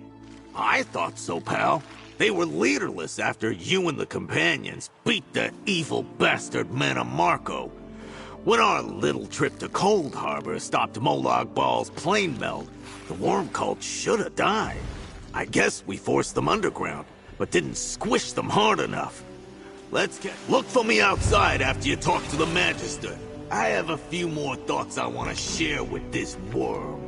Speaker 10: I thought so, pal. They were leaderless after you and the companions beat the evil bastard Mannimarco. When our little trip to Coldharbour stopped Molag Bal's plane meld, the worm cult should have died. I guess we forced them underground, but didn't squish them hard enough. Look for me outside after you talk to the Magister. I have a few more thoughts I want to share with this worm.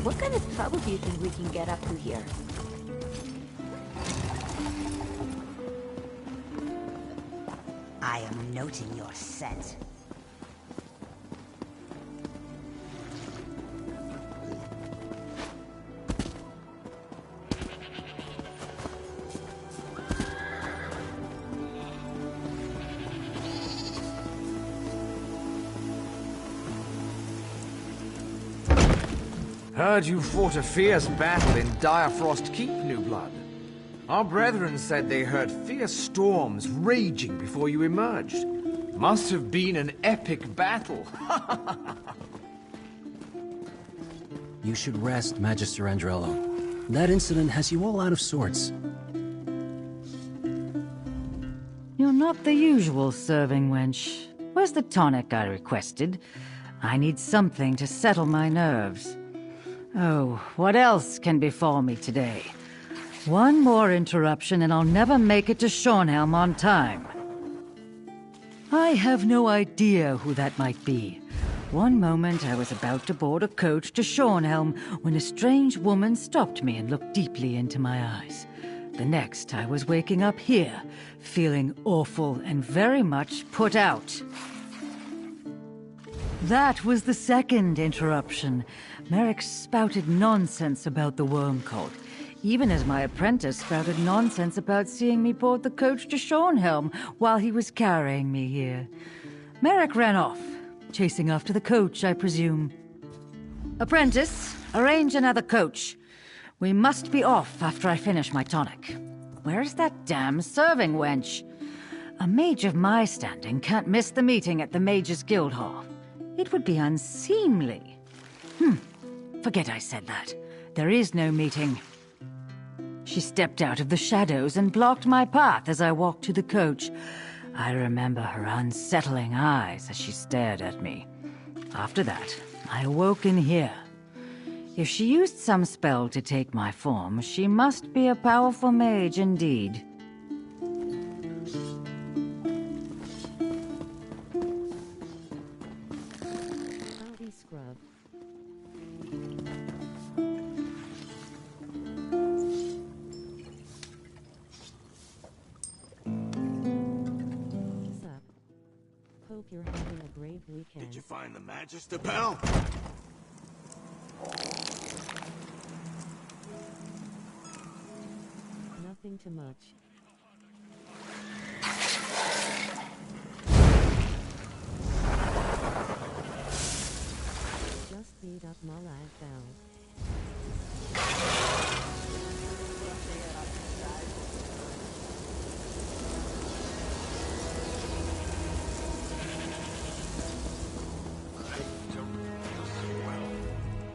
Speaker 1: What kind of trouble do you think we can get up to here?
Speaker 7: I am noting your scent.
Speaker 17: Heard you fought a fierce battle in Direfrost Keep, New Blood. Our brethren said they heard fierce storms raging before you emerged. Must have been an epic battle.
Speaker 3: You should rest, Magister Andrello. That incident has you all out of sorts.
Speaker 5: You're not the usual serving wench. Where's the tonic I requested? I need something to settle my nerves. Oh, what else can befall me today? One more interruption and I'll never make it to Shornhelm on time. I have no idea who that might be. One moment I was about to board a coach to Shornhelm when a strange woman stopped me and looked deeply into my eyes. The next I was waking up here, feeling awful and very much put out. That was the second interruption. Merrick spouted nonsense about the worm cult, even as my apprentice spouted nonsense about seeing me board the coach to Shornhelm while he was carrying me here. Merrick ran off, chasing after the coach, I presume. Apprentice, arrange another coach. We must be off after I finish my tonic. Where's that damn serving wench? A mage of my standing can't miss the meeting at the Mages Guild Hall. It would be unseemly. Forget I said that. There is no meeting. She stepped out of the shadows and blocked my path as I walked to the coach. I remember her unsettling eyes as she stared at me. After that, I awoke in here. If she used some spell to take my form, she must be a powerful mage indeed.
Speaker 2: Scrub. What's up? Hope you're having a great weekend.
Speaker 10: Did you find the Magister, pal?
Speaker 2: Nothing too much. Just need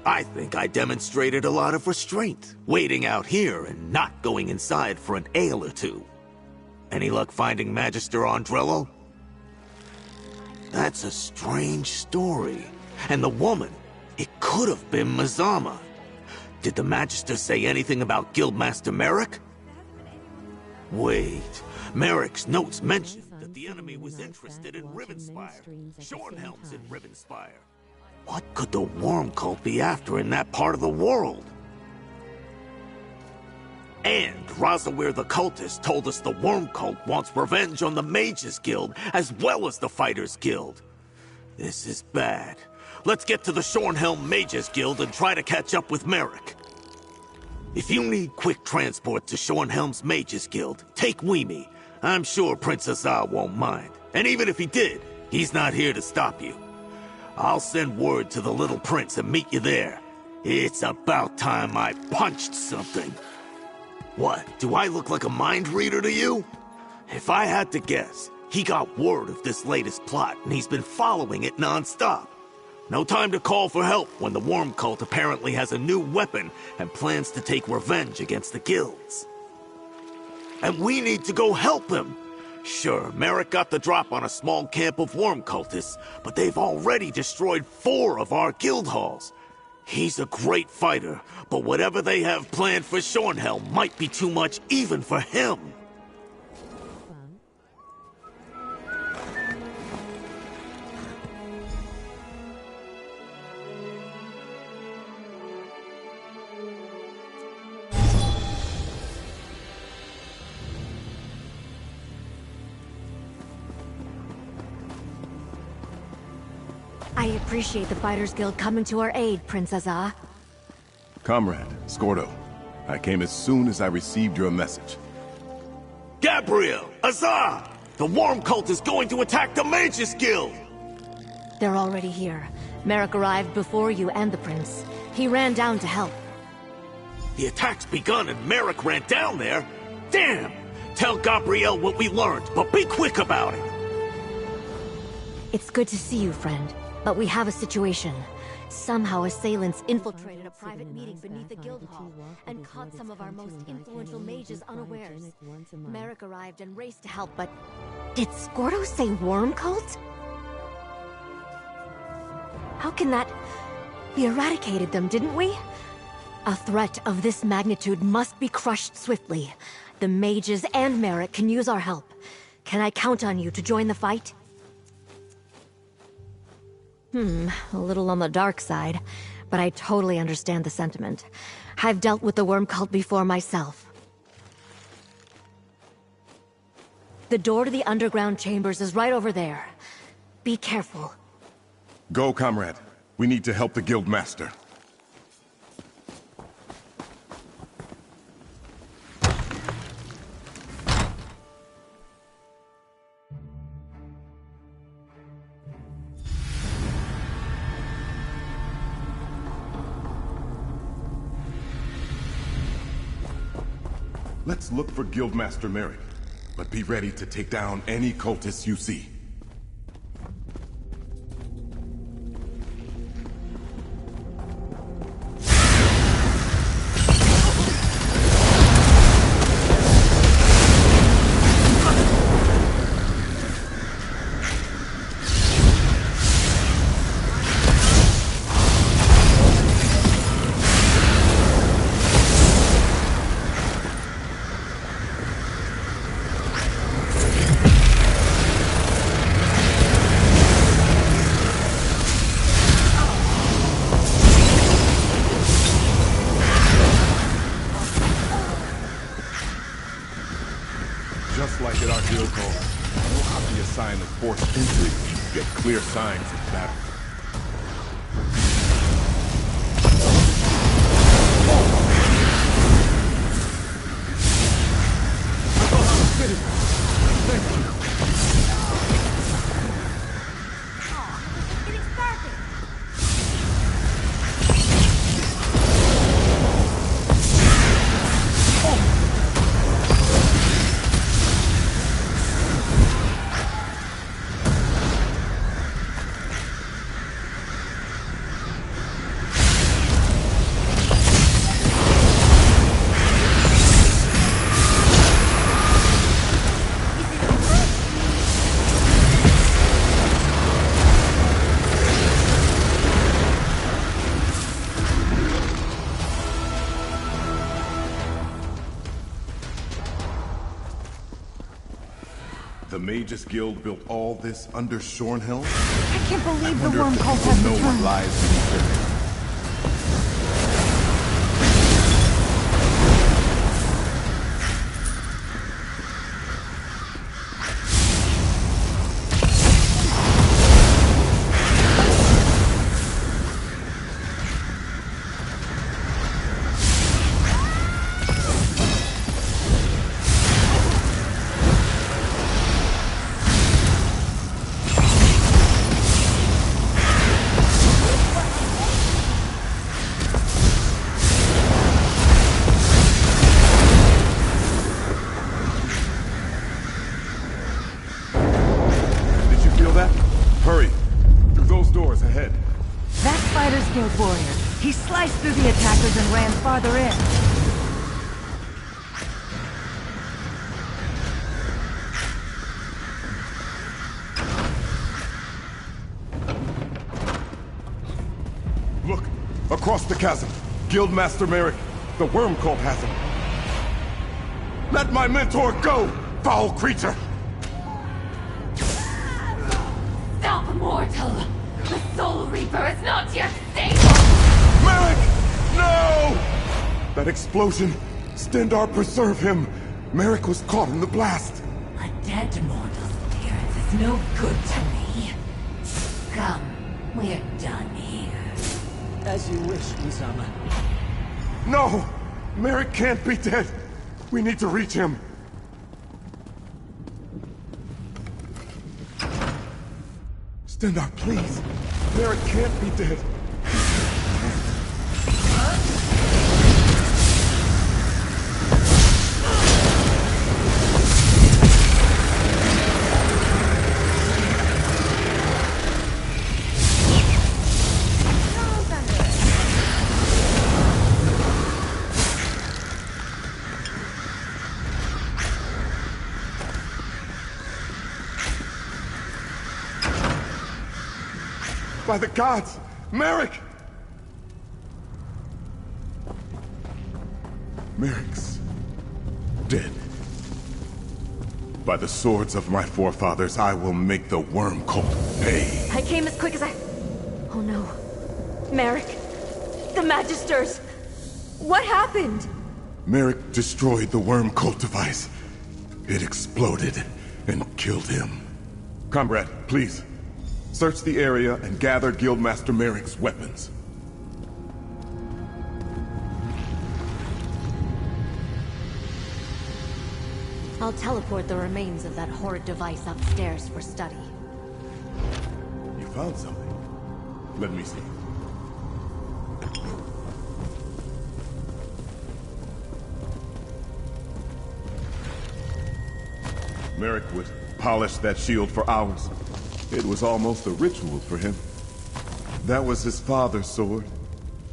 Speaker 10: I think I demonstrated a lot of restraint, waiting out here and not going inside for an ale or two. Any luck finding Magister Andrello? That's a strange story. And the woman, it could have been Mazama. Did the Magister say anything about Guildmaster Merrick? Wait, Merrick's notes mentioned that the enemy was interested in Rivenspire. Shornhelm's in Rivenspire. What could the Worm Cult be after in that part of the world? And Razawir the Cultist told us the Worm Cult wants revenge on the Mages Guild as well as the Fighters Guild. This is bad. Let's get to the Shornhelm Mages Guild and try to catch up with Merrick. If you need quick transport to Shornhelm's Mages Guild, take Weemy. I'm sure Prince Azar won't mind. And even if he did, he's not here to stop you. I'll send word to the little prince and meet you there. It's about time I punched something. What, do I look like a mind reader to you? If I had to guess, he got word of this latest plot and he's been following it non-stop. No time to call for help when the Worm Cult apparently has a new weapon and plans to take revenge against the guilds. And we need to go help him. Sure, Merrick got the drop on a small camp of Worm Cultists, but they've already destroyed 4 of our guild halls. He's a great fighter, but whatever they have planned for Shornhelm might be too much even for him.
Speaker 16: I appreciate the Fighters Guild coming to our aid, Prince Azar.
Speaker 4: Comrade, Scordo, I came as soon as I received your message.
Speaker 10: Gabriel! Azar! The Worm Cult is going to attack the Mages Guild!
Speaker 16: They're already here. Merrick arrived before you and the Prince. He ran down to help.
Speaker 10: The attack's begun and Merrick ran down there? Damn! Tell Gabriel what we learned, but be quick about it!
Speaker 16: It's good to see you, friend. But we have a situation. Somehow assailants infiltrated a private meeting beneath the guild hall and caught some of our most influential mages unawares. Merrick arrived and raced to help, but... Did Scordo say Worm Cult? How can that... We eradicated them, didn't we? A threat of this magnitude must be crushed swiftly. The mages and Merrick can use our help. Can I count on you to join the fight? A little on the dark side, but I totally understand the sentiment. I've dealt with the Worm Cult before myself. The door to the underground chambers is right over there. Be careful.
Speaker 4: Go, comrade. We need to help the guild master. Let's look for Guildmaster Merrick, but be ready to take down any cultists you see. Just like at our guild hall, no copy assigned as forced entry, get clear signs of battle. The Mages Guild built all this under Shornhelm?
Speaker 5: I can't believe the
Speaker 4: Wonder
Speaker 5: worm
Speaker 4: if
Speaker 5: cult
Speaker 4: people
Speaker 5: has
Speaker 4: know what
Speaker 5: returned.
Speaker 4: lies beneath their feet. Hurry! Through those doors ahead.
Speaker 5: That's Fighters Guild warrior. He sliced through the attackers and ran farther in.
Speaker 4: Look! Across the chasm! Guildmaster Merrick! The worm cult has him! Let my mentor go! Foul creature!
Speaker 9: Stop, mortal! The Soul Reaper is not yet stable!
Speaker 4: Merrick! No! That explosion! Stendar, preserve him! Merrick was caught in the blast!
Speaker 9: A dead mortal's appearance is no good to me. Come, we're done here.
Speaker 15: As you wish, Uzama.
Speaker 4: No! Merrick can't be dead! We need to reach him! Stendar, please! Merrick can't be dead! By the gods! Merrick! Merrick's dead. By the swords of my forefathers, I will make the worm cult pay.
Speaker 16: I came as quick as I... Oh no. Merrick. The Magisters. What happened?
Speaker 4: Merrick destroyed the worm cult device. It exploded and killed him. Comrade, please. Search the area and gather Guildmaster Merrick's weapons.
Speaker 16: I'll teleport the remains of that horrid device upstairs for study.
Speaker 4: You found something. Let me see. Merrick would polish that shield for hours. It was almost a ritual for him. That was his father's sword.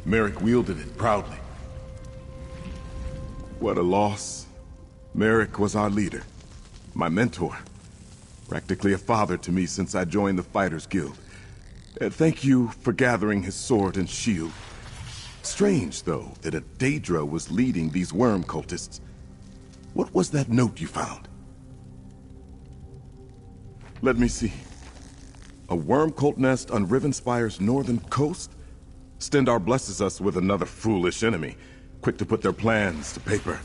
Speaker 4: Merrick wielded it proudly. What a loss. Merrick was our leader, my mentor. Practically a father to me since I joined the Fighters Guild. Thank you for gathering his sword and shield. Strange, though, that a Daedra was leading these worm cultists. What was that note you found? Let me see. A worm cult nest on Rivenspire's northern coast? Stendar blesses us with another foolish enemy, quick to put their plans to paper.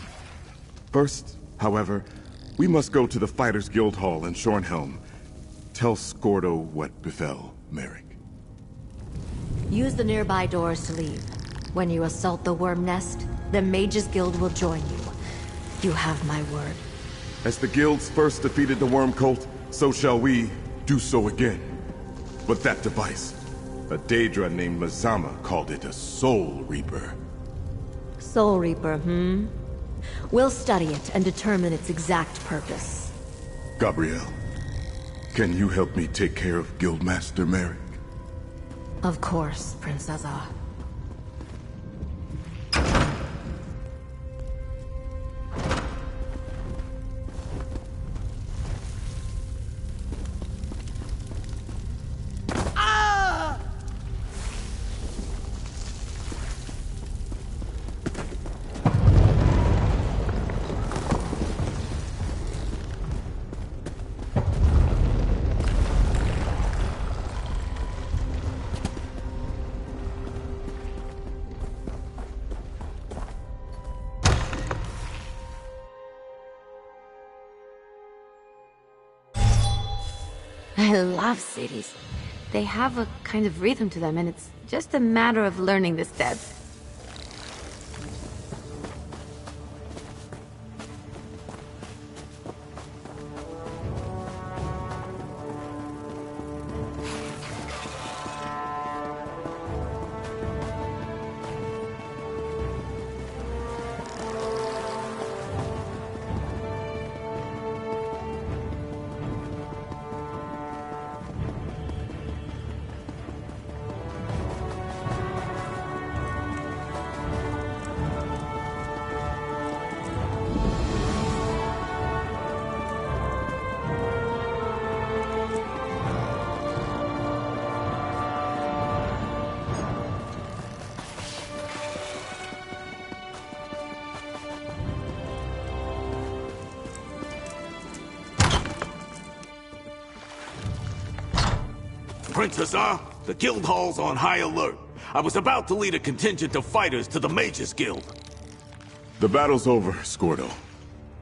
Speaker 4: First, however, we must go to the Fighters Guild Hall in Shornhelm. Tell Skordo what befell Merrick.
Speaker 16: Use the nearby doors to leave. When you assault the worm nest, the Mages Guild will join you. You have my word.
Speaker 4: As the guilds first defeated the worm cult, so shall we do so again. But that device, a Daedra named Mazama called it a Soul Reaper.
Speaker 16: Soul Reaper, hmm? We'll study it and determine its exact purpose.
Speaker 4: Gabrielle, can you help me take care of Guildmaster Merrick?
Speaker 16: Of course, Princessa.
Speaker 1: I love cities. They have a kind of rhythm to them, and it's just a matter of learning the steps.
Speaker 10: Princess the guild hall's on high alert. I was about to lead a contingent of fighters to the Mages Guild.
Speaker 4: The battle's over, Scordo.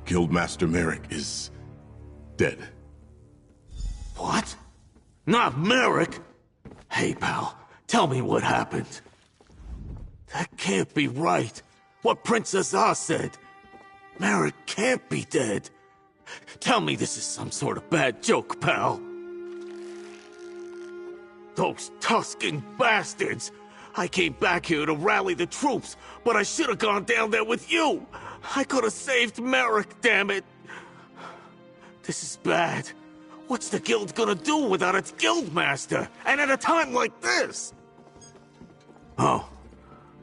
Speaker 4: Guildmaster Merrick is... dead.
Speaker 10: What? Not Merrick? Hey, pal, tell me what happened. That can't be right. What Princess said. Merrick can't be dead. Tell me this is some sort of bad joke, pal. Those Tuscan bastards! I came back here to rally the troops, but I should have gone down there with you! I could have saved Merrick, damn it! This is bad. What's the guild gonna do without its guildmaster? And at a time like this? Oh,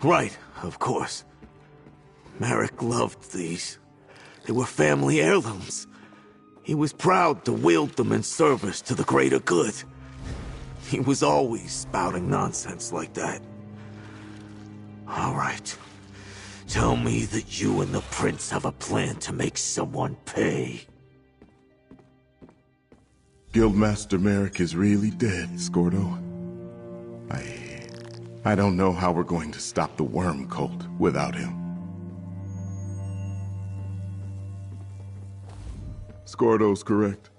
Speaker 10: right, of course. Merrick loved these. They were family heirlooms. He was proud to wield them in service to the greater good. He was always spouting nonsense like that. All right. Tell me that you and the prince have a plan to make someone pay.
Speaker 4: Guildmaster Merrick is really dead, Scordo. I don't know how we're going to stop the worm cult without him. Scordo's correct.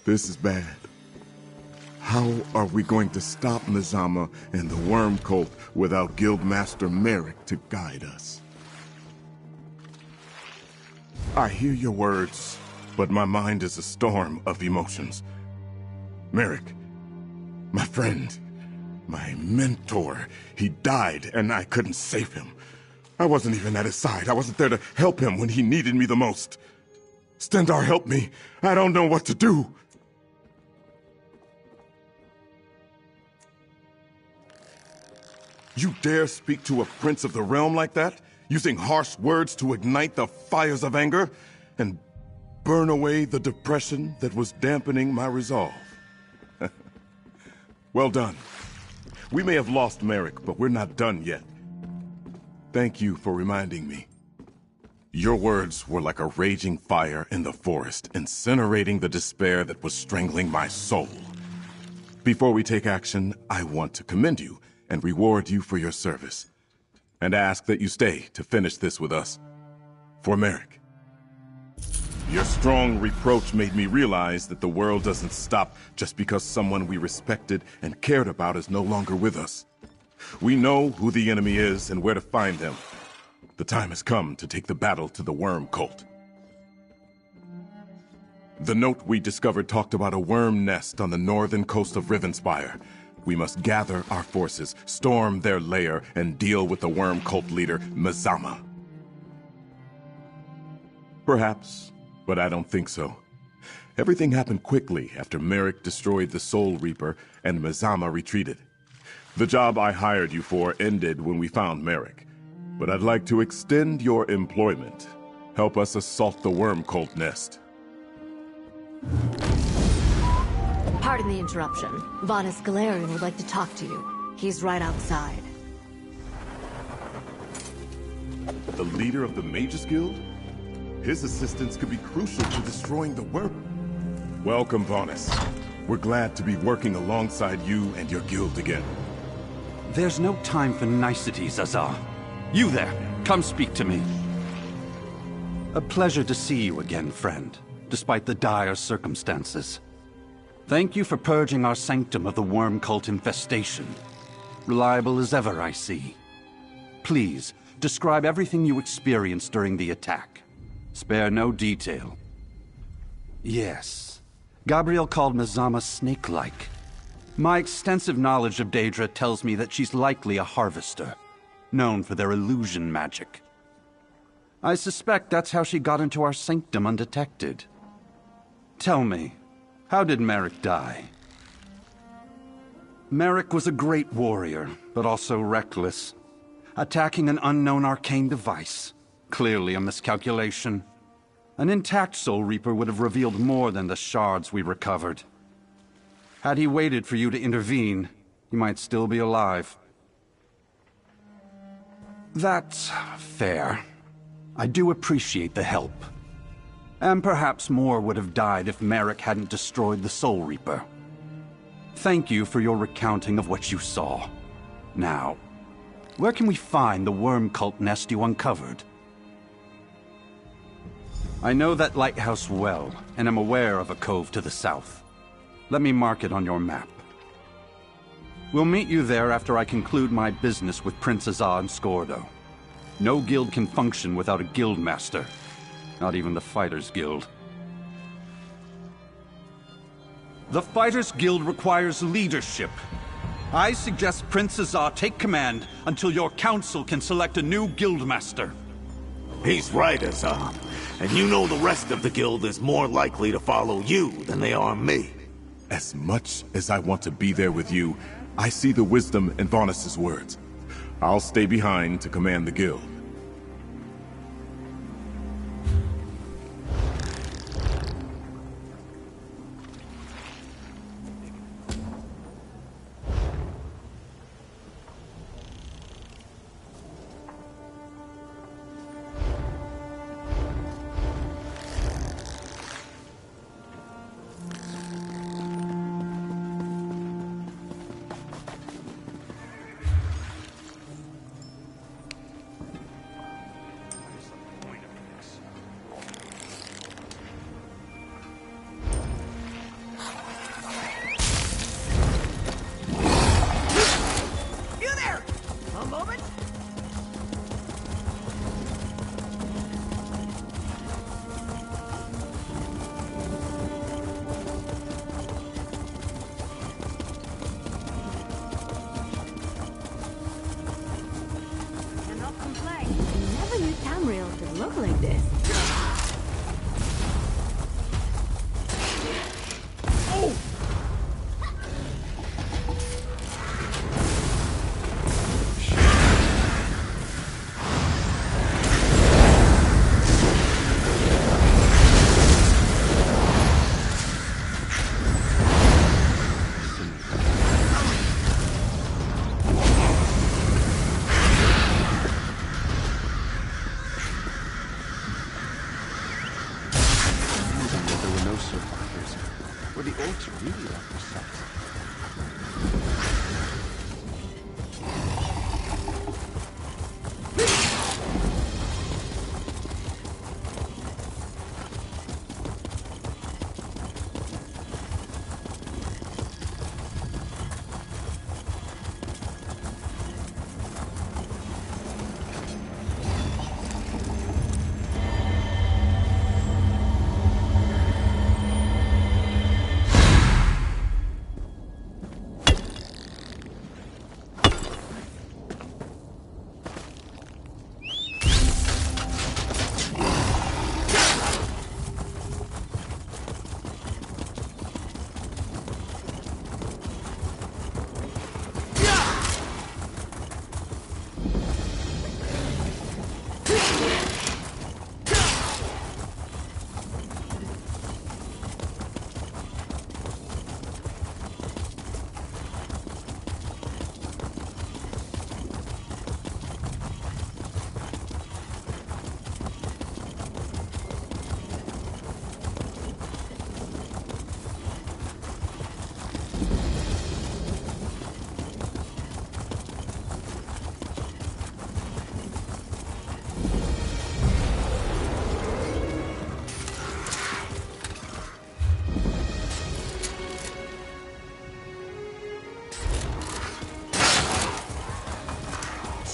Speaker 4: This is bad. How are we going to stop Mazama and the worm cult without Guildmaster Merrick to guide us? I hear your words, but my mind is a storm of emotions. Merrick, my friend, my mentor, he died and I couldn't save him. I wasn't even at his side. I wasn't there to help him when he needed me the most. Stendarr, help me. I don't know what to do. You dare speak to a prince of the realm like that? Using harsh words to ignite the fires of anger and burn away the depression that was dampening my resolve. Well done. We may have lost Merrick, but we're not done yet. Thank you for reminding me. Your words were like a raging fire in the forest, incinerating the despair that was strangling my soul. Before we take action, I want to commend you and reward you for your service, and ask that you stay to finish this with us. For Merrick. Your strong reproach made me realize that the world doesn't stop just because someone we respected and cared about is no longer with us. We know who the enemy is and where to find them. The time has come to take the battle to the worm cult. The note we discovered talked about a worm nest on the northern coast of Rivenspire. We must gather our forces, storm their lair, and deal with the worm cult leader, Mazama. Perhaps, but I don't think so. Everything happened quickly after Merrick destroyed the Soul Reaper and Mazama retreated. The job I hired you for ended when we found Merrick, but I'd like to extend your employment. Help us assault the worm cult nest.
Speaker 16: Pardon the interruption. Vanus Galarian would like to talk to you. He's right outside.
Speaker 4: The leader of the Mages Guild? His assistance could be crucial to destroying the worm. Welcome, Vanus. We're glad to be working alongside you and your guild again.
Speaker 11: There's no time for niceties, Azar. You there, come speak to me. A pleasure to see you again, friend, despite the dire circumstances. Thank you for purging our sanctum of the worm cult infestation. Reliable as ever, I see. Please, describe everything you experienced during the attack. Spare no detail. Yes. Gabriel called Mazama snake-like. My extensive knowledge of Daedra tells me that she's likely a harvester, known for their illusion magic. I suspect that's how she got into our sanctum undetected. Tell me, how did Merrick die? Merrick was a great warrior, but also reckless. Attacking an unknown arcane device. Clearly a miscalculation. An intact Soul Reaper would have revealed more than the shards we recovered. Had he waited for you to intervene, he might still be alive. That's fair. I do appreciate the help. And perhaps more would have died if Merrick hadn't destroyed the Soul Reaper. Thank you for your recounting of what you saw. Now, where can we find the worm cult nest you uncovered? I know that lighthouse well, and am aware of a cove to the south. Let me mark it on your map. We'll meet you there after I conclude my business with Prince Azah and Skordo. No guild can function without a guild master. Not even the Fighters Guild. The Fighters Guild requires leadership. I suggest Prince Azah take command until your council can select a new guild master.
Speaker 10: He's right, Azah. And you know the rest of the guild is more likely to follow you than they are me.
Speaker 4: As much as I want to be there with you, I see the wisdom in Vonnis's words. I'll stay behind to command the guild.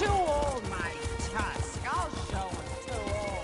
Speaker 12: too old, my tusk. I'll show him too old.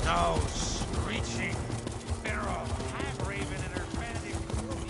Speaker 14: No screeching, feral hand-raven and her vanity cronies.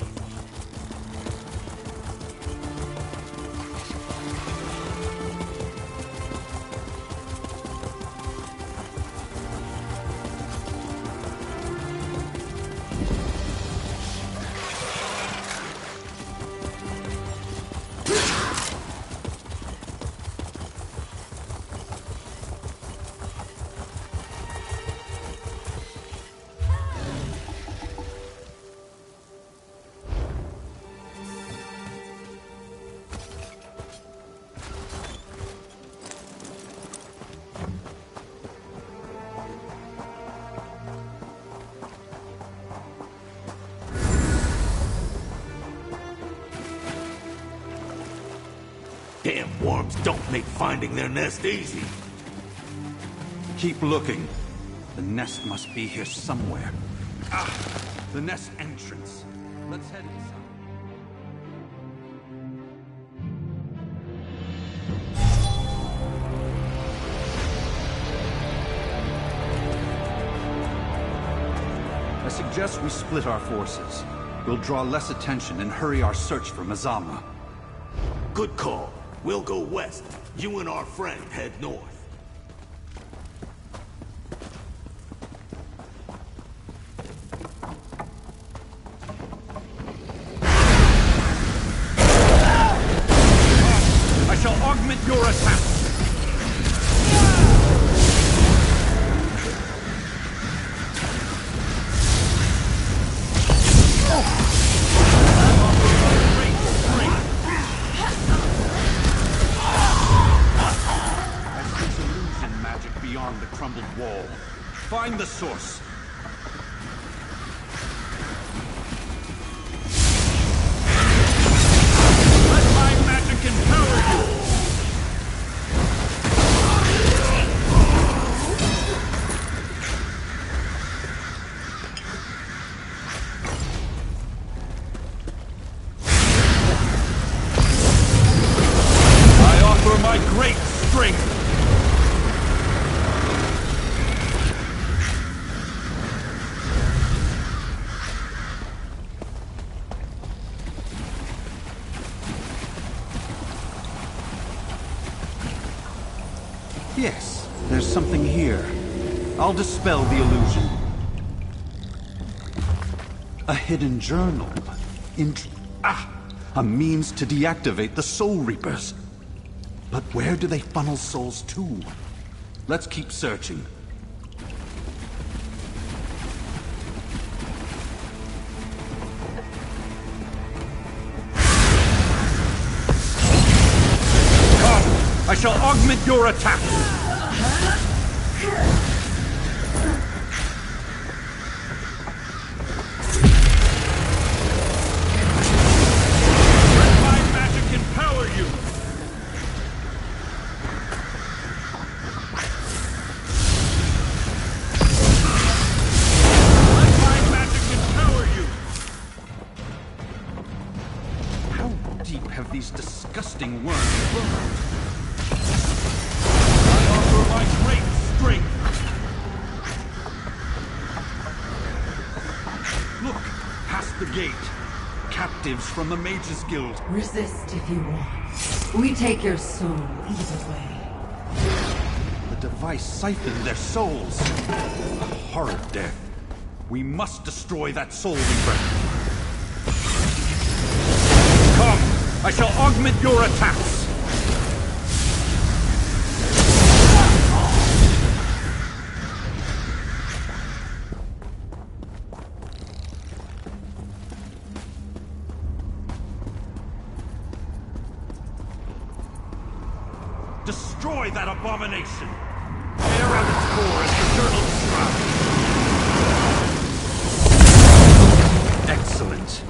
Speaker 10: Damn worms don't make finding their nest easy.
Speaker 11: Keep looking. The nest must be here somewhere. Ah, the nest entrance. Let's head inside. I suggest we split our forces. We'll draw less attention and hurry our search for Mazama.
Speaker 10: Good call. We'll go west. You and our friend head north.
Speaker 11: I shall augment your attack. Beyond the crumbled wall. Find the source. Let my magic empower you! I offer my great strength! Yes, there's something here. I'll dispel the illusion. A hidden journal. A means to deactivate the Soul Reapers. But where do they funnel souls to? Let's keep searching. I shall augment your attack!
Speaker 14: Let my magic empower you! Let my magic empower you!
Speaker 11: How deep have these disgusting worms burrowed?
Speaker 14: My great strength!
Speaker 11: Look, past the gate. Captives from the Mages Guild.
Speaker 5: Resist if you want. We take your soul either way.
Speaker 11: The device siphoned their souls. A horrid death. We must destroy that Soul Reaper. Come! I shall augment your attacks! Destroy that abomination! Tear out its core as the journal shroud! Excellent.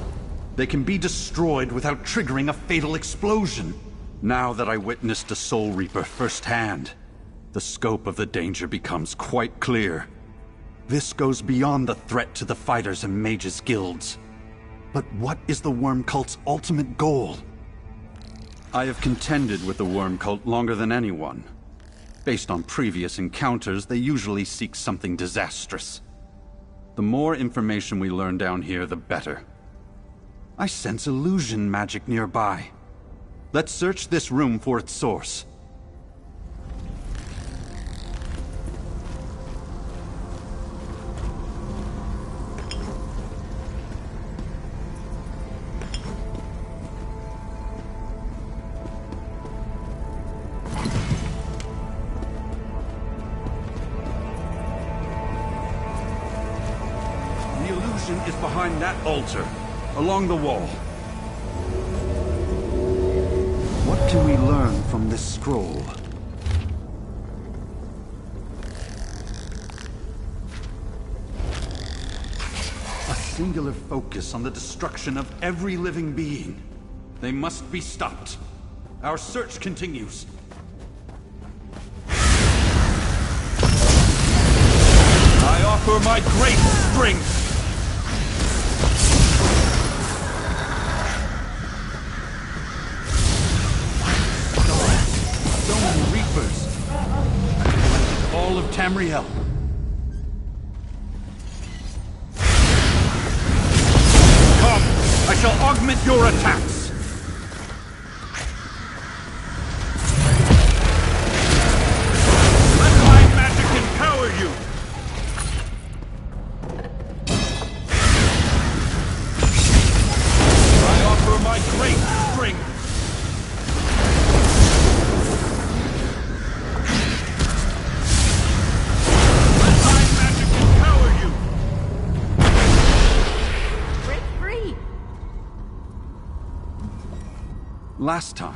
Speaker 11: They can be destroyed without triggering a fatal explosion. Now that I witnessed a Soul Reaper firsthand, the scope of the danger becomes quite clear. This goes beyond the threat to the fighters and mages guilds. But what is the Worm Cult's ultimate goal? I have contended with the Worm Cult longer than anyone. Based on previous encounters, they usually seek something disastrous. The more information we learn down here, the better. I sense illusion magic nearby. Let's search this room for its source. Is behind that altar, along the wall. What can we learn from this scroll? A singular focus on the destruction of every living being. They must be stopped. Our search continues. I offer my great strength! All of Tamriel. Come! I shall augment your attacks!
Speaker 14: Let my magic empower you! I offer my great strength!
Speaker 11: Last time.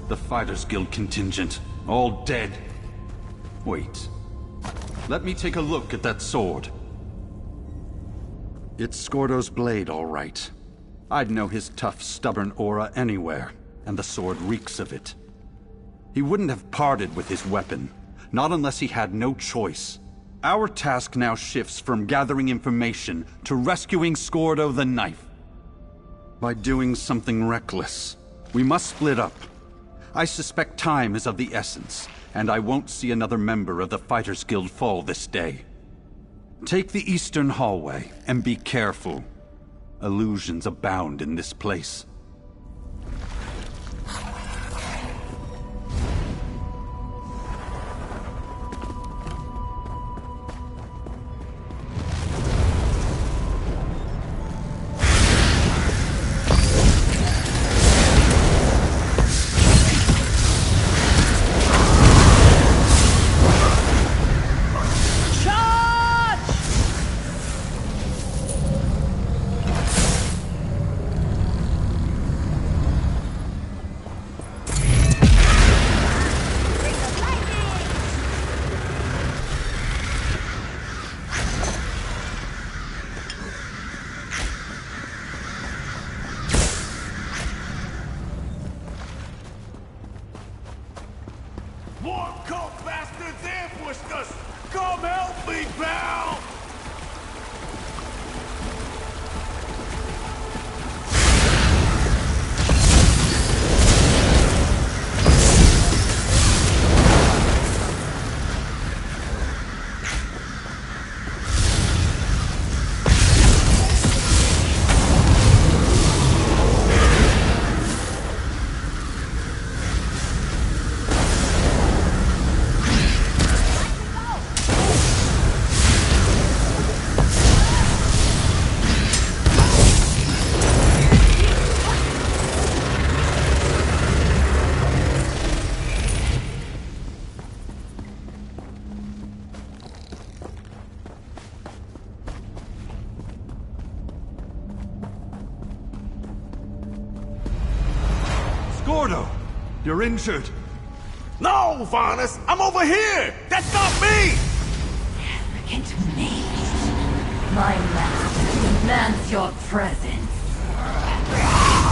Speaker 11: The Fighters Guild contingent, all dead. Wait. Let me take a look at that sword. It's Skordo's blade, all right. I'd know his tough, stubborn aura anywhere, and the sword reeks of it. He wouldn't have parted with his weapon, not unless he had no choice. Our task now shifts from gathering information to rescuing Skordo the Knife. By doing something reckless, we must split up. I suspect time is of the essence, and I won't see another member of the Fighters Guild fall this day. Take the eastern hallway, and be careful. Illusions abound in this place.
Speaker 10: More cult bastards ambushed us! Come help me, pal!
Speaker 11: Gordo! You're injured!
Speaker 10: No, Varnus! I'm over here! That's not me!
Speaker 9: Arrogant mage. My master demands your presence.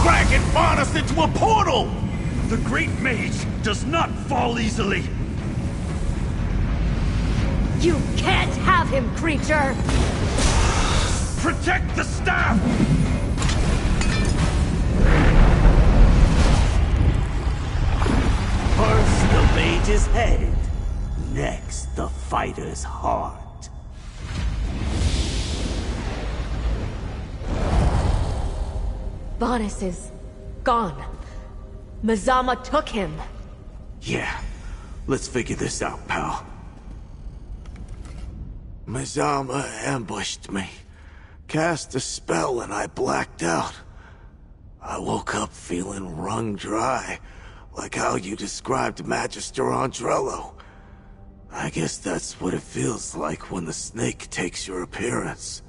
Speaker 10: Dragging Varnus into a portal!
Speaker 6: The great mage does not fall easily.
Speaker 16: You can't have him, creature!
Speaker 6: Protect the staff!
Speaker 10: First the mage's head, next the fighter's heart.
Speaker 16: Vanus is gone. Mazama took him.
Speaker 10: Yeah, let's figure this out, pal. Mazama ambushed me, cast a spell, and I blacked out. I woke up feeling wrung dry, like how you described Magister Andrello. I guess that's what it feels like when the snake takes your appearance.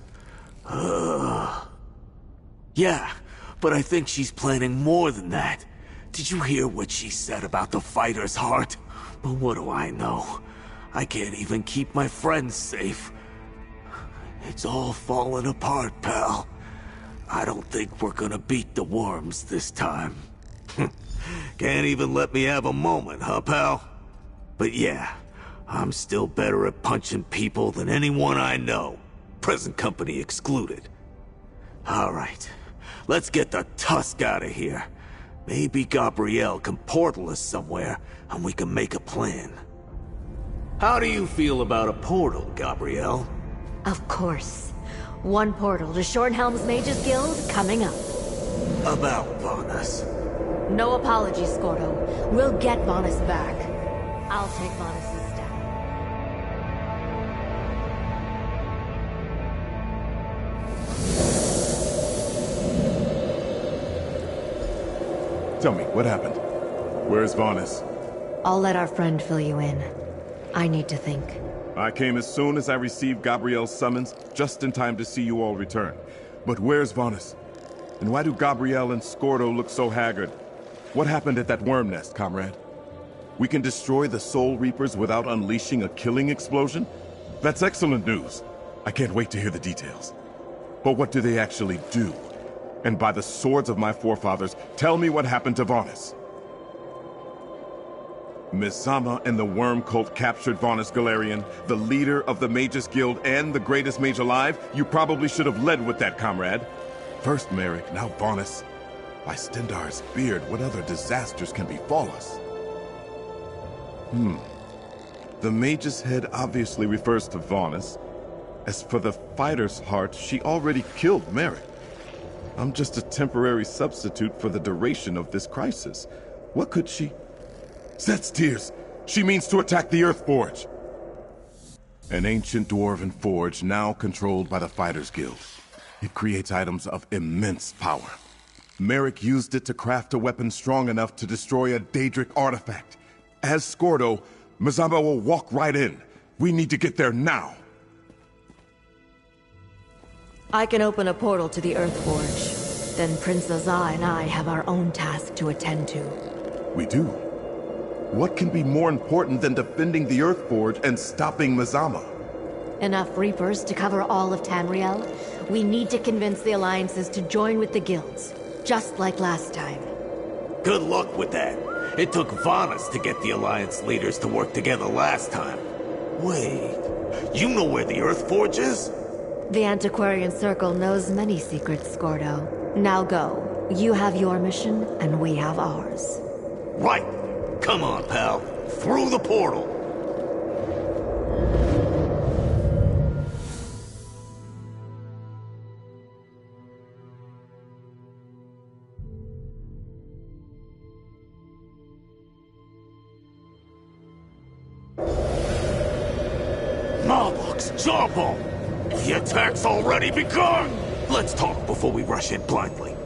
Speaker 10: Yeah, but I think she's planning more than that. Did you hear what she said about the fighter's heart? But what do I know? I can't even keep my friends safe. It's all falling apart, pal. I don't think we're gonna beat the worms this time. Can't even let me have a moment, huh, pal? But yeah, I'm still better at punching people than anyone I know, present company excluded. Alright, let's get the tusk out of here. Maybe Gabrielle can portal us somewhere, and we can make a plan. How do you feel about a portal, Gabrielle?
Speaker 16: Of course. One portal to Shornhelm's Mages Guild coming up.
Speaker 10: About Vanus.
Speaker 16: No apologies, Scordo. We'll get Vanus back. I'll take Vanus's step.
Speaker 4: Tell me, what happened? Where's Vanus?
Speaker 16: I'll let our friend fill you in. I need to think.
Speaker 4: I came as soon as I received Gabrielle's summons, just in time to see you all return. But where's Vanus? And why do Gabrielle and Scordo look so haggard? What happened at that worm nest, comrade? We can destroy the Soul Reapers without unleashing a killing explosion? That's excellent news. I can't wait to hear the details. But what do they actually do? And by the swords of my forefathers, tell me what happened to Vanus. Mazama and the Worm Cult captured Vanus Galerian, the leader of the Mages Guild and the greatest mage alive. You probably should have led with that, comrade. First Merrick, now Vanus. By Stendar's beard, what other disasters can befall us? The mage's head obviously refers to Vaunus. As for the fighter's heart, she already killed Merrick. I'm just a temporary substitute for the duration of this crisis. What could she... Set's tears! She means to attack the Earth Forge! An ancient dwarven forge now controlled by the Fighters Guild. It creates items of immense power. Merrick used it to craft a weapon strong enough to destroy a Daedric artifact. As Skordo, Mazama will walk right in. We need to get there now.
Speaker 16: I can open a portal to the Earth Forge. Then Prince Azah and I have our own task to attend to.
Speaker 4: We do. What can be more important than defending the Earth Forge and stopping Mazama?
Speaker 16: Enough Reapers to cover all of Tamriel? We need to convince the alliances to join with the guilds, just like last time.
Speaker 10: Good luck with that. It took Vaunus to get the Alliance leaders to work together last time. Wait, you know where the Earth Forge is?
Speaker 16: The Antiquarian Circle knows many secrets, Skordo. Now go. You have your mission, and we have ours.
Speaker 10: Right! Come on, pal. Through the portal! Marlock's jawbone! The attack's already begun! Let's talk before we rush in blindly.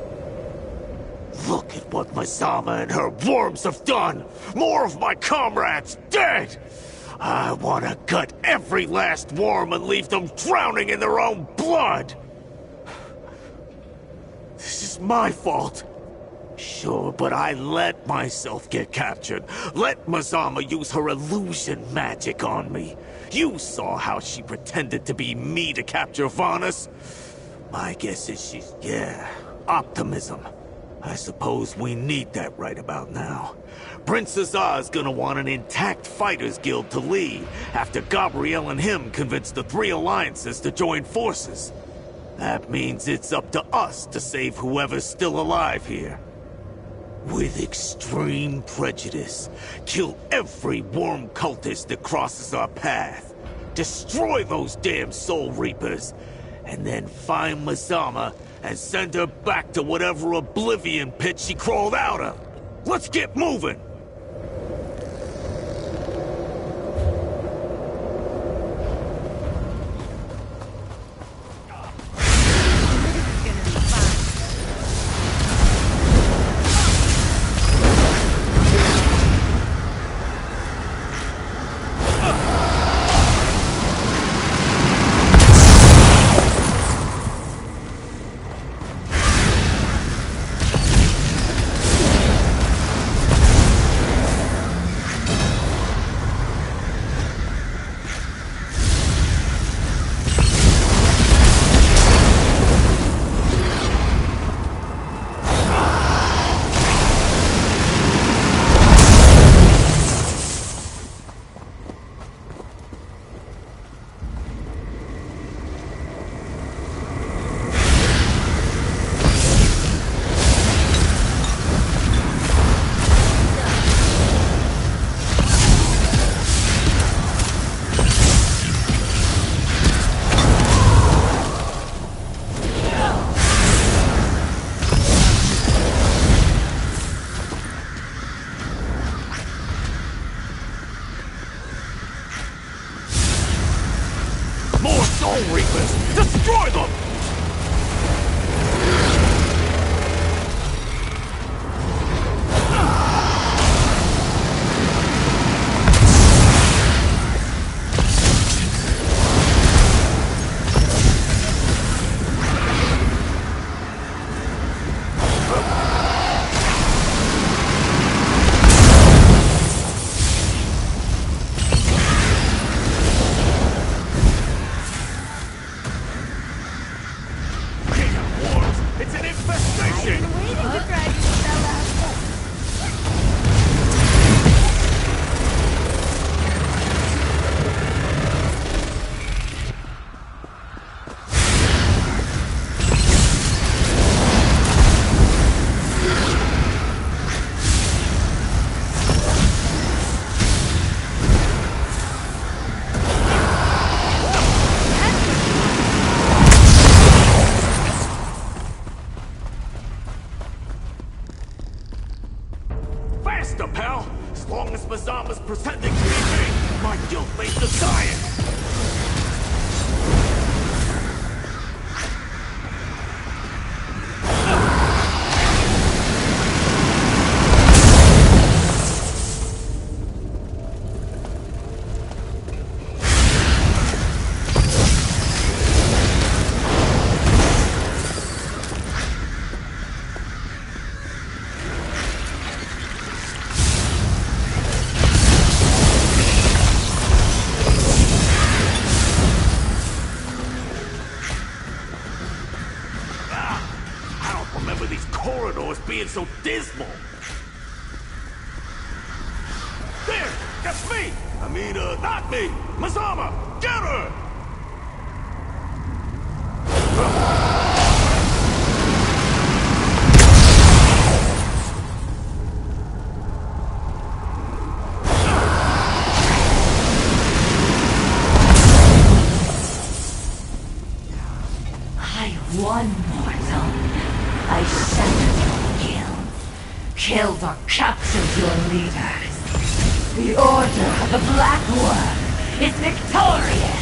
Speaker 10: Look at what Mazama and her worms have done! More of my comrades dead! I want to gut every last worm and leave them drowning in their own blood! This is my fault. Sure, but I let myself get captured. Let Mazama use her illusion magic on me. You saw how she pretended to be me to capture Vaunus. My guess is she's... yeah, optimism. I suppose we need that right about now. Prince Azah's gonna want an intact Fighters Guild to lead, after Gabrielle and him convinced the three alliances to join forces. That means it's up to us to save whoever's still alive here. With extreme prejudice, kill every worm cultist that crosses our path. Destroy those damn Soul Reapers, and then find Mazama and send her back to whatever oblivion pit she crawled out of. Let's get moving! face the science! Being so dismal. There! That's me! I mean, not me! Mazama! Get her!
Speaker 9: I won, mortal. I shattered killed or captured your leaders. The Order of the Black Worm is victorious!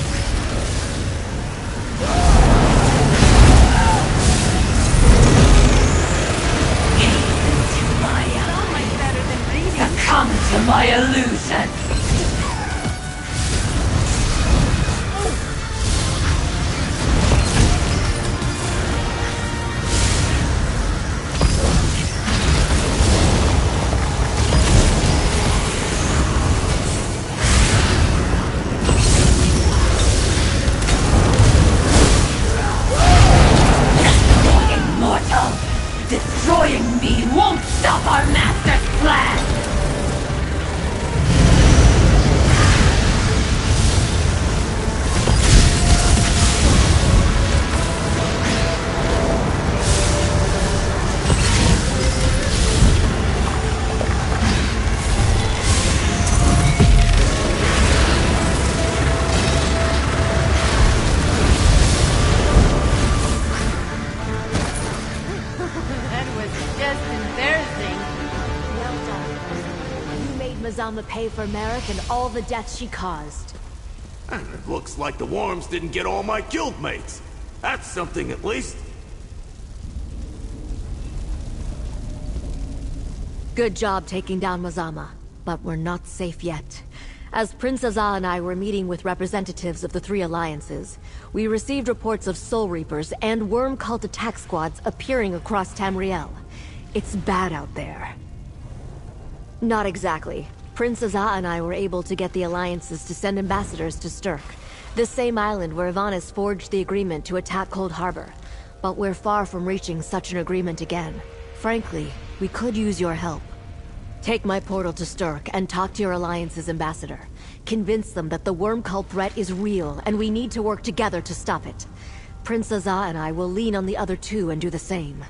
Speaker 9: Succumb to my illusion! Destroying me won't stop our master's plan!
Speaker 16: Mazama pay for Merrick and all the deaths she caused.
Speaker 10: And it looks like the worms didn't get all my guildmates. That's something at least.
Speaker 16: Good job taking down Mazama, but we're not safe yet. As Prince Azah and I were meeting with representatives of the three alliances, we received reports of Soul Reapers and Worm Cult attack squads appearing across Tamriel. It's bad out there. Not exactly. Prince Azah and I were able to get the alliances to send ambassadors to Sturk, this same island where Ivanis forged the agreement to attack Coldharbour. But we're far from reaching such an agreement again. Frankly, we could use your help. Take my portal to Sturk and talk to your alliance's ambassador. Convince them that the worm cult threat is real and we need to work together to stop it. Prince Azah and I will lean on the other two and do the same.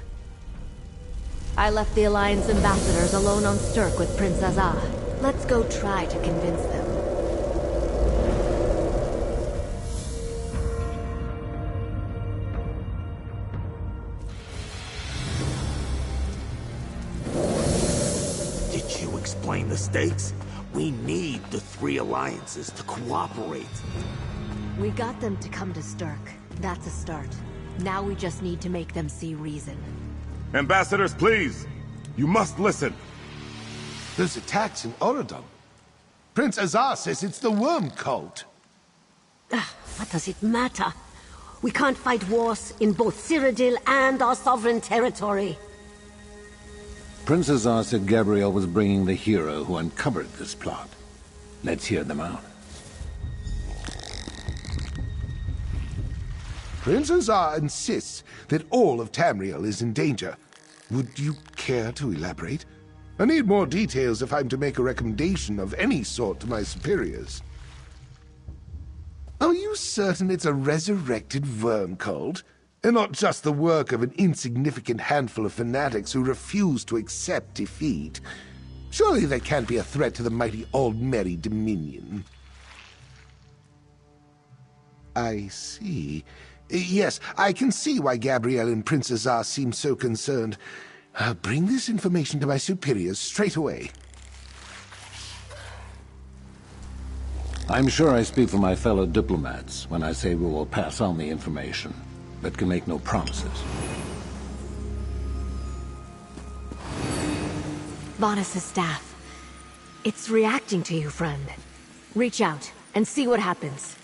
Speaker 16: I left the Alliance ambassadors alone on Sturk with Prince Azah. Let's go try to convince them.
Speaker 10: Did you explain the stakes? We need the three alliances to cooperate.
Speaker 16: We got them to come to Sturk. That's a start. Now we just need to make them see reason.
Speaker 4: Ambassadors, please! You must listen!
Speaker 8: There's attacks in Oradon. Prince Azah says it's the worm cult.
Speaker 18: What does it matter? We can't fight wars in both Cyrodiil and our sovereign territory.
Speaker 11: Prince Azah said Gabrielle was bringing the hero who uncovered this plot. Let's hear them out.
Speaker 8: Prince Azah insists that all of Tamriel is in danger. Would you care to elaborate? I need more details if I'm to make a recommendation of any sort to my superiors. Are you certain it's a resurrected worm cult? And not just the work of an insignificant handful of fanatics who refuse to accept defeat? Surely they can't be a threat to the mighty Aldmeri Dominion. I see. Yes, I can see why Gabrielle and Prince Azah seem so concerned. I'll bring this information to my superiors straight away.
Speaker 3: I'm sure I speak for my fellow diplomats when I say we will pass on the information, but can make no promises.
Speaker 9: Vanus' staff. It's reacting to you, friend. Reach out and see what happens.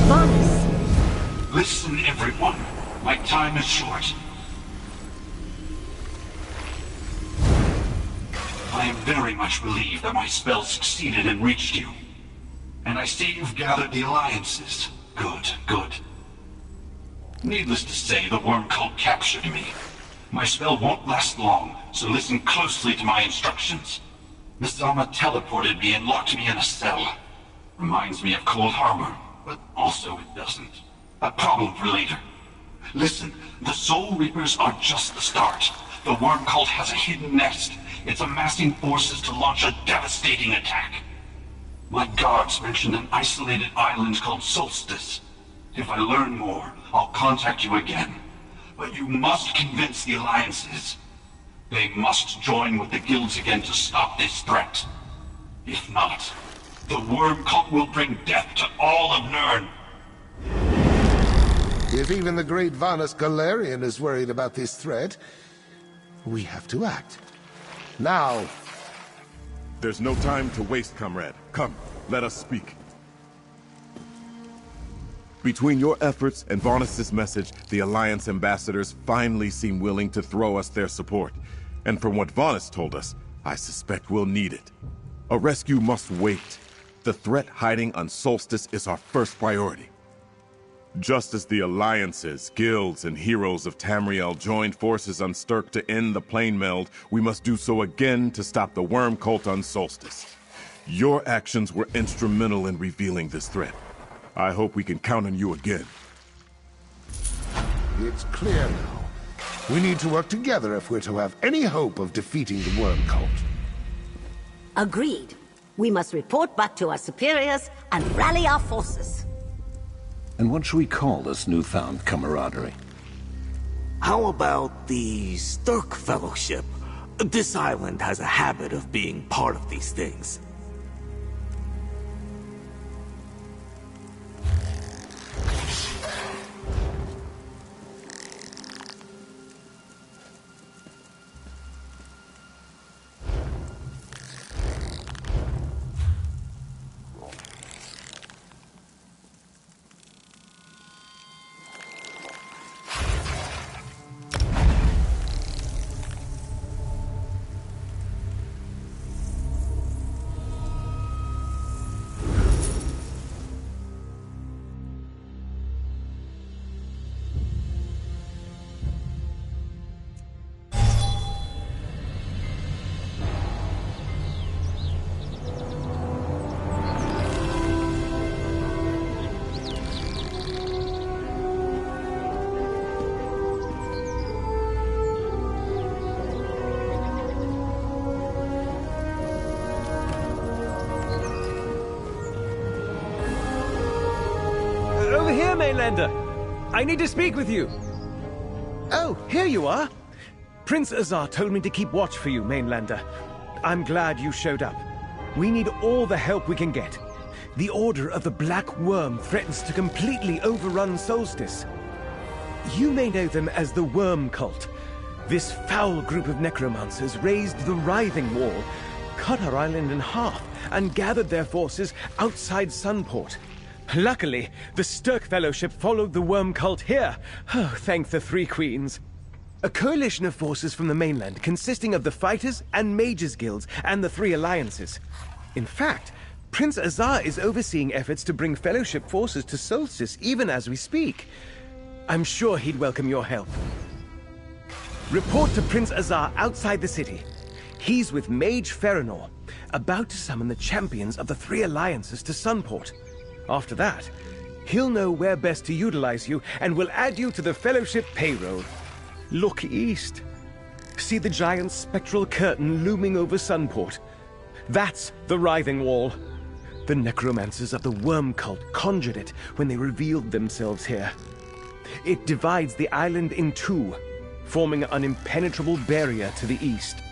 Speaker 9: Vanus!
Speaker 19: Listen, everyone. My time is short. I am very much relieved that my spell succeeded and reached you. And I see you've gathered the alliances. Good, good. Needless to say, the worm cult captured me. My spell won't last long, so listen closely to my instructions. The Zama teleported me and locked me in a cell. Reminds me of Coldharbour, but also it doesn't. A problem for later. Listen, the Soul Reapers are just the start. The worm cult has a hidden nest. It's amassing forces to launch a devastating attack. My guards mentioned an isolated island called Solstice. If I learn more, I'll contact you again. But you must convince the alliances. They must join with the guilds again to stop this threat. If not, the worm cult will bring death to all of Nirn.
Speaker 8: If even the great Vanus Galarian is worried about this threat, we have to act. Now!
Speaker 4: There's no time to waste, comrade. Come, let us speak. Between your efforts and Vanus' message, the Alliance ambassadors finally seem willing to throw us their support. And from what Vanus told us, I suspect we'll need it. A rescue must wait. The threat hiding on Solstice is our first priority. Just as the alliances, guilds, and heroes of Tamriel joined forces on Stirk to end the plane meld, we must do so again to stop the worm cult on Solstice. Your actions were instrumental in revealing this threat. I hope we can count on you again.
Speaker 8: It's clear now. We need to work together if we're to have any hope of defeating the worm cult.
Speaker 18: Agreed. We must report back to our superiors and rally our forces.
Speaker 3: And what should we call this newfound camaraderie?
Speaker 10: How about the Stirk Fellowship? This island has a habit of being part of these things.
Speaker 15: Over here, Mainlander! I need to speak with you! Oh, here you are! Prince Azar told me to keep watch for you, Mainlander. I'm glad you showed up. We need all the help we can get. The Order of the Black Worm threatens to completely overrun Solstice. You may know them as the Worm Cult. This foul group of necromancers raised the Writhing Wall, cut our island in half, and gathered their forces outside Sunport. Luckily, the Stirk Fellowship followed the Worm Cult here. Oh, thank the Three Queens. A coalition of forces from the mainland consisting of the Fighters and Mages Guilds and the Three Alliances. In fact, Prince Azar is overseeing efforts to bring Fellowship forces to Solstice even as we speak. I'm sure he'd welcome your help. Report to Prince Azar outside the city. He's with Mage Feranor, about to summon the champions of the Three Alliances to Sunport. After that, he'll know where best to utilize you and will add you to the Fellowship payroll. Look east. See the giant spectral curtain looming over Sunport? That's the Writhing Wall. The necromancers of the Worm Cult conjured it when they revealed themselves here. It divides the island in two, forming an impenetrable barrier to the east.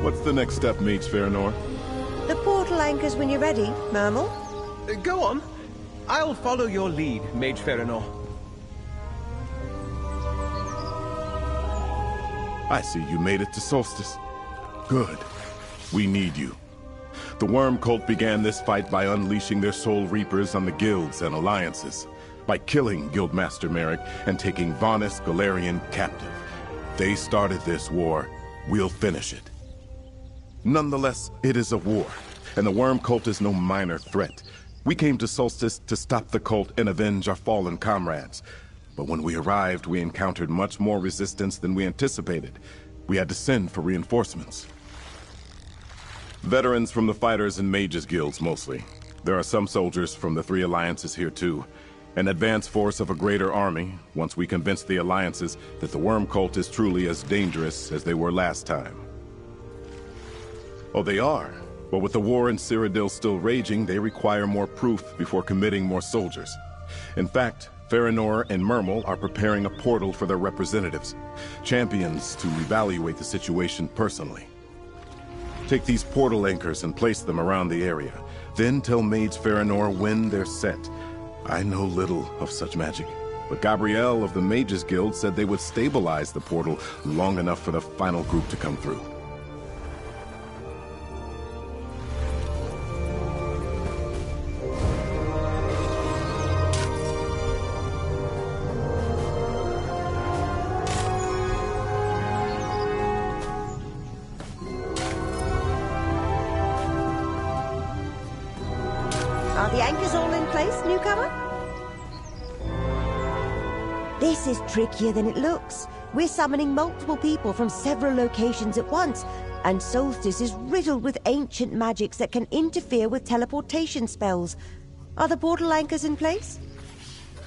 Speaker 4: What's the next step, Mage Farinor?
Speaker 20: The portal anchors when you're ready, Mermal.
Speaker 15: Go on. I'll follow your lead, Mage Farinor.
Speaker 4: I see you made it to Solstice. Good. We need you. The Worm Cult began this fight by unleashing their Soul Reapers on the guilds and alliances, by killing Guildmaster Merrick and taking Vanus Galarian captive. They started this war. We'll finish it. Nonetheless, it is a war, and the Worm Cult is no minor threat. We came to Solstice to stop the cult and avenge our fallen comrades. But when we arrived, we encountered much more resistance than we anticipated. We had to send for reinforcements. Veterans from the Fighters and Mages guilds, mostly. There are some soldiers from the three alliances here, too. An advance force of a greater army, once we convince the alliances that the Worm Cult is truly as dangerous as they were last time. Oh, they are. But with the war in Cyrodiil still raging, they require more proof before committing more soldiers. In fact, Farinor and Mermal are preparing a portal for their representatives, champions to evaluate the situation personally. Take these portal anchors and place them around the area. Then tell Mage Farinor when they're set. I know little of such magic, but Gabrielle of the Mages Guild said they would stabilize the portal long enough for the final group to come through.
Speaker 20: Are the anchors all in place, newcomer? This is trickier than it looks. We're summoning multiple people from several locations at once, and Solstice is riddled with ancient magics that can interfere with teleportation spells. Are the portal anchors in place?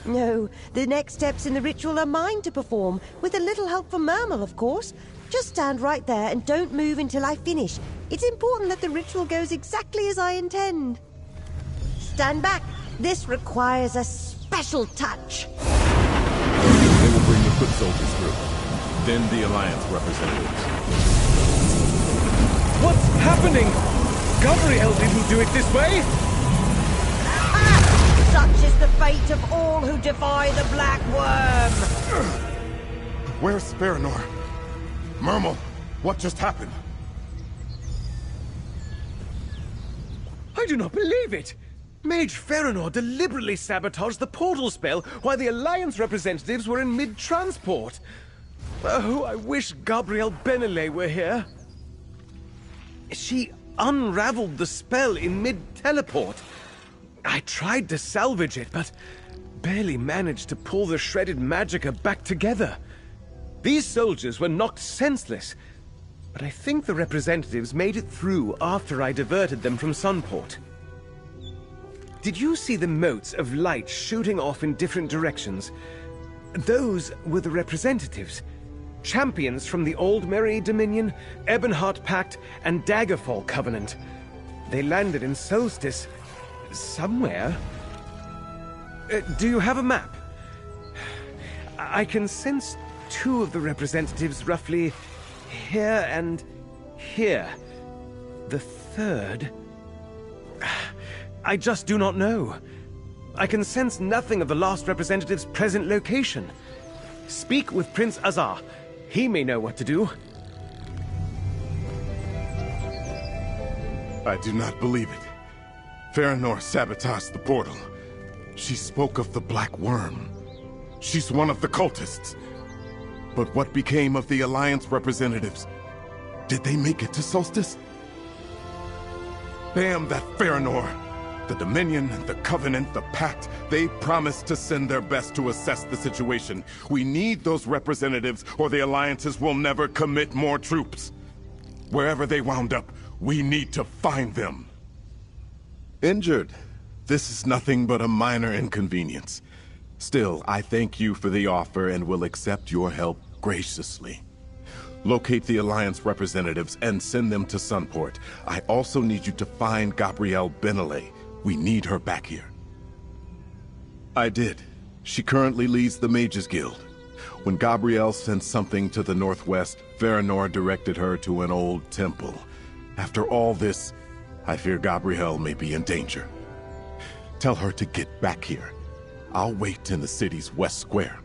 Speaker 20: No, the next steps in the ritual are mine to perform, with a little help from Mermal, of course. Just stand right there and don't move until I finish. It's important that the ritual goes exactly as I intend. Stand back. This requires a special touch.
Speaker 4: They will bring the foot soldiers through. Then the Alliance representatives.
Speaker 15: What's happening? Gabrielle didn't do it this way!
Speaker 20: Such is the fate of all who defy the Black Worm!
Speaker 4: Where's Farinor? Mermal, what just happened?
Speaker 15: I do not believe it! Mage Farinor deliberately sabotaged the portal spell while the Alliance representatives were in mid-transport. Oh, I wish Gabrielle Benelay were here. She unraveled the spell in mid-teleport. I tried to salvage it, but barely managed to pull the shredded magicka back together. These soldiers were knocked senseless, but I think the representatives made it through after I diverted them from Sunport. Did you see the motes of light shooting off in different directions? Those were the representatives. Champions from the Old Merry Dominion, Ebonheart Pact, and Daggerfall Covenant. They landed in Solstice somewhere. Do you have a map? I can sense two of the representatives roughly here and here. The third... I just do not know. I can sense nothing of the last representative's present location. Speak with Prince Azar. He may know what to do.
Speaker 4: I do not believe it. Farinor sabotaged the portal. She spoke of the Black Worm. She's one of the cultists. But what became of the Alliance representatives? Did they make it to Solstice? Damn that Farinor! The Dominion, the Covenant, the Pact, they promised to send their best to assess the situation. We need those representatives, or the Alliances will never commit more troops. Wherever they wound up, we need to find them. Injured. This is nothing but a minor inconvenience. Still, I thank you for the offer and will accept your help graciously. Locate the Alliance representatives and send them to Sunport. I also need you to find Gabrielle Benelay. We need her back here. I did. She currently leads the Mages Guild. When Gabrielle sent something to the northwest, Veranor directed her to an old temple. After all this, I fear Gabrielle may be in danger. Tell her to get back here. I'll wait in the city's west square.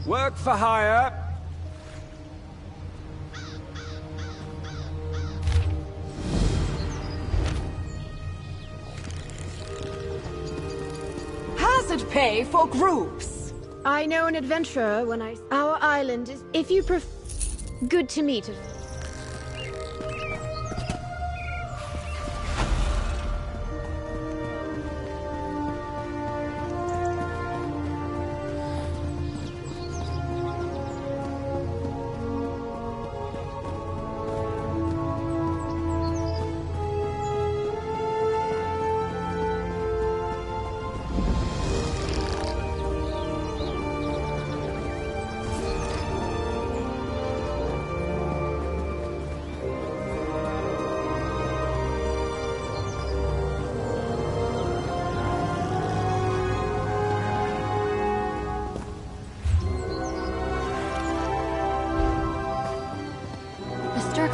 Speaker 15: Work for hire.
Speaker 2: Hazard pay for groups.
Speaker 13: I know an adventurer when I... Our island is... If you good to meet us.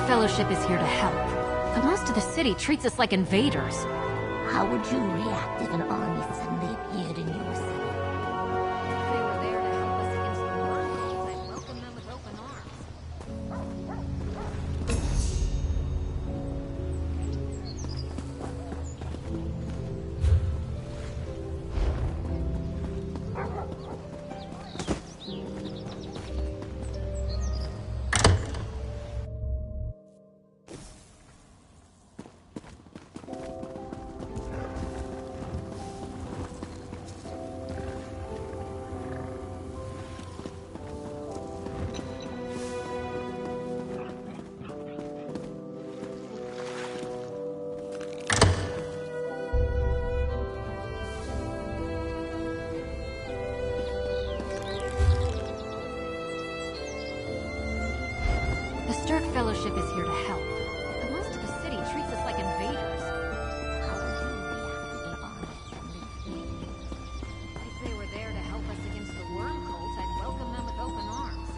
Speaker 16: Fellowship is here to help, but most of the city treats us like invaders.
Speaker 9: How would you react if an army suddenly appeared in your city?
Speaker 1: If they were there to help us against the world, I'd welcome them with open arms. Fellowship is here to help, but most of the city treats us like invaders.
Speaker 9: How would you react if an army suddenly appeared in your city?
Speaker 1: If they were there to help us against the worm cult, I'd welcome them with open arms.